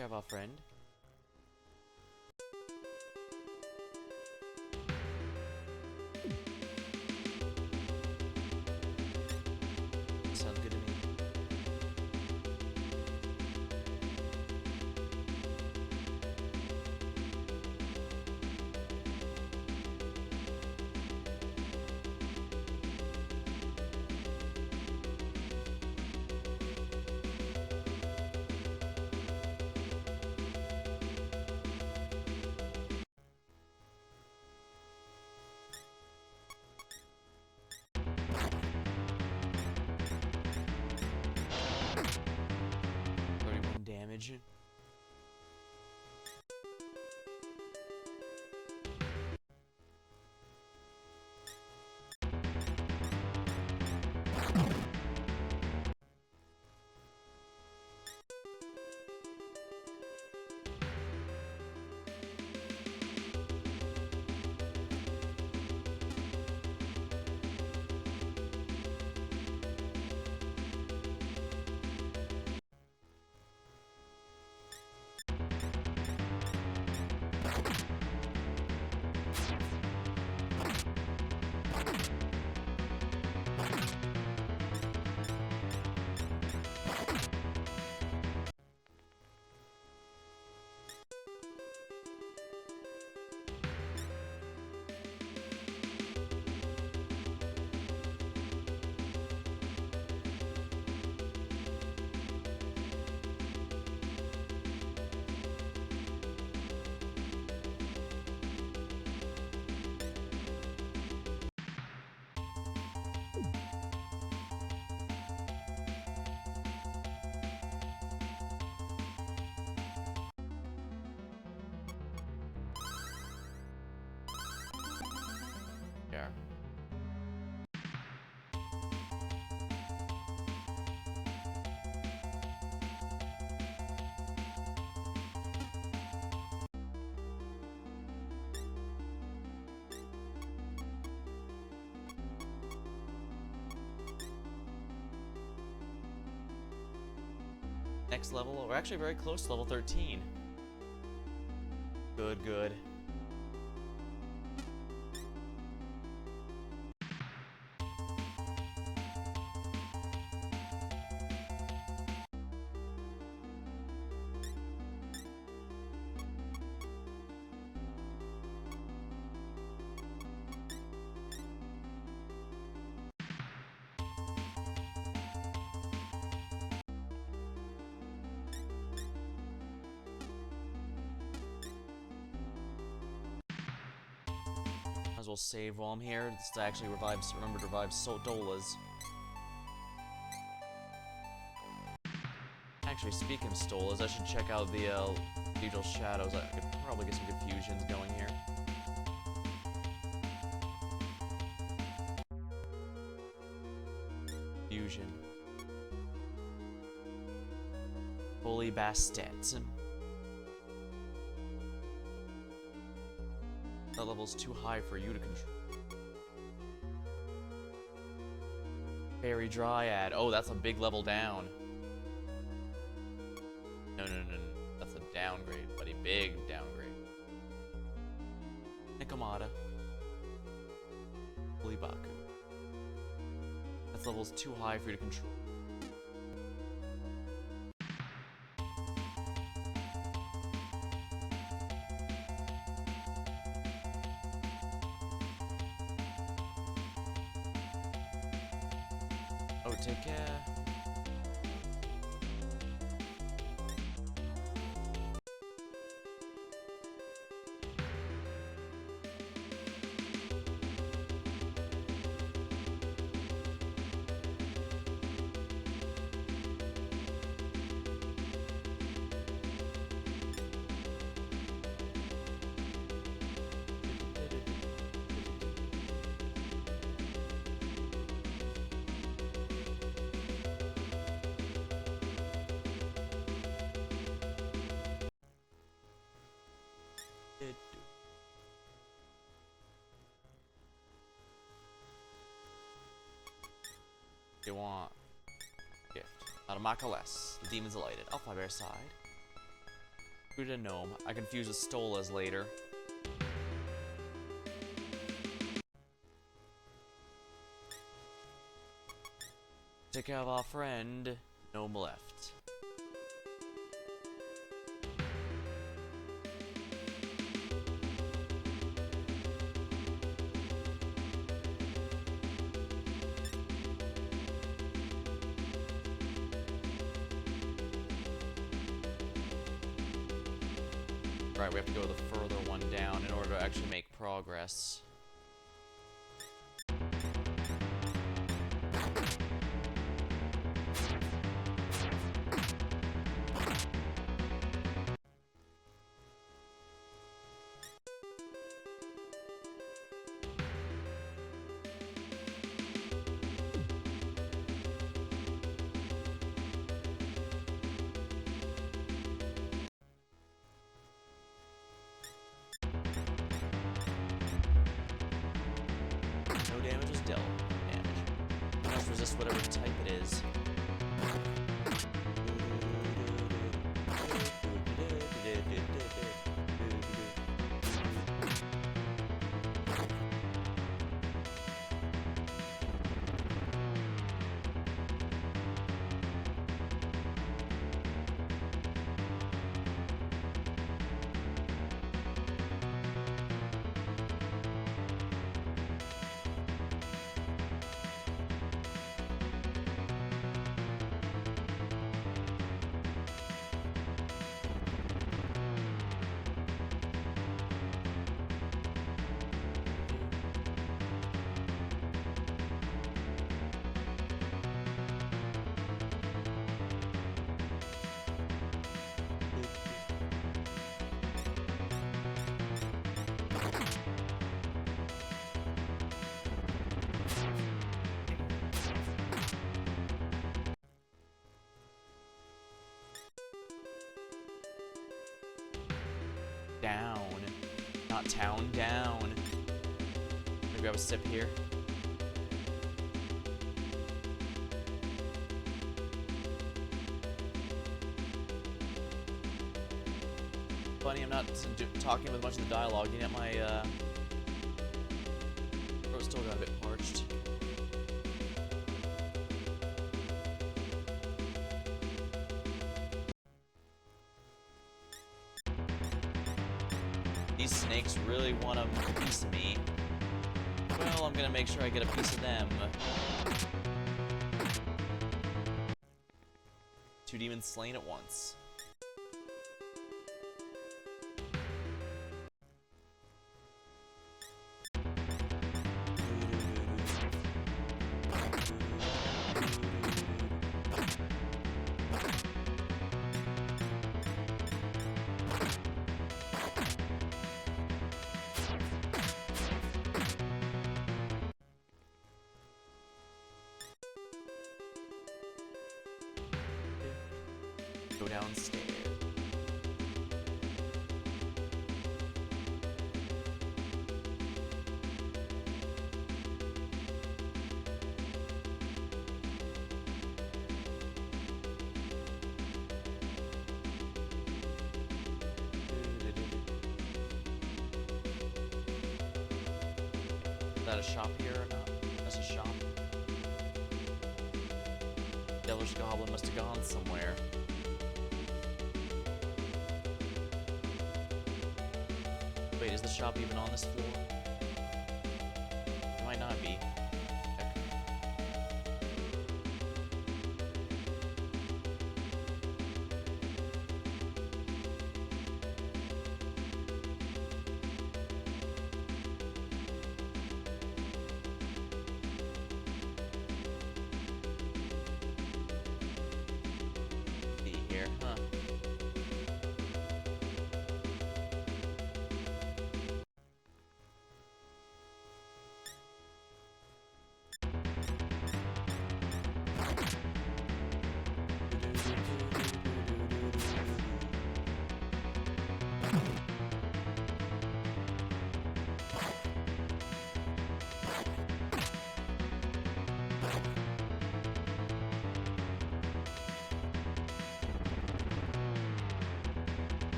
care of our friend. Sounds good to me. Damage. Yeah. Next level, we're actually very close to level 13. Good, good. Might as well save while I'm here. This actually revives, remember to revive Dolas. Actually, speaking of Stolas, I should check out the Cathedral Shadows. I could probably get some good fusions going here. Fusion. Holy Bastet. That level's too high for you to control. Fairy Dryad. Oh, that's a big level down. No. That's a downgrade, buddy. Big downgrade. Nikomata. Holy Baku. That level's too high for you to control. Oh, take care. You want gift. Not a Makales. The demon's delighted. I'll fly by your side. Recruited a gnome. I confuse with Stolas later. Take care of our friend. Gnome left. Right, we have to go the further one down in order to actually make progress. No damage is dealt. Damage. Must resist whatever type it is. Down. Not town, down. Let me grab a sip here. Funny, I'm not talking with much of the dialogue, yet my throat still got a bit parched. These snakes really want a piece of me. Well, I'm gonna make sure I get a piece of them. Two demons slain at once. Go downstairs. Is that a shop here or not? That's a shop. Devilish Goblin must have gone somewhere. Wait, is the shop even on this floor? It might not be. See here, huh?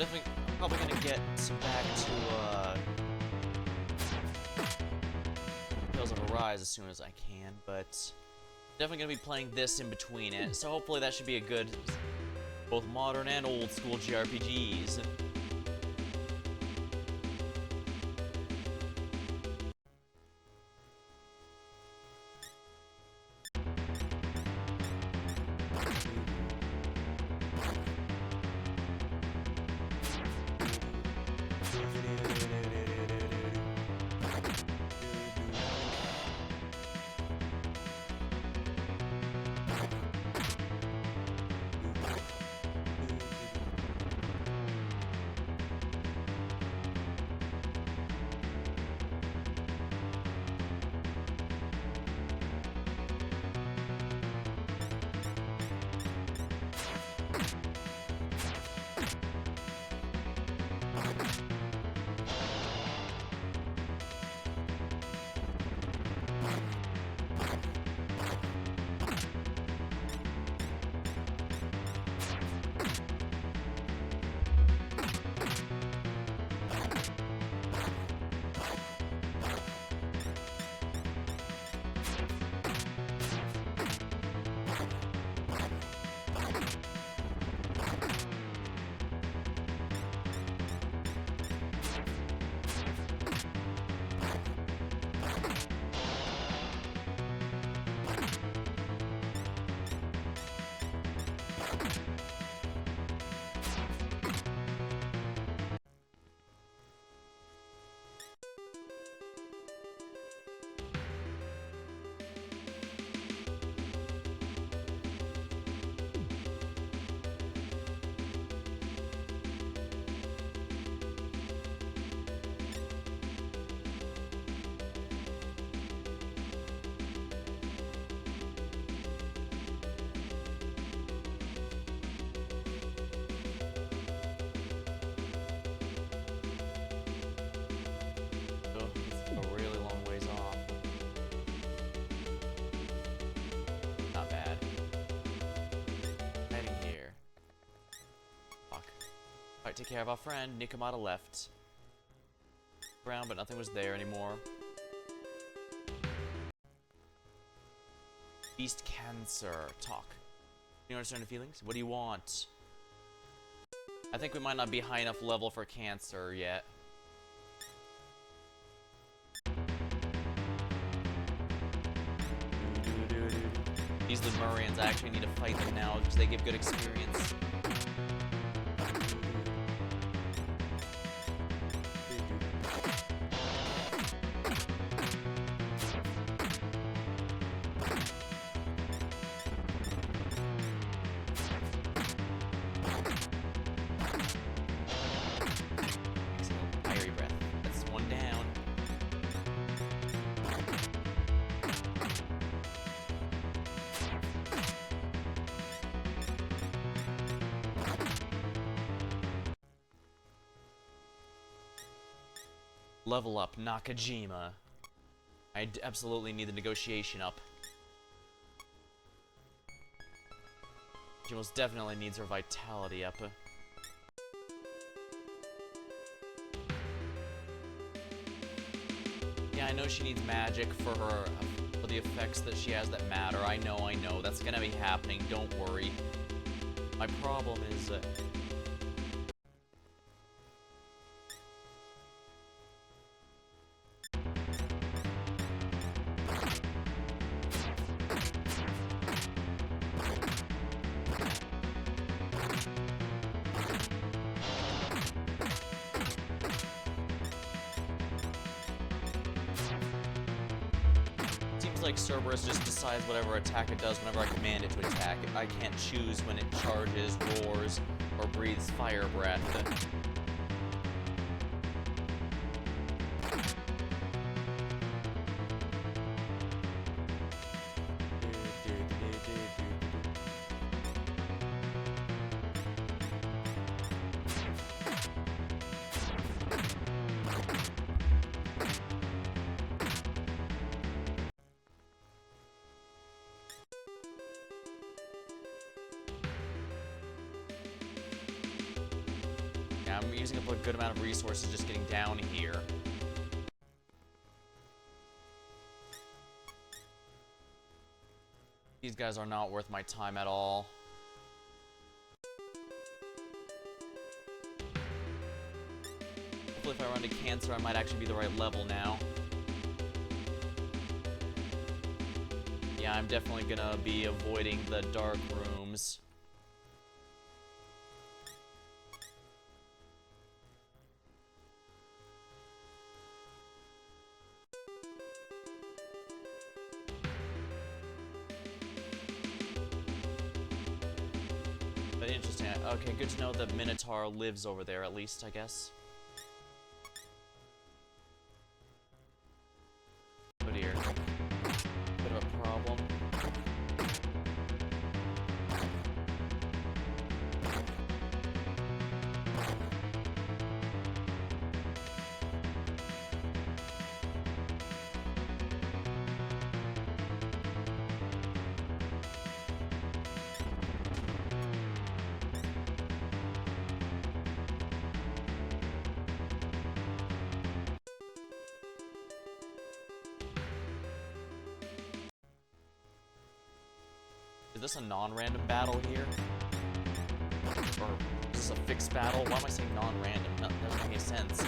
definitely, I'm probably gonna get back to, Tales of Arise as soon as I can, but definitely gonna be playing this in between it, so hopefully that should be a good, both modern and old school JRPGs. Take care of our friend. Nikomata left. Around, but nothing was there anymore. Beast Cancer. Talk. You understand the feelings? What do you want? I think we might not be high enough level for Cancer yet. These Lemurians, I actually need to fight them now because they give good experience. Level up, Nakajima. I absolutely need the negotiation up. She most definitely needs her vitality up. Yeah, I know she needs magic for her, for the effects that she has that matter. I know. That's gonna be happening, don't worry. My problem is, like Cerberus just decides whatever attack it does whenever I command it to attack. I can't choose when it charges, roars, or breathes fire breath. I'm using up a good amount of resources just getting down here. These guys are not worth my time at all. Hopefully if I run into cancer, I might actually be the right level now. Yeah, I'm definitely gonna be avoiding the dark rooms. But interesting. Okay, good to know that Minotaur lives over there, at least, I guess. Oh dear. Bit of a problem. Is this a non-random battle here? Or is this a fixed battle? Why am I saying non-random? That doesn't make any sense.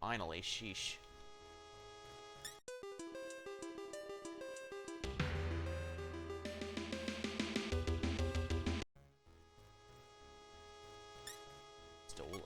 Finally, sheesh. Stolen.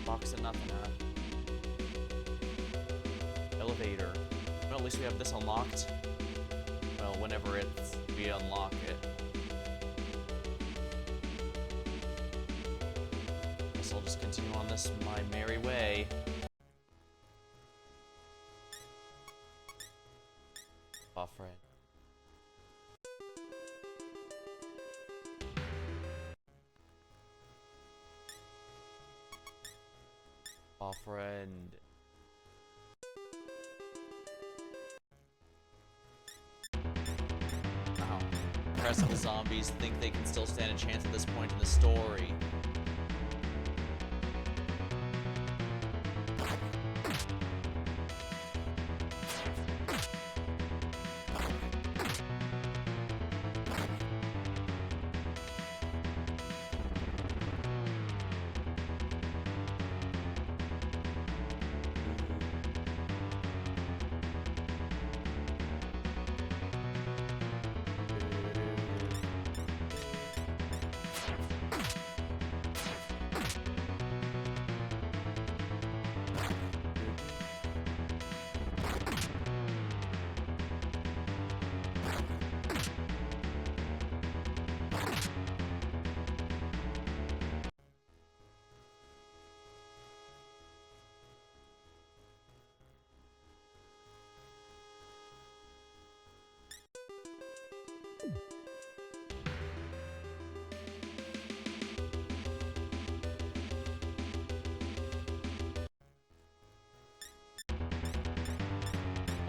Box and nothing, elevator. Well, at least we have this unlocked. Well, whenever we unlock it. Guess I'll just continue on this my merry way. Buffering. Friend. Wow. The rest of the zombies think they can still stand a chance at this point in the story.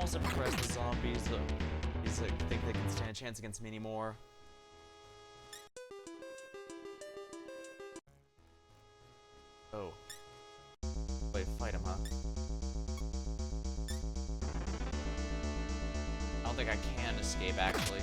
Also impressed the zombies think they can stand a chance against me anymore. Oh. way to fight him, huh? I don't think I can escape, actually.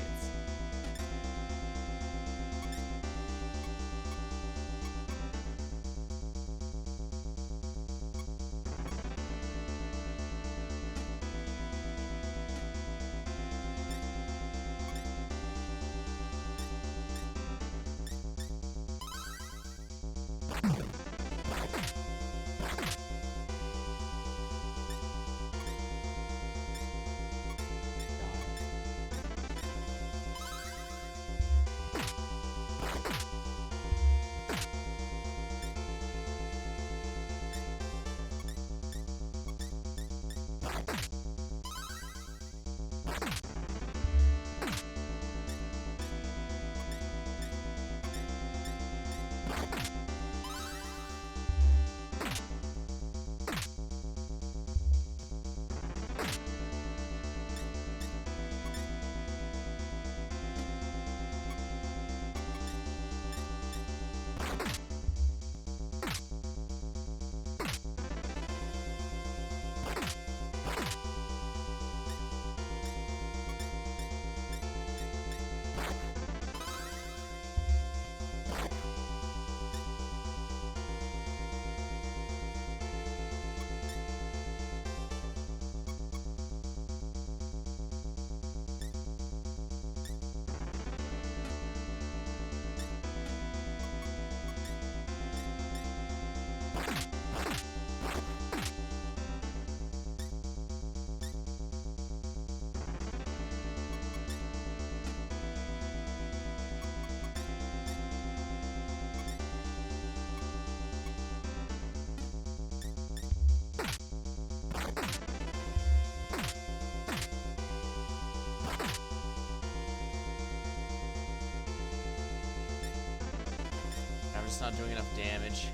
I'm just not doing enough damage.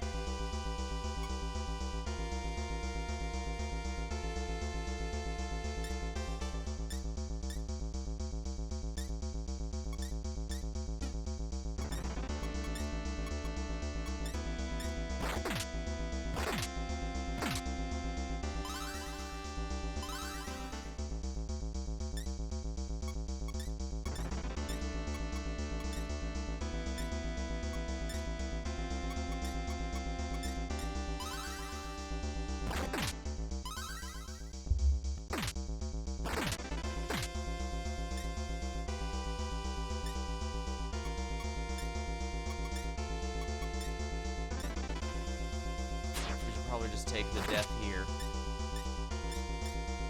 Probably just take the death here.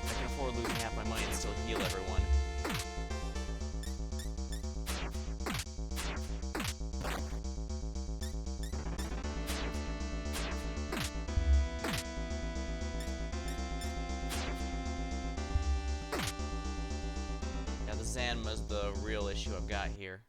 I can afford losing half my money and still heal everyone. Yeah, the Zanma's the real issue I've got here.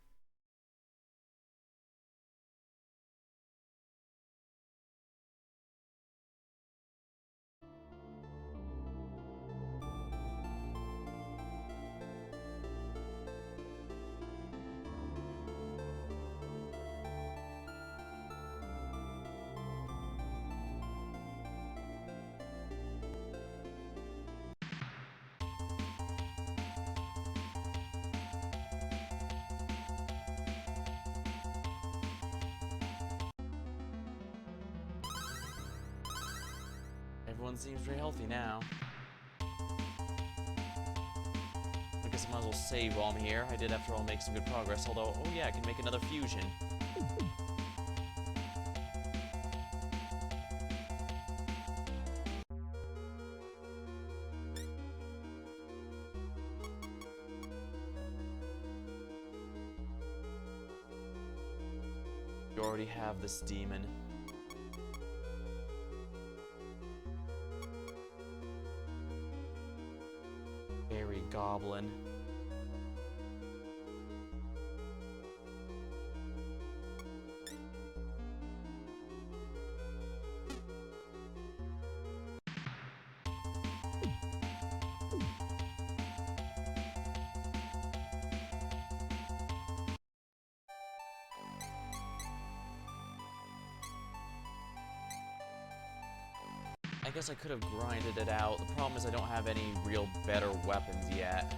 Everyone seems very healthy now. I guess I might as well save while I'm here. I did, after all, make some good progress, although, oh yeah, I can make another fusion. You already have this demon. Fairy goblin. I guess I could have grinded it out. The problem is I don't have any real better weapons yet.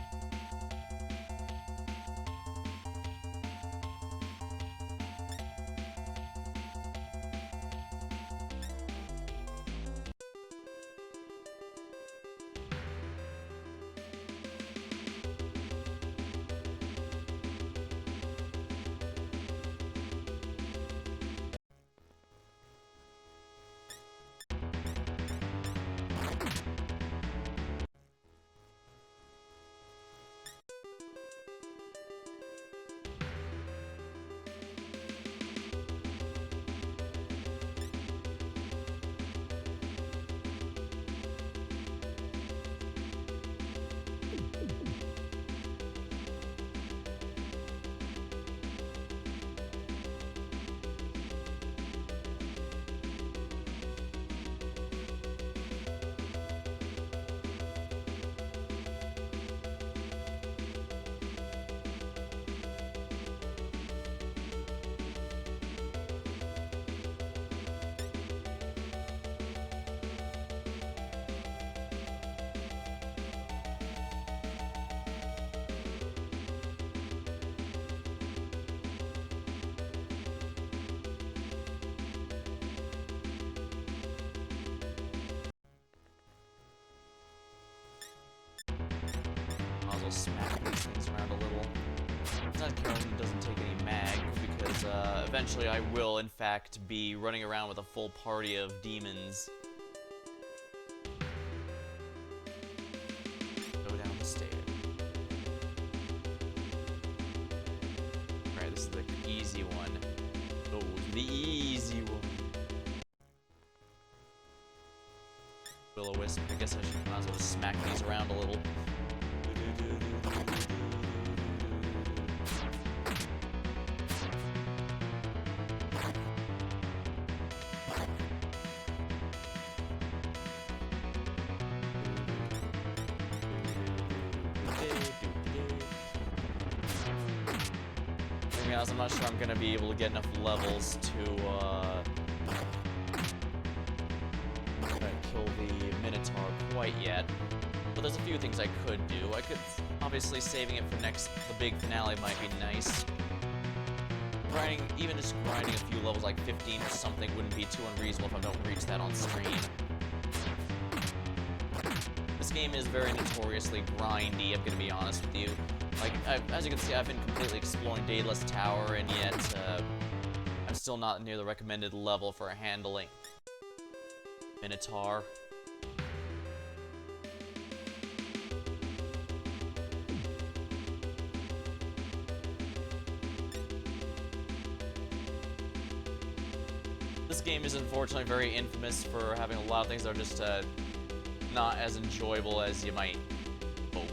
Smack these things around a little. Not Carolyn doesn't take any mag, because eventually I will, in fact, be running around with a full party of demons. Go down the stairs. Alright, this is the easy one. Oh, the easy one. Will-O-Wisp. I guess I should might as well just smack these around a little. I'm not sure I'm gonna be able to get enough levels to kill the Minotaur quite yet. But there's a few things I could do. I could, obviously, saving it for the big finale might be nice. Even just grinding a few levels, like 15 or something, wouldn't be too unreasonable if I don't reach that on screen. This game is very notoriously grindy, I'm gonna be honest with you. Like, as you can see, I've been completely exploring Daedalus Tower, and yet, I'm still not near the recommended level for handling Minotaur. This game is unfortunately very infamous for having a lot of things that are just, not as enjoyable as you might hope.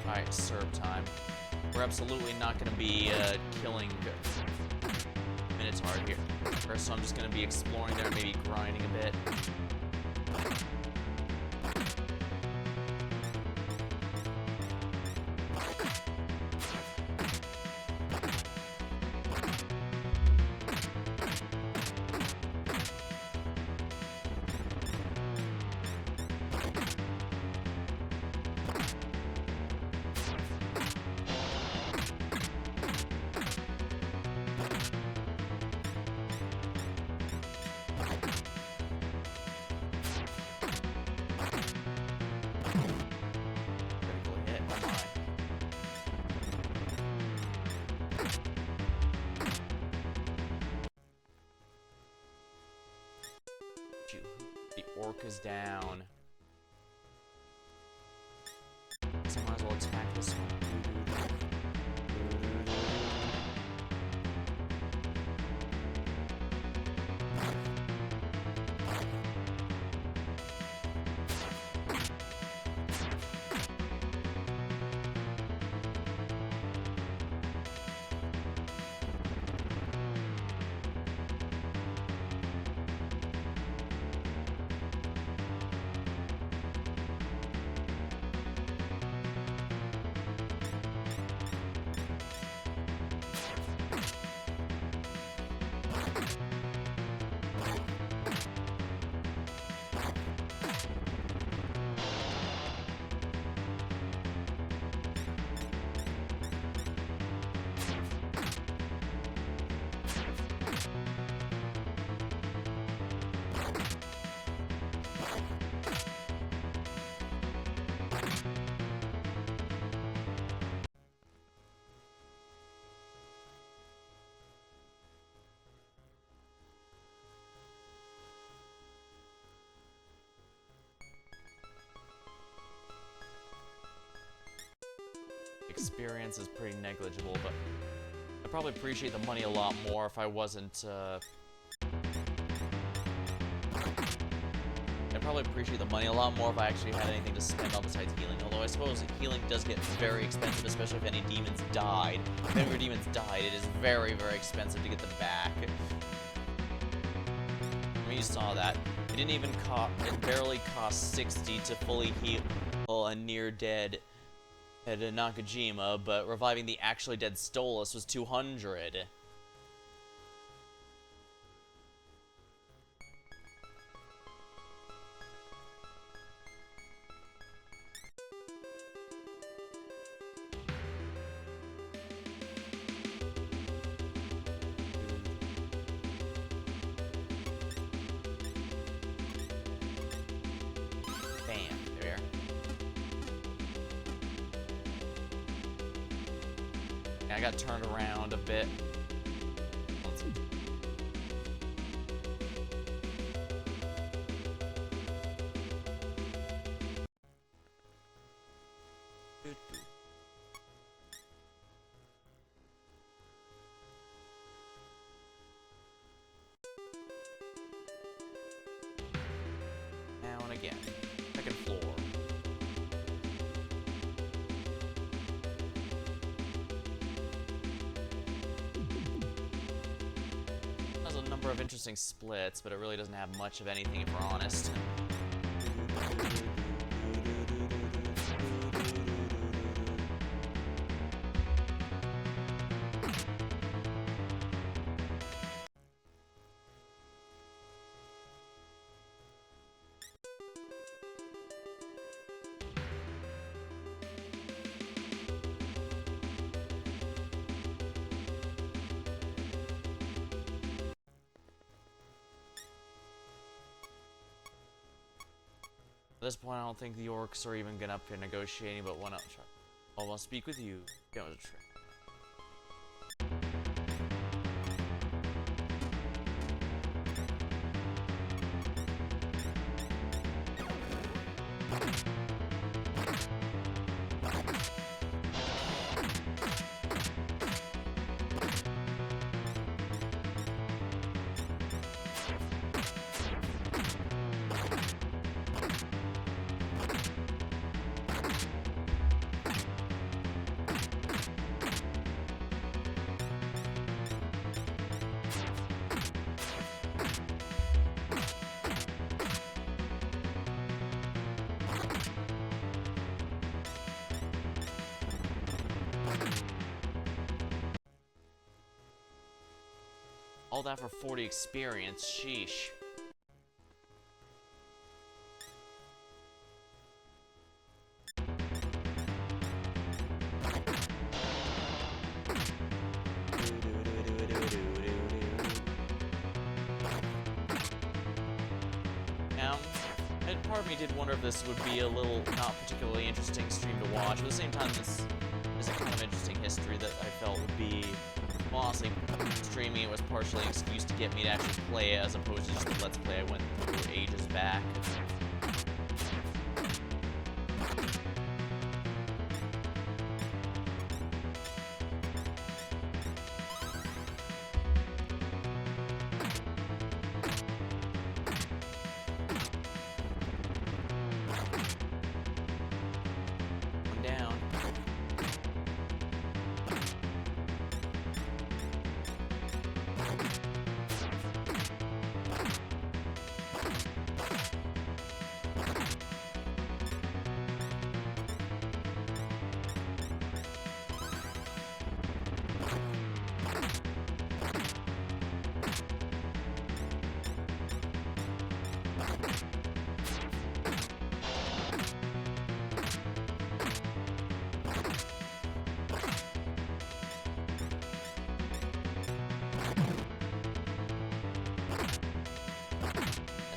Alright, serve time. We're absolutely not going to be killing Minotaur here. So I'm just going to be exploring there, maybe grinding a bit. The orc is down. So I might as well attack this one. experience is pretty negligible, but I'd probably appreciate the money a lot more if I wasn't, I'd probably appreciate the money a lot more if I actually had anything to spend on besides healing. Although I suppose healing does get very expensive, especially if any demons died. If any of your demons died, it is very, very expensive to get them back. I mean, you saw that. It didn't even cost, it barely cost 60 to fully heal a near-dead Nakajima, but reviving the actually dead Stolas was 200. I got turned around a bit. Let's see. Down again. Second floor. Of interesting splits, but it really doesn't have much of anything if we're honest. At this point, I don't think the orcs are even gonna up here negotiating, but why not try? I want to speak with you. Get on the train. All that for 40 experience, sheesh. Now, part of me did wonder if this would be a little not particularly interesting stream to watch, but at the same time this is a kind of interesting history that I felt would be, honestly, streaming it was partially an excuse to get me to actually play it as opposed to just the Let's Play I went through ages back. One down.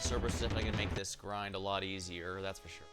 Cerberus is definitely going to make this grind a lot easier, that's for sure.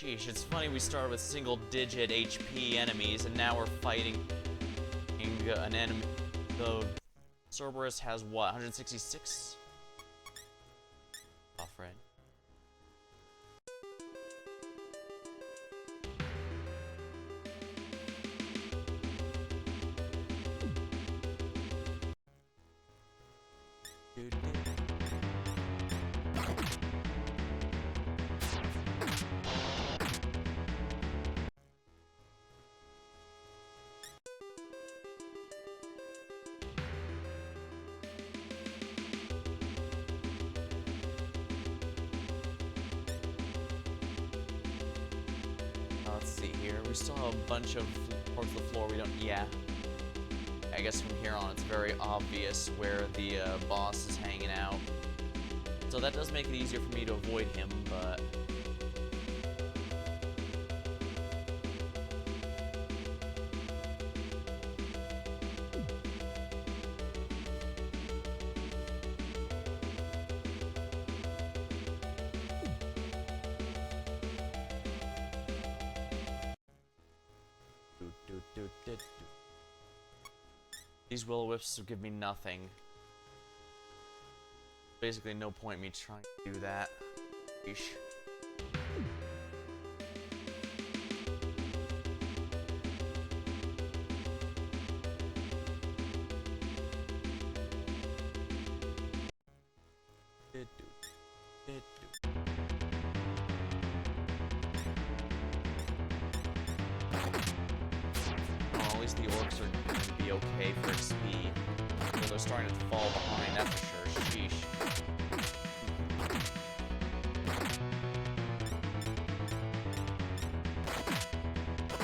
Sheesh, it's funny we started with single-digit HP enemies, and now we're fighting an enemy. The Cerberus has what, 166? Oh, friend. Let's see here. We still have a bunch of parts of the floor we don't. Yeah. I guess from here on it's very obvious where the boss is hanging out. So that does make it easier for me to avoid him, but. These will-o-wisps will give me nothing. Basically no point in me trying to do that. Yeesh. Well, at least the orcs are going to be okay for XP. Although they're starting to fall behind, that's for sure. Sheesh.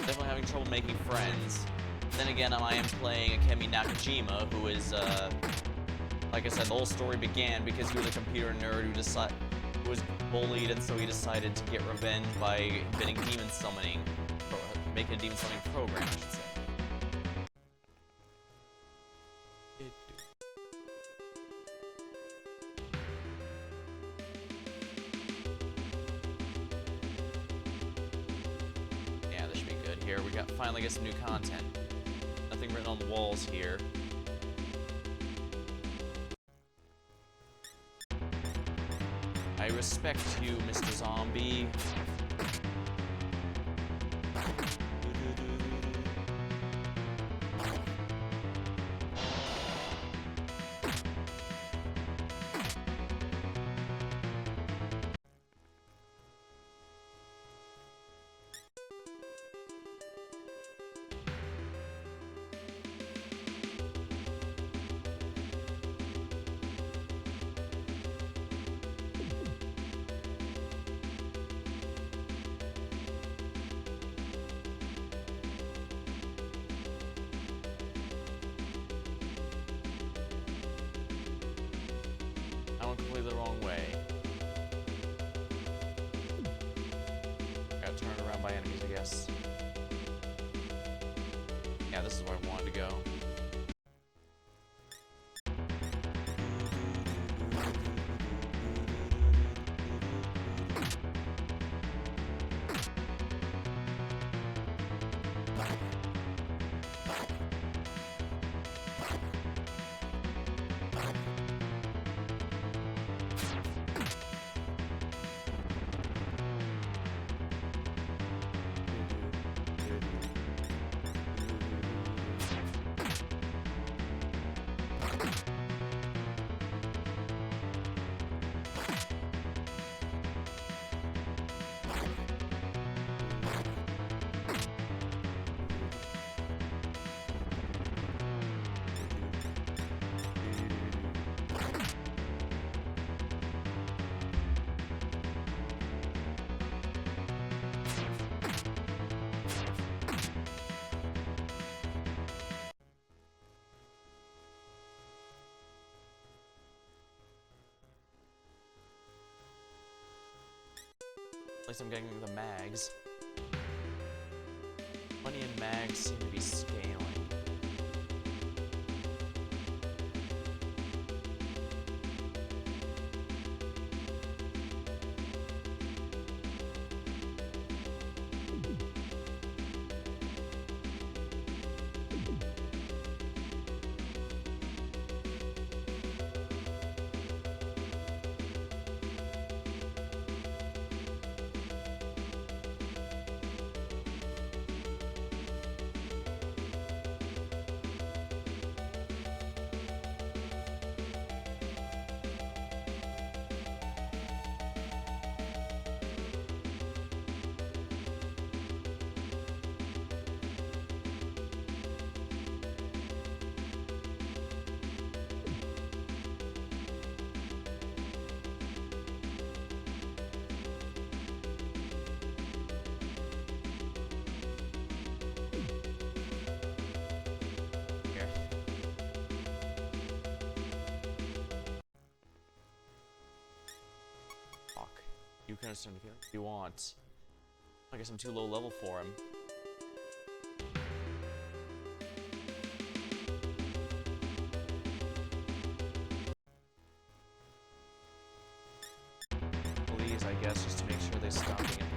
Definitely having trouble making friends. Then again, I am playing Akemi Nakajima, who is, like I said, the whole story began because he was a computer nerd who was bullied, and so he decided to get revenge by inventing demon summoning, making a demon summoning program, I should say. Yeah, this should be good here. We finally get some new content. Nothing written on the walls here. I respect you, Mr. Zombie. I went completely the wrong way. Got turned around by enemies, I guess. Yeah, this is where I wanted to go. At least I'm getting the mags. Money and mags seem to be scaling. understand the feeling you want. I guess I'm too low level for him. Please, I guess, just to make sure they stop being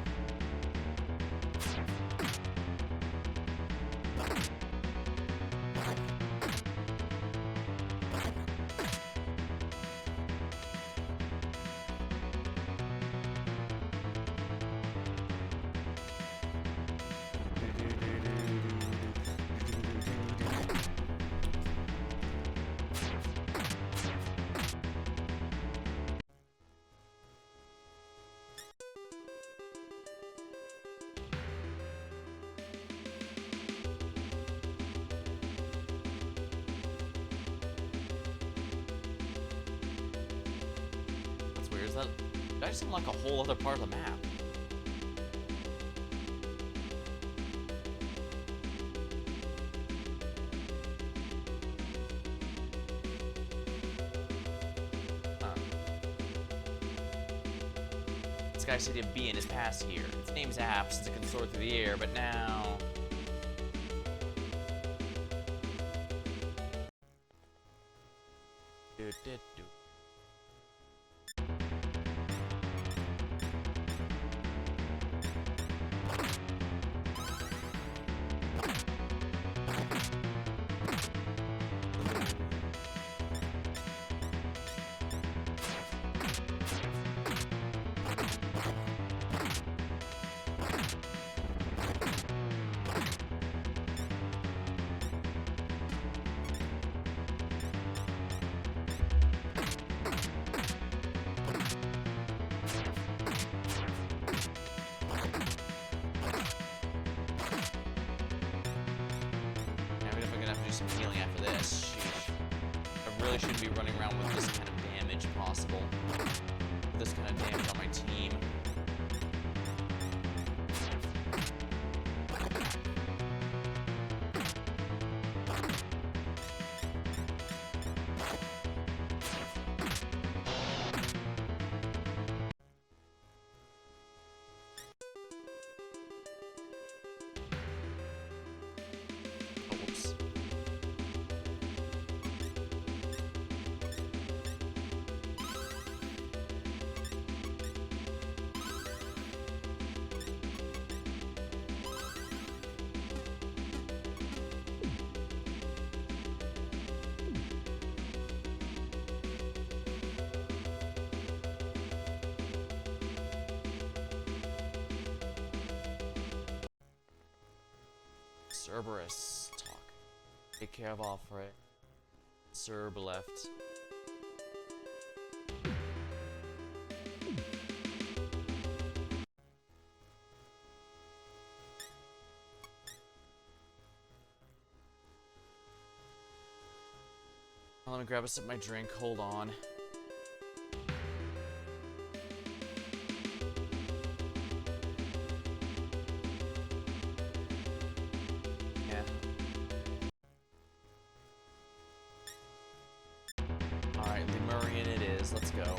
Is that... Did I just unlock a whole other part of the map? Huh. This guy said he'd be in his pass here. Its name's Apps, since it can soar through the air, but now... Do. Some healing after this. Sheesh. I really shouldn't be running around with this kind of damage possible. This kind of damage on my team. Cerberus talk. Take care of Alfred. Cerb left. Let me grab a sip of my drink. Hold on. Let's go.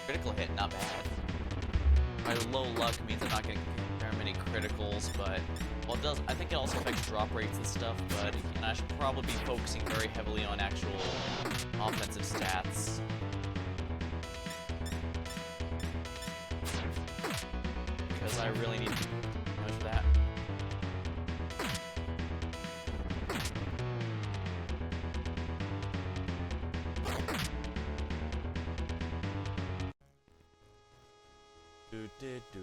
Critical hit, not bad. My low luck means I'm not getting very many criticals, but well, it does. I think it also affects drop rates and stuff. But again, I should probably be focusing very heavily on actual offensive stats. Because I really need to measure that. Do.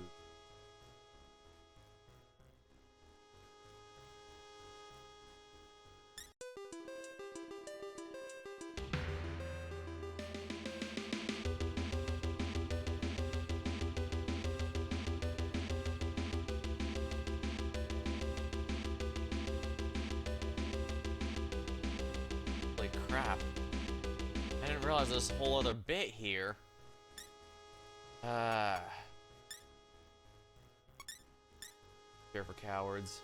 crap. I didn't realize there's a whole other bit here. Fear for cowards.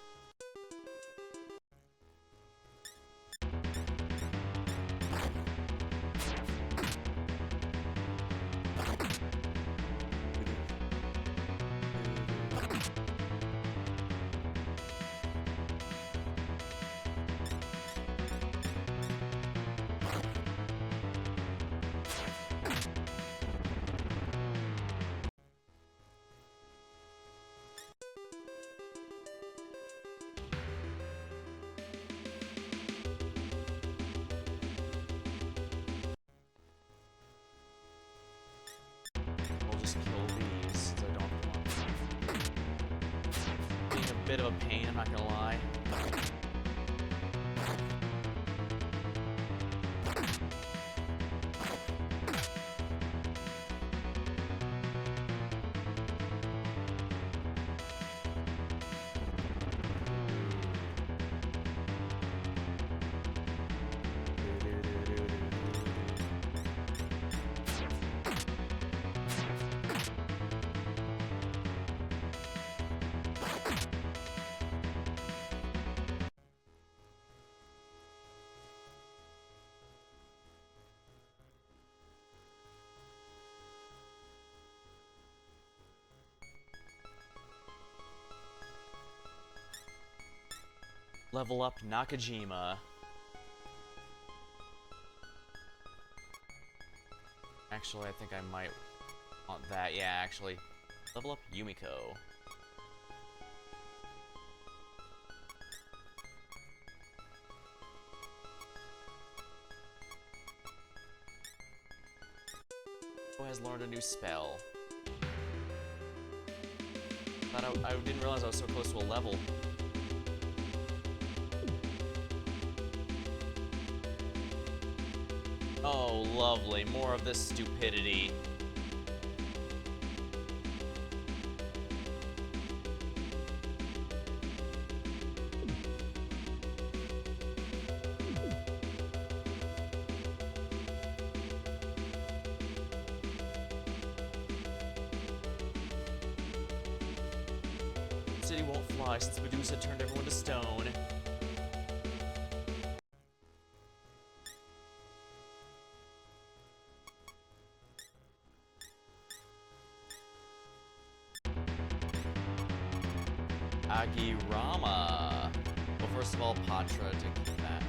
Kill these, since I don't want being a bit of a pain, I'm not gonna lie. Level up Nakajima. Actually, I think I might want that. Yeah, actually. Level up Yumiko. Who has learned a new spell? I didn't realize I was so close to a level. Oh, lovely. More of this stupidity. The city won't fly since Medusa turned everyone to stone. Agirama. Well, first of all, Patra to keep that.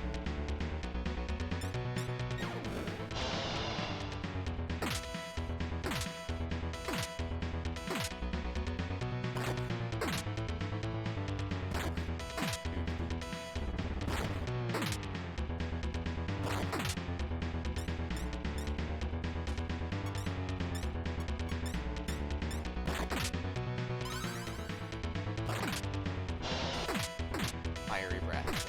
Fiery breath.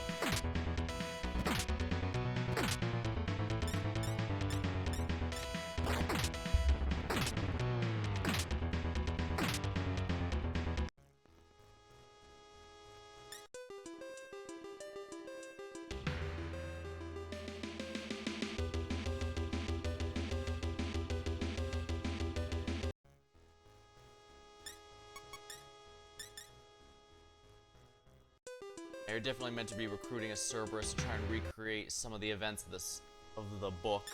They're definitely meant to be recruiting a Cerberus to try and recreate some of the events of the book.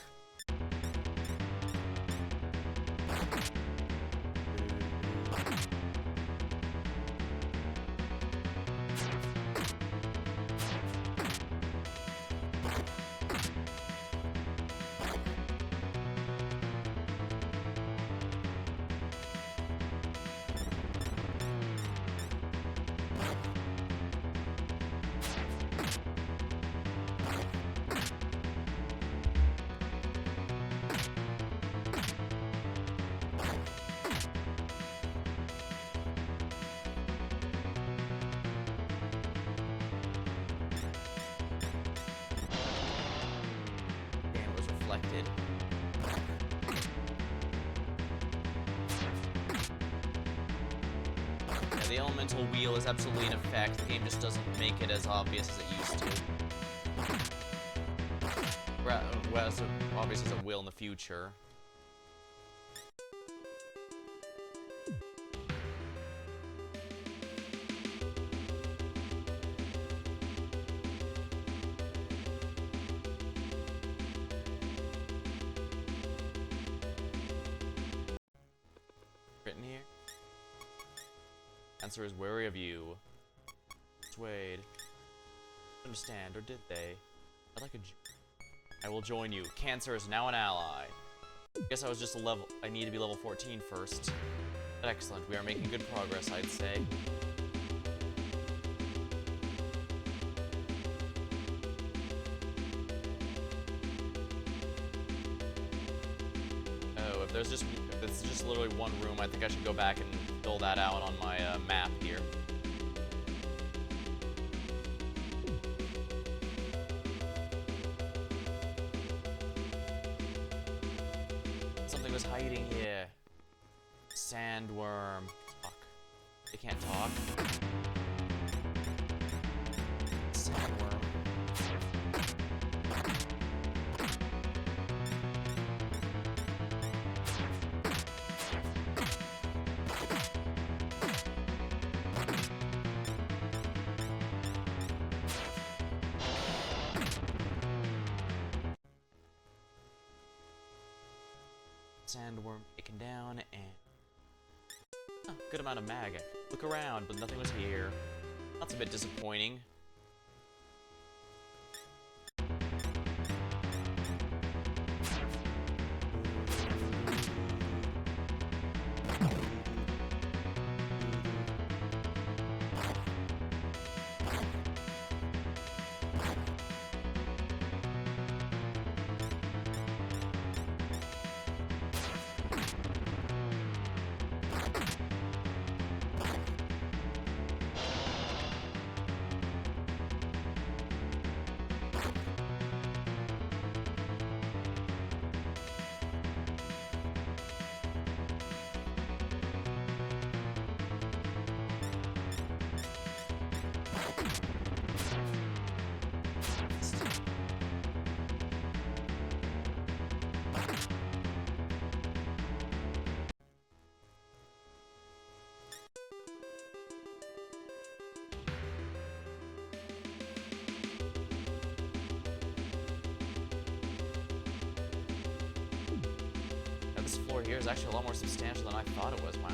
Reflected. Yeah, the elemental wheel is absolutely in effect. The game just doesn't make it as obvious as it used to. well, so obviously as a will in the future. Written here. Answer is wary of you. Persuade. Understand, or did they? I'd like I will join you. Cancer is now an ally. Guess I was just a level. I need to be level 14 first. But excellent. We are making good progress, I'd say. Oh, if it's just literally one room, I think I should go back and fill that out on my map here. Something was hiding here. Sandworm. Talk. They can't talk. Sandworm. Sandworm taken down, and good amount of mag. Look around, but nothing was here. That's a bit disappointing. This floor here is actually a lot more substantial than I thought it was. Wow.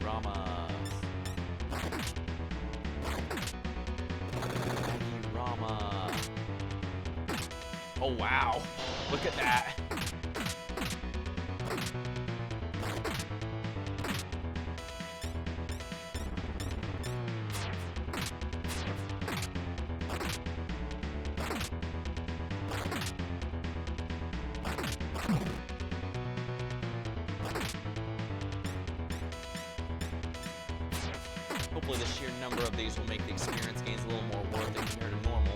Rama. Rama. Oh wow. Look at that. Hopefully the sheer number of these will make the experience gains a little more worth it compared to normal.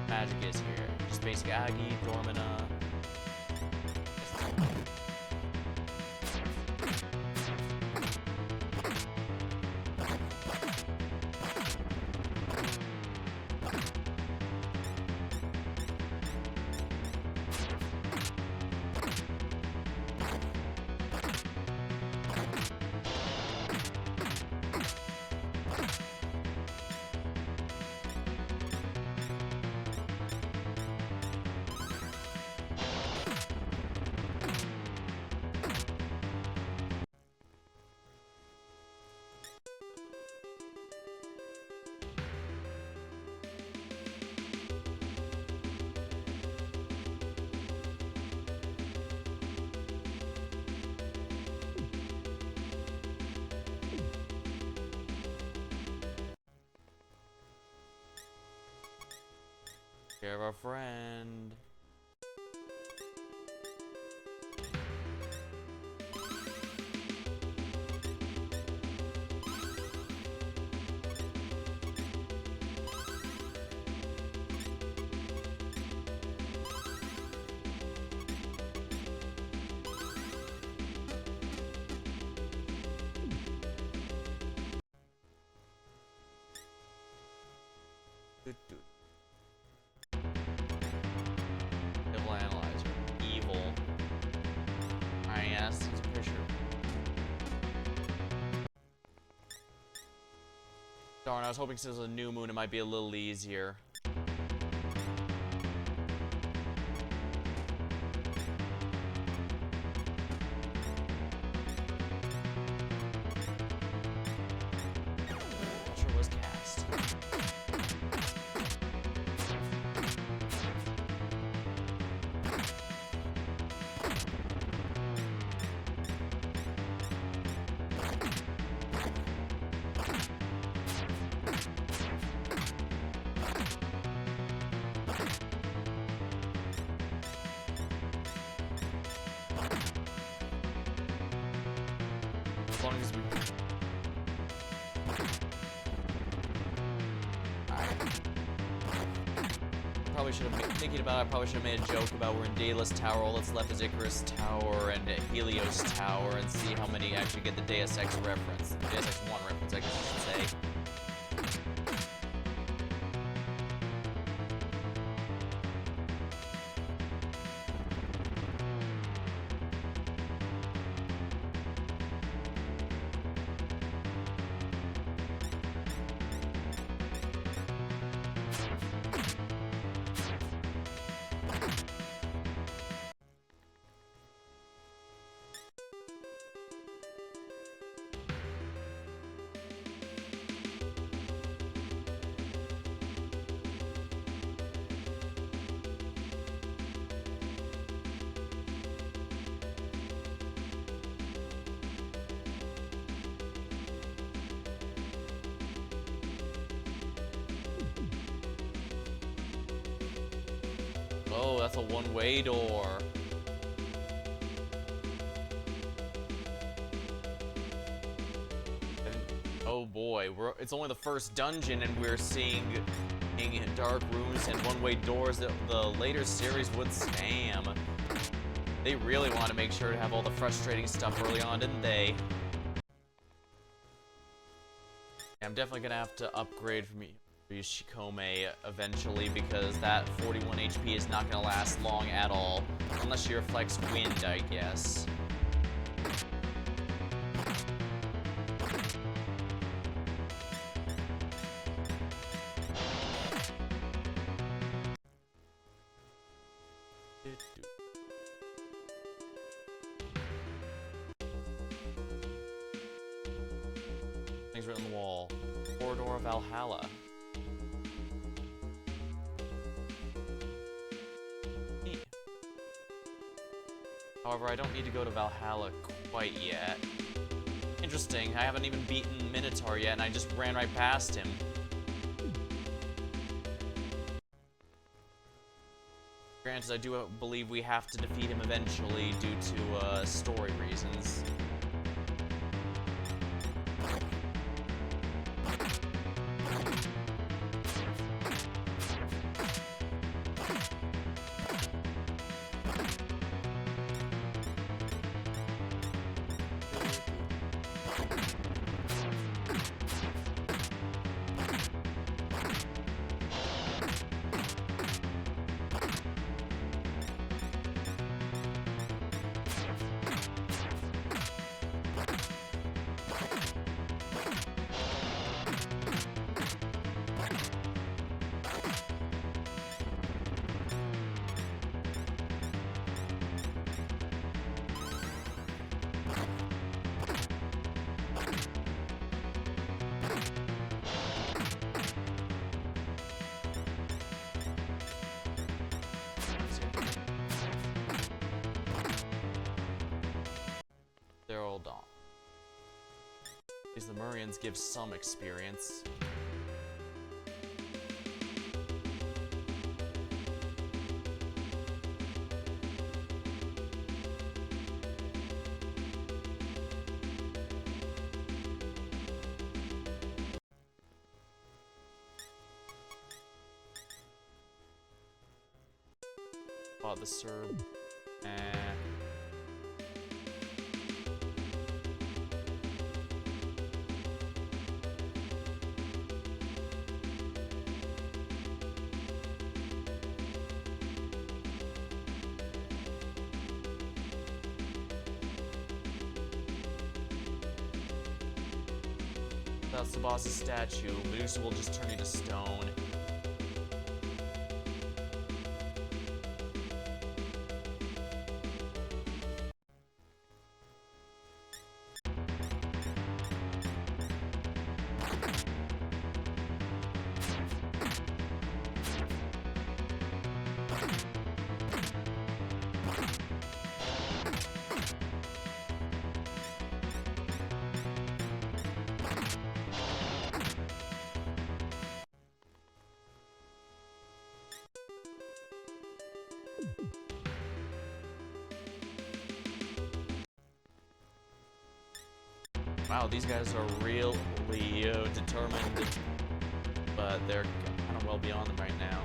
Magic is here. Just basic Aggie, Dormina. Care of our friend. Evil analyzer. Evil. Alright, yeah, that's a picture. Darn, I was hoping since it was a new moon it might be a little easier. Sure was cast. As long as we... Probably should have been thinking about it. I probably should have made a joke about we're in Daedalus Tower, all that's left is Icarus Tower and Helios Tower, and see how many actually get the Deus Ex reference. Deus Ex 1 reference, I guess I should say. Oh, that's a one-way door. And, oh boy, it's only the first dungeon and we're seeing dark rooms and one-way doors that the later series would spam. They really want to make sure to have all the frustrating stuff early on, didn't they? I'm definitely gonna have to upgrade from Shikome eventually, because that 41 HP is not gonna last long at all. Unless she reflects wind, I guess. Things written on the wall. Corridor of Valhalla. However, I don't need to go to Valhalla quite yet. Interesting, I haven't even beaten Minotaur yet, and I just ran right past him. Granted, I do believe we have to defeat him eventually due to, story reasons. They're all dawn. These Lemurians give some experience. Bought the Serb. That's the boss's statue. Medusa will just turn you to stone. Wow, these guys are really determined, but they're kind of well beyond them right now.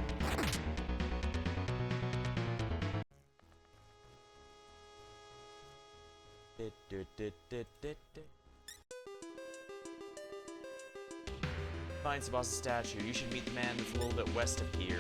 Find Tsubasa statue. You should meet the man that's a little bit west of here.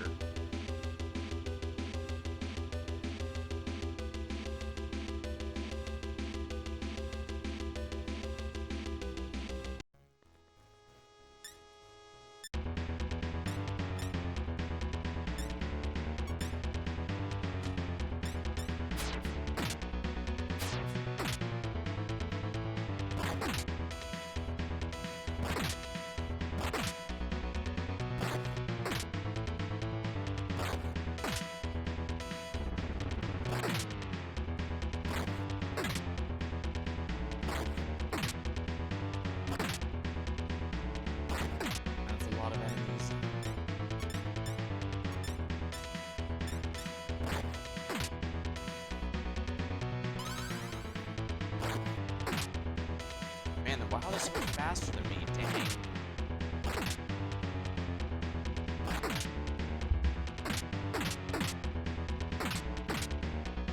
Man, wow, they're so much faster than me, dang.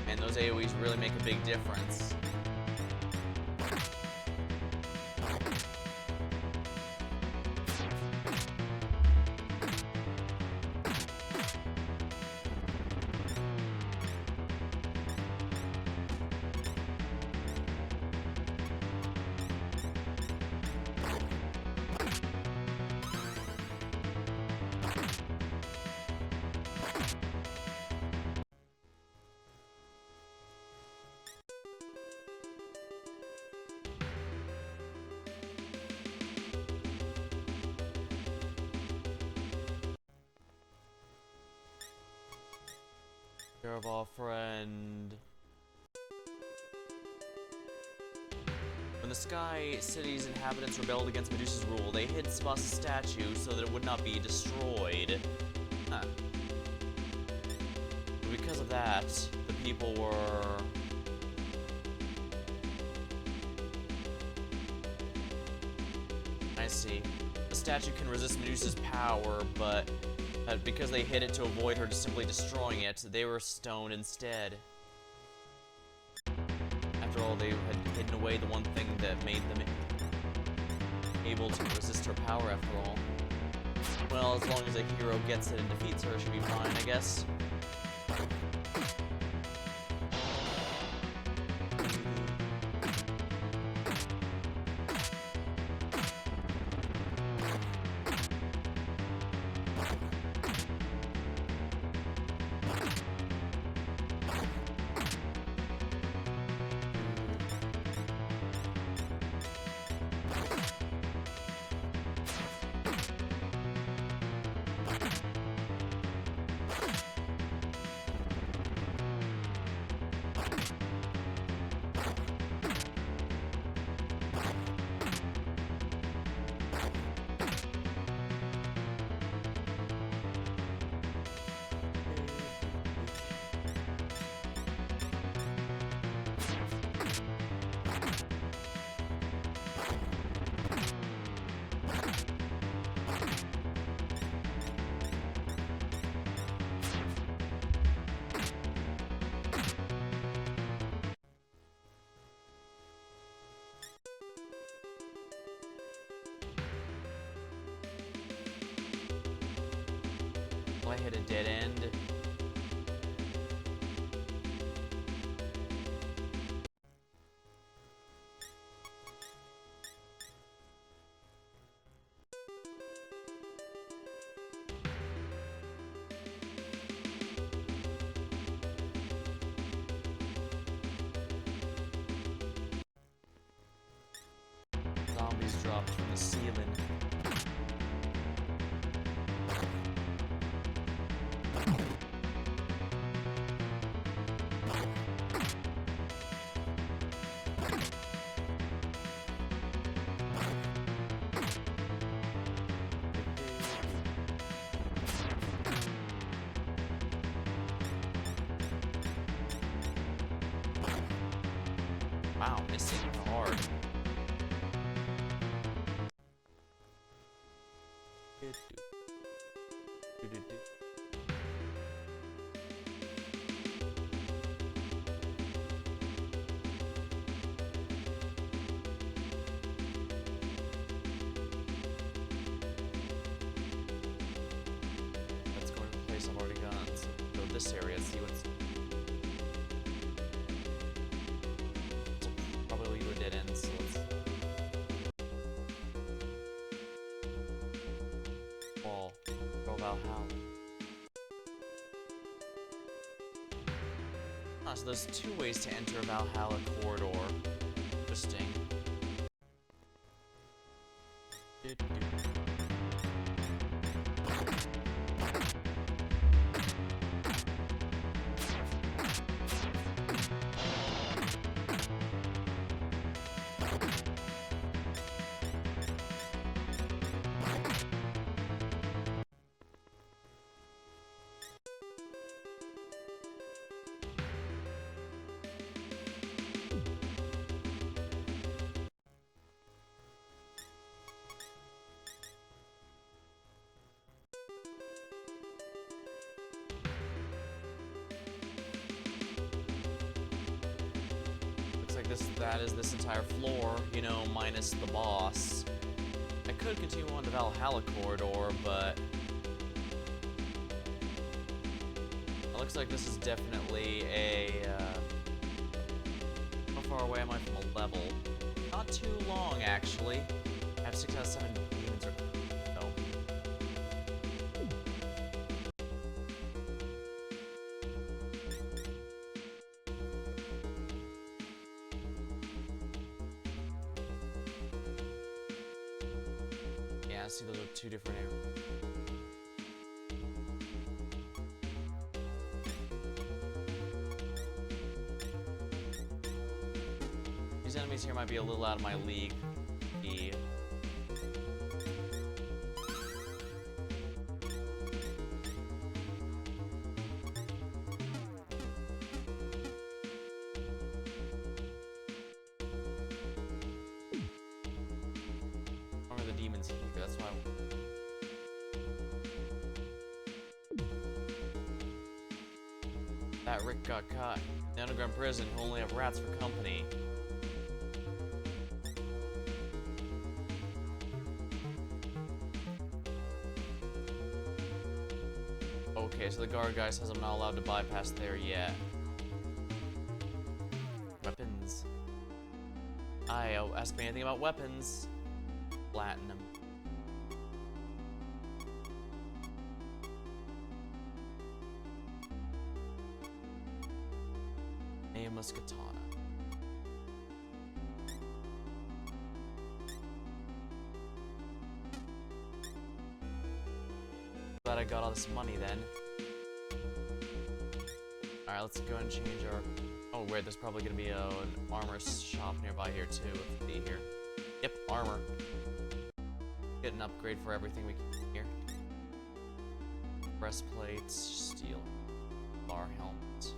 Man, those AoEs really make a big difference. Caraval friend. When the Sky City's inhabitants rebelled against Medusa's rule, they hid Tsubasa's statue so that it would not be destroyed. Huh. But because of that, the people were... I see. The statue can resist Medusa's power, but because they hid it to avoid her simply destroying it, they were stoned instead. After all, they had hidden away the one thing that made them able to resist her power after all. Well, as long as a hero gets it and defeats her, she'll be fine, I guess. I hit a dead end. Zombies dropped from the ceiling. Wow, missing hard. Let's go to a place I've already gone. So go to this area, see what's. Probably lead to a dead end, so let's. Wall. Go Valhalla. Ah, so there's two ways to enter Valhalla corridor. Interesting. Like that is this entire floor, you know, minus the boss. I could continue on to Valhalla corridor, but it looks like this is definitely a how far away am I from a level? Not too long, actually. I have 6 out of 7 demons or no. Yeah, see, those are two different areas. These enemies here might be a little out of my league. The demons here, that's why that Rick got caught in the underground prison who only have rats for company. Okay, so the guard guy says I'm not allowed to bypass there yet. Weapons. Ask me anything about weapons. Platinum. Nameless katana. Glad I got all this money then. Alright, let's go and change our. Oh, wait, there's probably gonna be an armor shop nearby here too. Let's be here. Yep, armor. Get an upgrade for everything we can here. Breastplates, steel, bar helmet.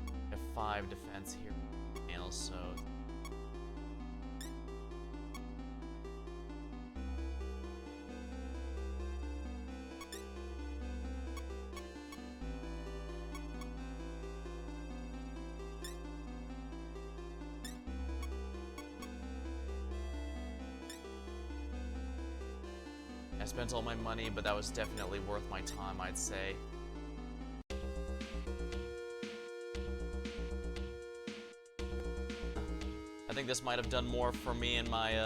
We have 5 defense here, nails, so. I spent all my money, but that was definitely worth my time, I'd say. I think this might have done more for me and my,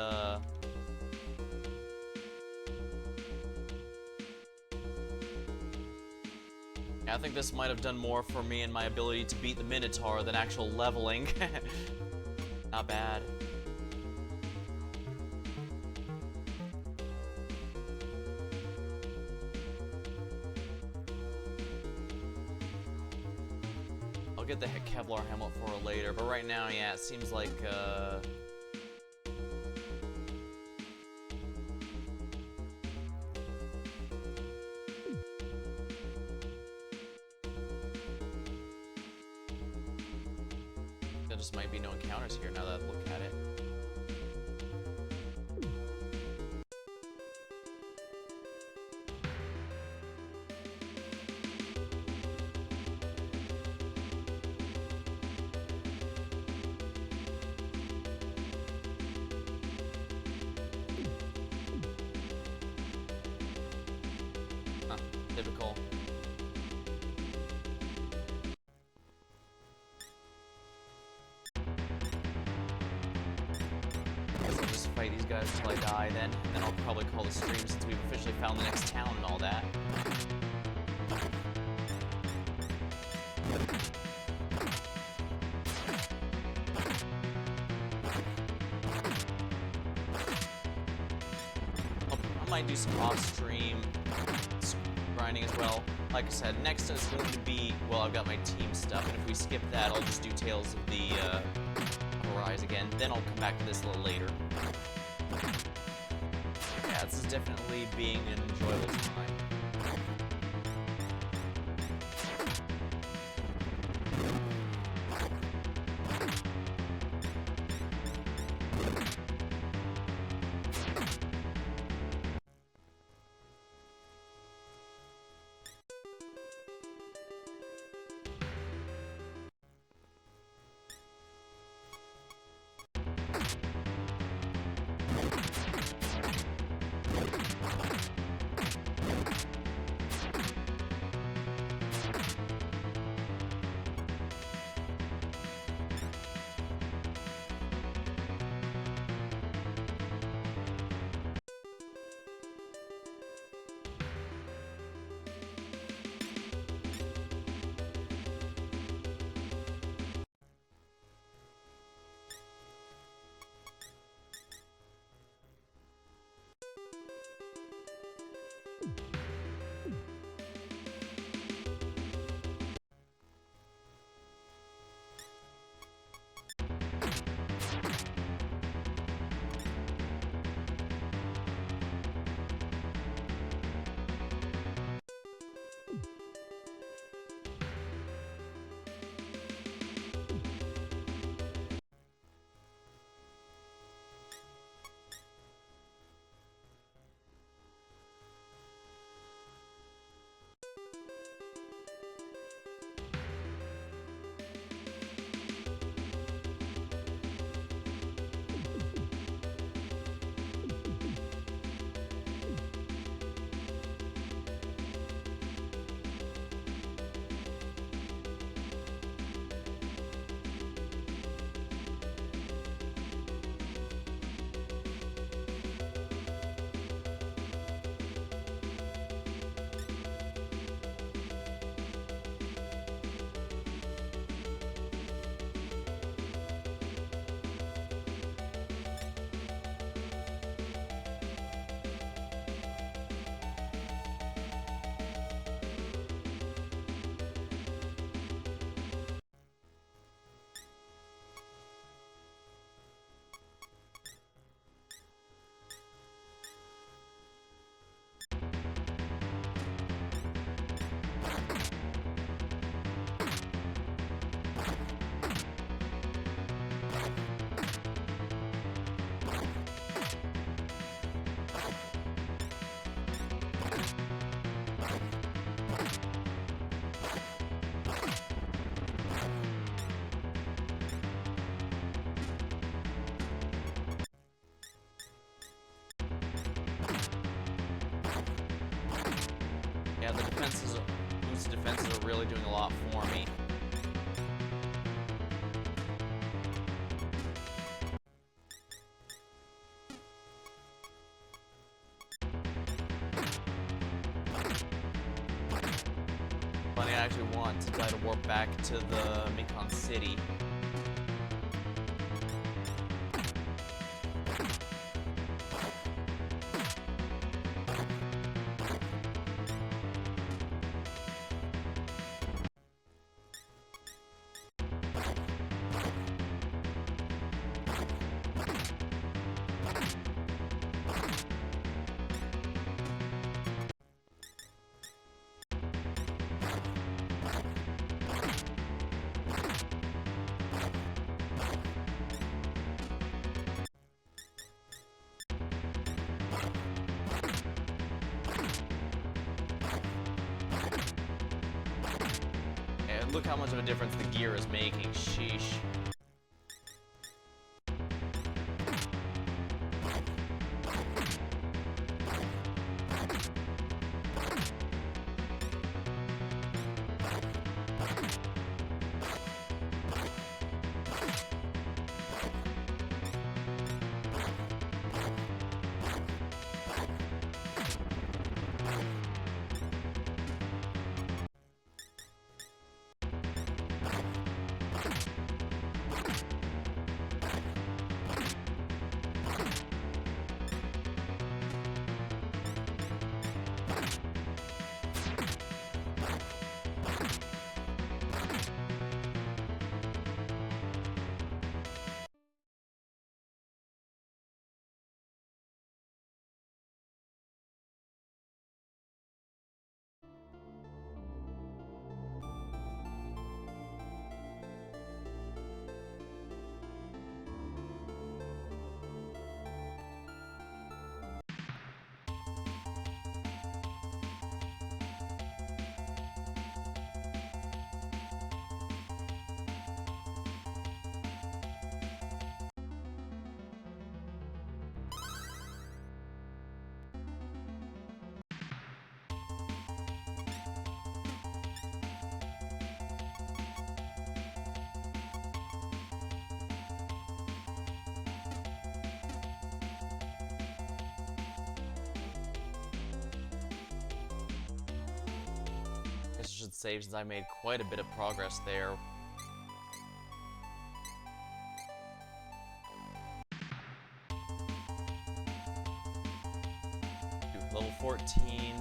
I think this might have done more for me and my ability to beat the Minotaur than actual leveling. Not bad. I'll get the Kevlar helmet for her later, but right now, yeah, it seems like, there just might be no encounters here now that I look at it. Huh, typical. I'll just fight these guys until I die then I'll probably call the stream since we've officially found the next town and all that. I might do some off-stream grinding as well. Like I said, next is going to be, well, I've got my team stuff, and if we skip that, I'll just do Tales of the Arise again. Then I'll come back to this a little later. Yeah, this is definitely being an enjoyable time. those defenses are really doing a lot for me. But I actually want to try to warp back to the Mekon City. And look how much of a difference the gear is making, sheesh. I should save since I made quite a bit of progress there. Level 14,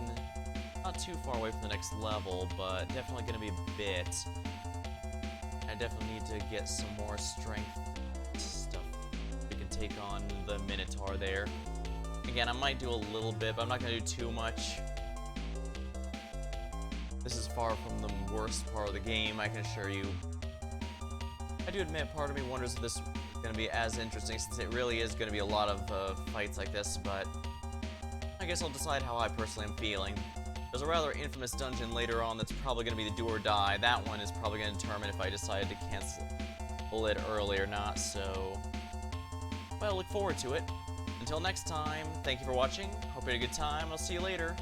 not too far away from the next level, but definitely going to be a bit. I definitely need to get some more strength stuff. We can take on the Minotaur there. Again, I might do a little bit, but I'm not going to do too much. This is far from the worst part of the game, I can assure you. I do admit, part of me wonders if this is going to be as interesting, since it really is going to be a lot of fights like this, but I guess I'll decide how I personally am feeling. There's a rather infamous dungeon later on that's probably going to be the do or die. That one is probably going to determine if I decide to cancel it early or not, so... well, look forward to it. Until next time, thank you for watching, hope you had a good time, I'll see you later.